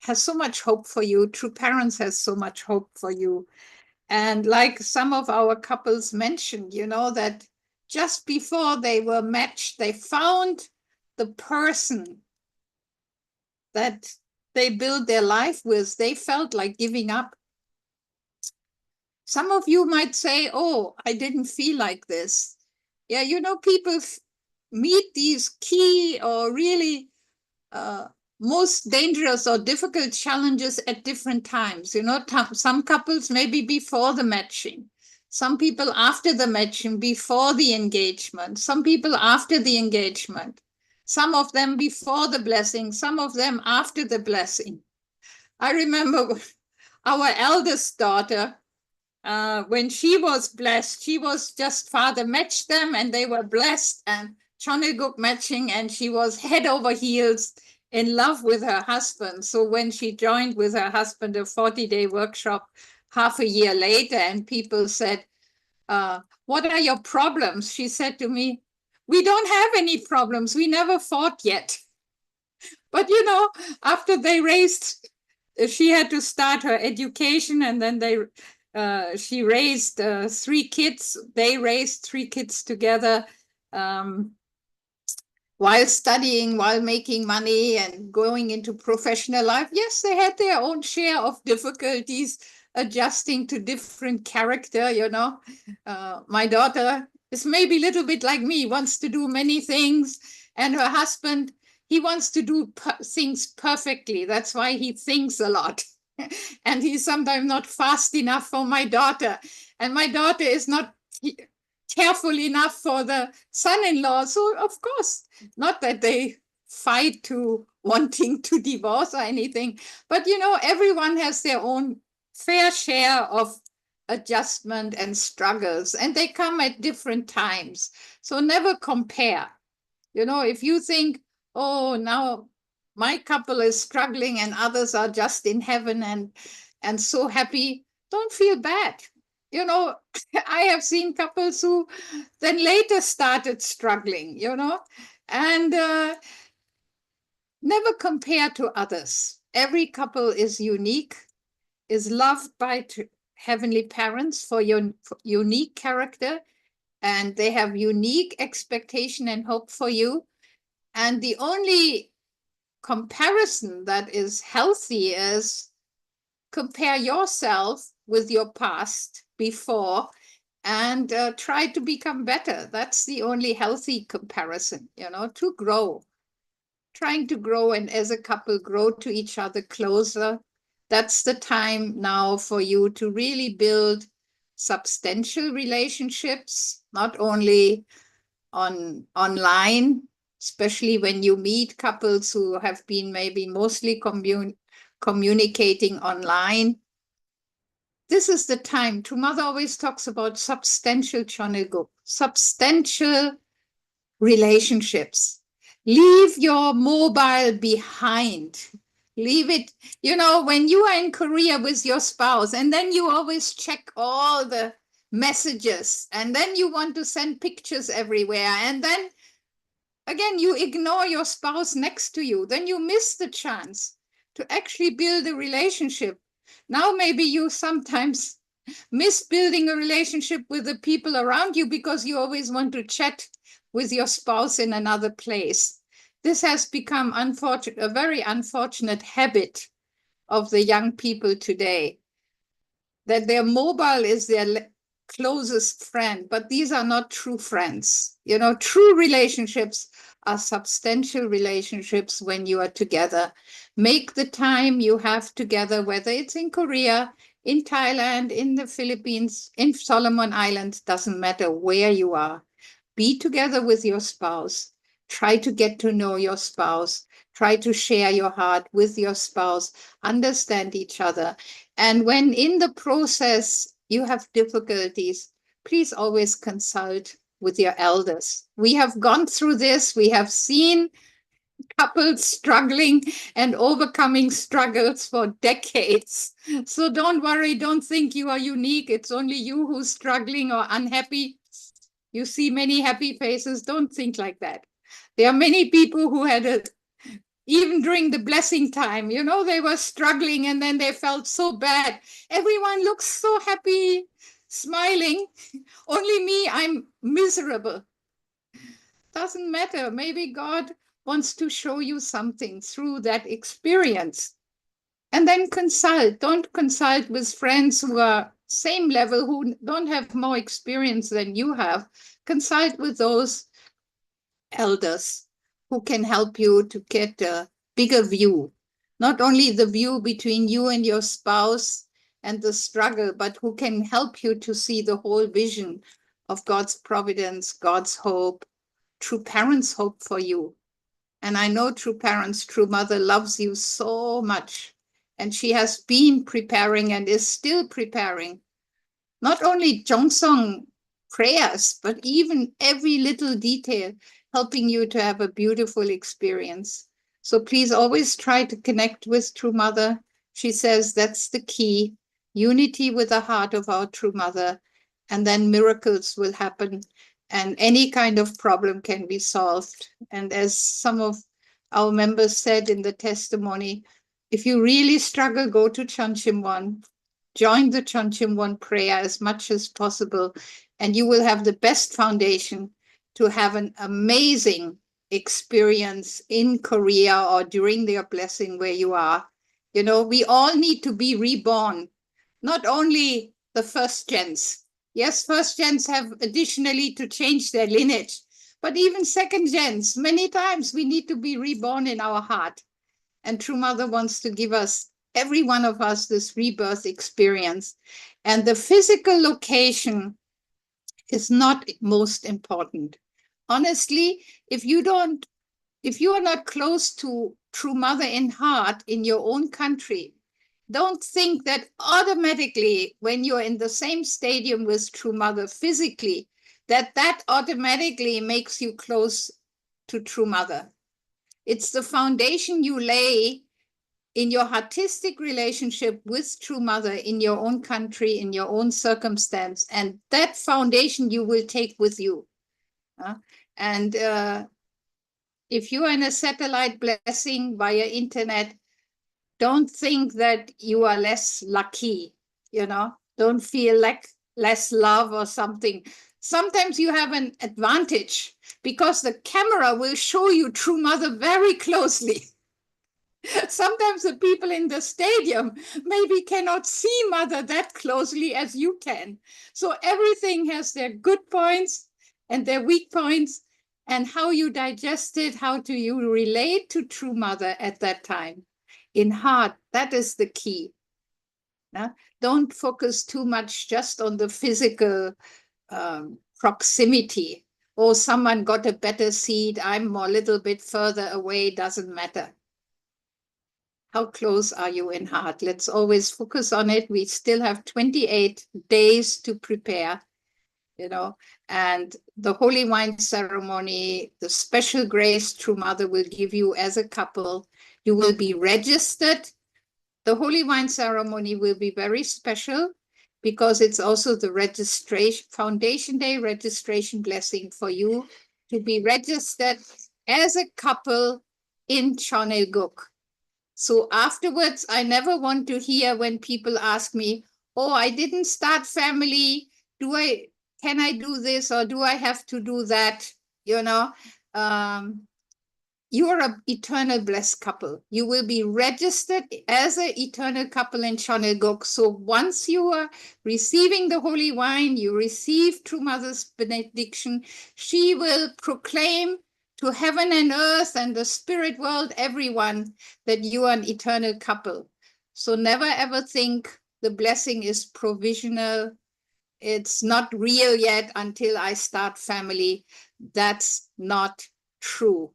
has so much hope for you. True parents has so much hope for you. And like some of our couples mentioned, that just before they were matched, they found the person that they built their life with. They felt like giving up. Some of you might say, oh, I didn't feel like this. Yeah, people meet these key or really most dangerous or difficult challenges at different times. Some couples maybe before the matching, some people after the matching, before the engagement, some people after the engagement, some of them before the blessing, some of them after the blessing. I remember our eldest daughter, when she was blessed, she was just Father matched them and they were blessed and Chonilguk matching, and she was head over heels in love with her husband. So when she joined with her husband a 40-day workshop half a year later, and people said, what are your problems? She said to me, we don't have any problems. We never fought yet. But after they raised, she had to start her education, and then she raised 3 kids. They raised 3 kids together while studying, while making money and going into professional life. Yes, they had their own share of difficulties adjusting to different character, My daughter is maybe a little bit like me, wants to do many things, and her husband, he wants to do things perfectly. That's why he thinks a lot. And he's sometimes not fast enough for my daughter. And my daughter is not careful enough for the son-in-law. So, of course, not that they fight to wanting to divorce or anything, but, everyone has their own fair share of adjustment and struggles, and they come at different times. So never compare. If you think, oh, now my couple is struggling and others are just in heaven and so happy, don't feel bad. I have seen couples who then later started struggling, and never compare to others. Every couple is unique, is loved by heavenly parents for your unique character, and they have unique expectation and hope for you. And the only comparison that is healthy is compare yourself with your past before and try to become better. That's the only healthy comparison, to grow, trying to grow, and as a couple grow to each other closer. That's the time now for you to really build substantial relationships, not only online, especially when you meet couples who have been maybe mostly communicating online. This is the time. True Mother always talks about substantial chonilguk, substantial relationships. Leave your mobile behind. Leave it, when you are in Korea with your spouse, and then you always check all the messages, and then you want to send pictures everywhere, and then again you ignore your spouse next to you, then you miss the chance to actually build a relationship Now maybe you sometimes miss building a relationship with the people around you because you always want to chat with your spouse in another place. This has become a very unfortunate habit of the young people today, that their mobile is their closest friend, but these are not true friends. You know, true relationships are substantial relationships when you are together. Make the time you have together, whether it's in Korea, in Thailand, in the Philippines, in Solomon Islands, doesn't matter where you are. Be together with your spouse. Try to get to know your spouse. Try to share your heart with your spouse. Understand each other. And when in the process you have difficulties, please always consult with your elders. We have gone through this. We have seen couples struggling and overcoming struggles for decades. So don't worry. Don't think you are unique. It's only you who's struggling or unhappy. You see many happy faces. Don't think like that. There are many people who had even during the blessing time, you know, they were struggling and then they felt so bad. Everyone looks so happy, smiling. Only me, I'm miserable. Doesn't matter. Maybe God wants to show you something through that experience. And then consult. Don't consult with friends who are same level, who don't have more experience than you have. Consult with those elders who can help you to get a bigger view, not only the view between you and your spouse and the struggle, but who can help you to see the whole vision of God's providence, God's hope, true parents' hope for you. And I know true parents, true mother loves you so much. And she has been preparing and is still preparing not only Jongsong prayers, but even every little detail, helping you to have a beautiful experience. So please always try to connect with True Mother. She says that's the key, unity with the heart of our True Mother, and then miracles will happen and any kind of problem can be solved. And as some of our members said in the testimony, if you really struggle, go to Chanchimwon. Join the Chonchimwon prayer as much as possible, and you will have the best foundation to have an amazing experience in Korea or during their blessing where you are. You know, we all need to be reborn, not only the first gens. Yes, first gens have additionally to change their lineage, but even second gens, many times we need to be reborn in our heart. And True Mother wants to give us, every one of us, this rebirth experience. And the physical location is not most important. Honestly, if you are not close to True Mother in heart in your own country, don't think that automatically when you're in the same stadium with True Mother physically, that automatically makes you close to True Mother. It's the foundation you lay in your artistic relationship with True Mother in your own country, in your own circumstance, and that foundation you will take with you. And if you are in a satellite blessing via internet, don't think that you are less lucky, you know, don't feel like less love or something. Sometimes you have an advantage because the camera will show you True Mother very closely. Sometimes the people in the stadium maybe cannot see Mother that closely as you can. So everything has their good points and their weak points, and how you digest it, how do you relate to True Mother at that time. In heart, that is the key. Don't focus too much just on the physical proximity. Oh, someone got a better seat, I'm a little bit further away, doesn't matter. How close are you in heart? Let's always focus on it. We still have 28 days to prepare, you know, and the Holy Wine ceremony, the special grace True Mother will give you as a couple. You will be registered. The Holy Wine ceremony will be very special because it's also the registration, Foundation Day registration blessing for you to be registered as a couple in Cheonilguk. So afterwards, I never want to hear when people ask me, oh, I didn't start family. Can I do this or do I have to do that? You know, you are an eternal blessed couple. You will be registered as an eternal couple in Chonelgok. So once you are receiving the holy wine, you receive True Mother's benediction, she will proclaim to heaven and earth and the spirit world, everyone, that you are an eternal couple. So never ever think the blessing is provisional. It's not real yet until I start family. That's not true.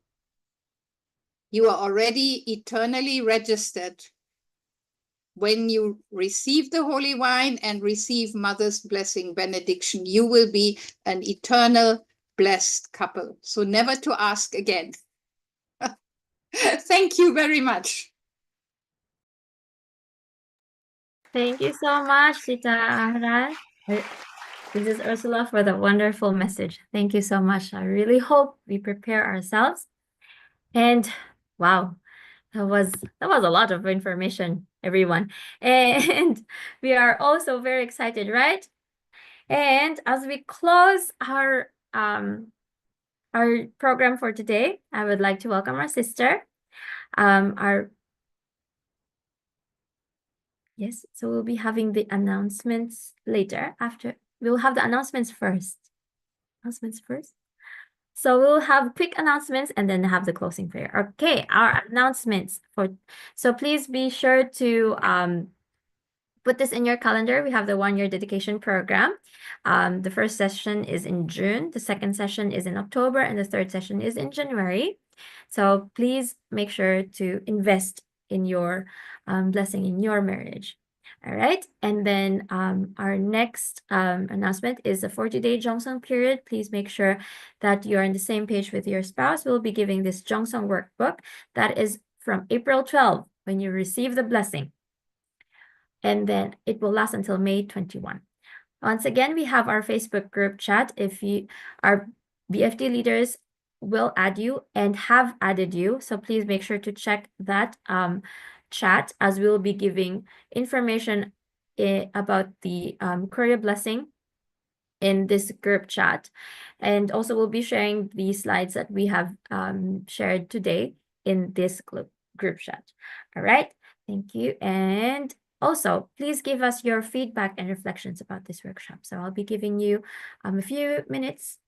You are already eternally registered when you receive the holy wine and receive Mother's blessing benediction. You will be an eternal blessed couple. So never to ask again. Thank you very much. Thank you so much, Tita Ahran. This is Ursula for the wonderful message. Thank you so much. I really hope we prepare ourselves. And wow, that was a lot of information, everyone. And we are also very excited, right? And as we close our program for today, I would like to welcome our sister. Yes, so we'll be having the announcements later. We'll have the announcements first. So we'll have quick announcements and then have the closing prayer. Okay, our announcements so please be sure to put this in your calendar. We have the 1-year dedication program. The first session is in June, the second session is in October, and the third session is in January. So please make sure to invest in your blessing in your marriage. All right, and then our next announcement is the 40-day Jongsong period. Please make sure that you're on the same page with your spouse. We'll be giving this Jongsong workbook that is from April 12 when you receive the blessing. And then it will last until May 21. Once again, we have our Facebook group chat. Our BFD leaders will add you and have added you. So please make sure to check that chat, as we will be giving information about the Korea blessing in this group chat. And also we'll be sharing the slides that we have shared today in this group chat. All right, thank you. And also, please give us your feedback and reflections about this workshop. So I'll be giving you a few minutes,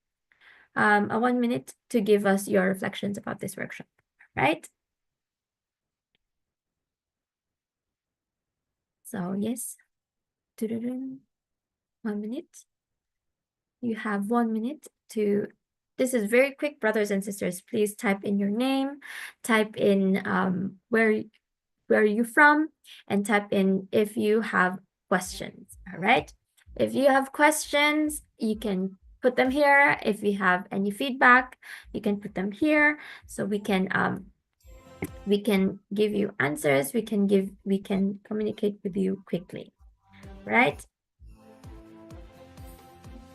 1 minute to give us your reflections about this workshop, right? So yes, 1 minute. You have 1 minute to, this is very quick, brothers and sisters. Please type in your name, type in where are you from, and type in if you have questions. All right, if you have questions, you can put them here. If you have any feedback, you can put them here, so we can give you answers. We can communicate with you quickly, right?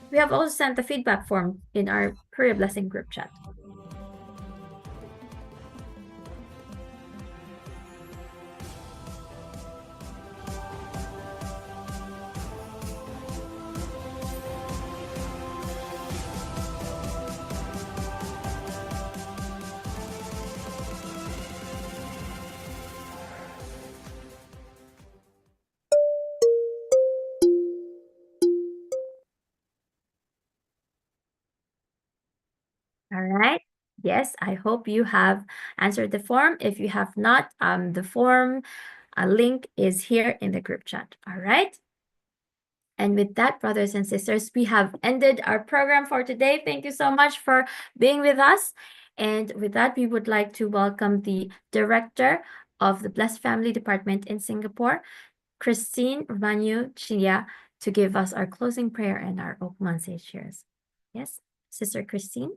We have also sent the feedback form in our Korea Blessing group chat. All right. Yes, I hope you have answered the form. If you have not, the form link is here in the group chat. All right. And with that, brothers and sisters, we have ended our program for today. Thank you so much for being with us. And with that, we would like to welcome the director of the Blessed Family Department in Singapore, Christine Vanyu Chia, to give us our closing prayer and our Okman shares. Yes, Sister Christine.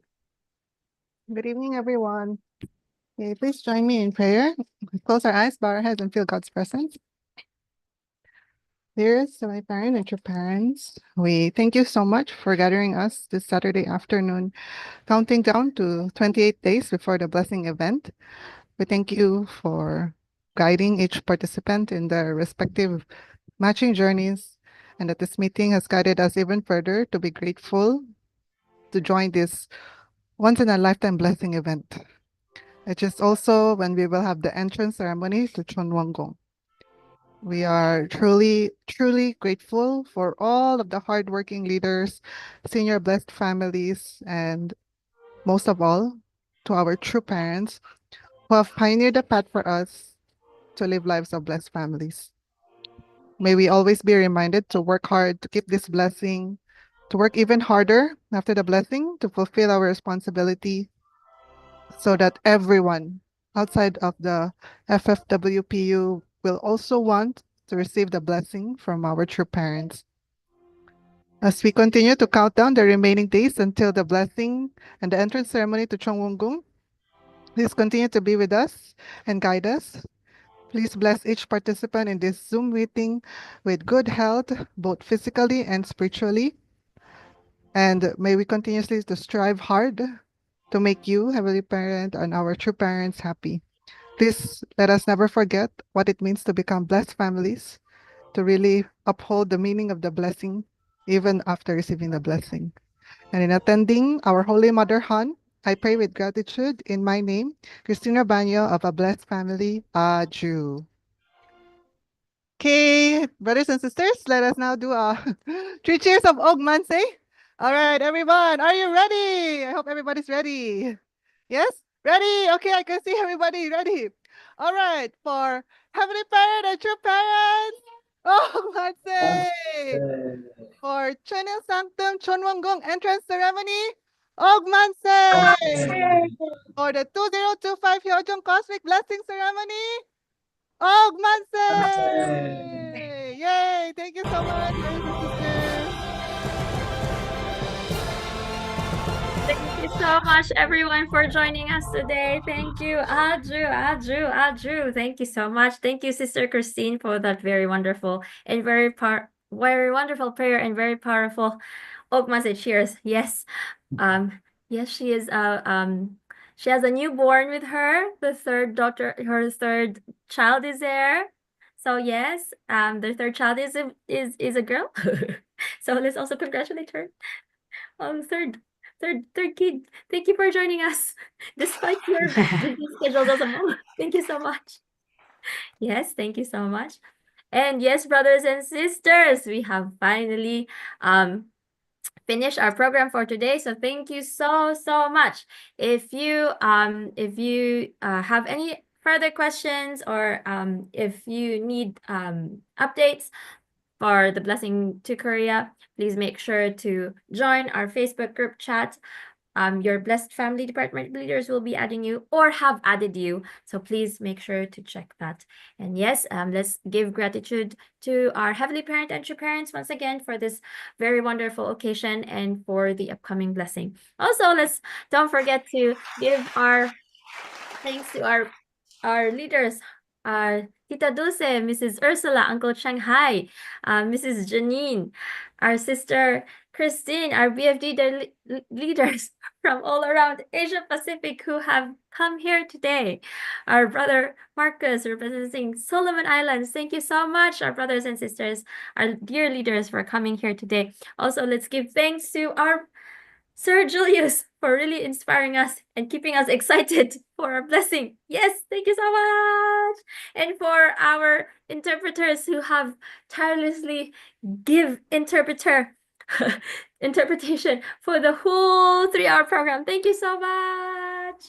Good evening, everyone. Okay, please join me in prayer. Close our eyes, bow our heads, and feel God's presence. Dearest to my parent and your parents, we thank you so much for gathering us this Saturday afternoon, counting down to 28 days before the blessing event. We thank you for guiding each participant in their respective matching journeys, and that this meeting has guided us even further to be grateful to join this once in a lifetime blessing event. It is also when we will have the entrance ceremony to Chonwangong. We are truly, truly grateful for all of the hardworking leaders, senior blessed families, and most of all, to our true parents who have pioneered the path for us to live lives of blessed families. May we always be reminded to work hard to keep this blessing, to work even harder after the blessing to fulfill our responsibility so that everyone outside of the FFWPU will also want to receive the blessing from our true parents. As we continue to count down the remaining days until the blessing and the entrance ceremony to Chongwongung, please continue to be with us and guide us. Please bless each participant in this Zoom meeting with good health, both physically and spiritually. And may we continuously to strive hard to make you, Heavenly Parent, and our true parents happy. Please let us never forget what it means to become blessed families, to really uphold the meaning of the blessing even after receiving the blessing. And in attending our Holy Mother Han, I pray with gratitude in my name, Christina Banyo of a blessed family, Aju. Okay, brothers and sisters, let us now do a 3 cheers of Ogmanse. All right, everyone, are you ready? I hope everybody's ready. Yes? Ready? Okay, I can see everybody ready. All right, for Heavenly Parent and True Parents, Ogmanse. For Channel Sanctum Chonwangong Entrance Ceremony, Ogmanse. For the 2025 Hyojong Cosmic Blessing Ceremony, Ogmanse. Yay! Thank you so much, brothers and sisters. Thank you so much, everyone, for joining us today. Thank you, Aju. Thank you so much. Thank you, Sister Christine, for that very wonderful and very wonderful prayer and very powerful Ogmase cheers. Yes, yes, she is. She has a newborn with her. The third daughter, her third child is there. So yes, the third child is a girl. So let's also congratulate her. Third kid. Thank you for joining us, despite your busy schedules as a mom. Thank you so much. Yes, thank you so much. And yes, brothers and sisters, we have finally finished our program for today. So thank you so much. If you have any further questions or if you need updates for the Blessing to Korea, please make sure to join our Facebook group chat. Your Blessed Family Department leaders will be adding you or have added you. So please make sure to check that. And yes, let's give gratitude to our Heavenly Parent and True Parents once again for this very wonderful occasion and for the upcoming blessing. Also, don't forget to give our thanks to our leaders, Tita Dulce, Mrs. Ursula, Uncle Shanghai, Mrs. Janine, our sister Christine, our BFD leaders from all around Asia Pacific who have come here today. Our brother Marcus representing Solomon Islands. Thank you so much, our brothers and sisters, our dear leaders for coming here today. Also, let's give thanks to our Sir Julius for really inspiring us and keeping us excited for our blessing. Yes, thank you so much. And for our interpreters who have tirelessly give interpretation for the whole 3-hour program. Thank you so much.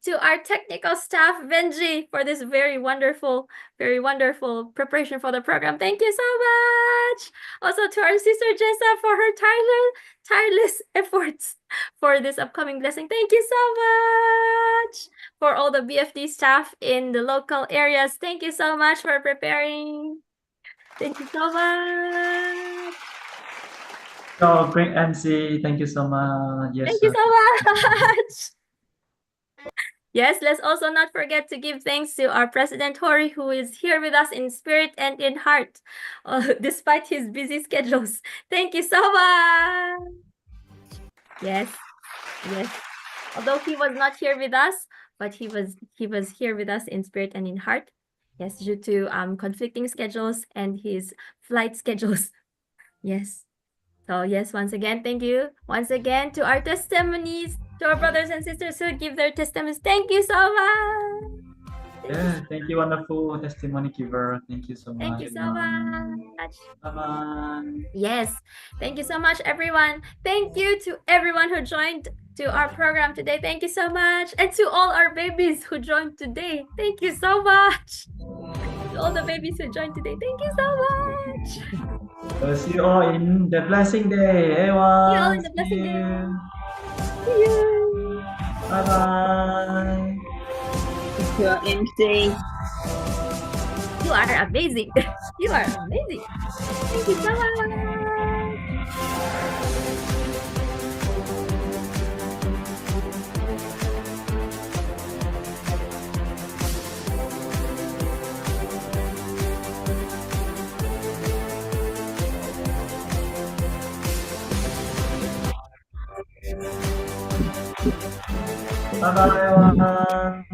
To our technical staff, Benji, for this very wonderful preparation for the program. Thank you so much. Also to our sister Jessa for her tireless efforts for this upcoming blessing. Thank you so much. For all the BFD staff in the local areas, thank you so much for preparing. Thank you so much. So great MC, thank you so much. Yes, thank you so much. Yes, let's also not forget to give thanks to our President Hori, who is here with us in spirit and in heart, despite his busy schedules. Thank you so much. Yes. Although he was not here with us but he was here with us in spirit and in heart. Yes, due to conflicting schedules and his flight schedules. Yes. So yes, once again, thank you once again to our testimonies, to our brothers and sisters who give their testimonies. Thank you so much. Yeah, thank you, wonderful testimony giver. Thank you so Thank much, you so everyone. much. Bye-bye. Yes, thank you so much, everyone. Thank you to everyone who joined to our program today. Thank you so much. And to all our babies who joined today. Thank you so much. To all the babies who joined today. Thank you so much. See you all in the blessing day, See you all everyone. in the blessing day. you. See you. Bye-bye. You are MC. You are amazing. You are amazing. Thank you so much. Bye-bye, everyone.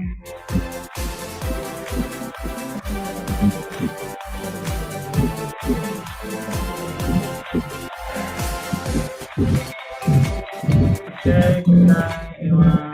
Okay, good night, everyone.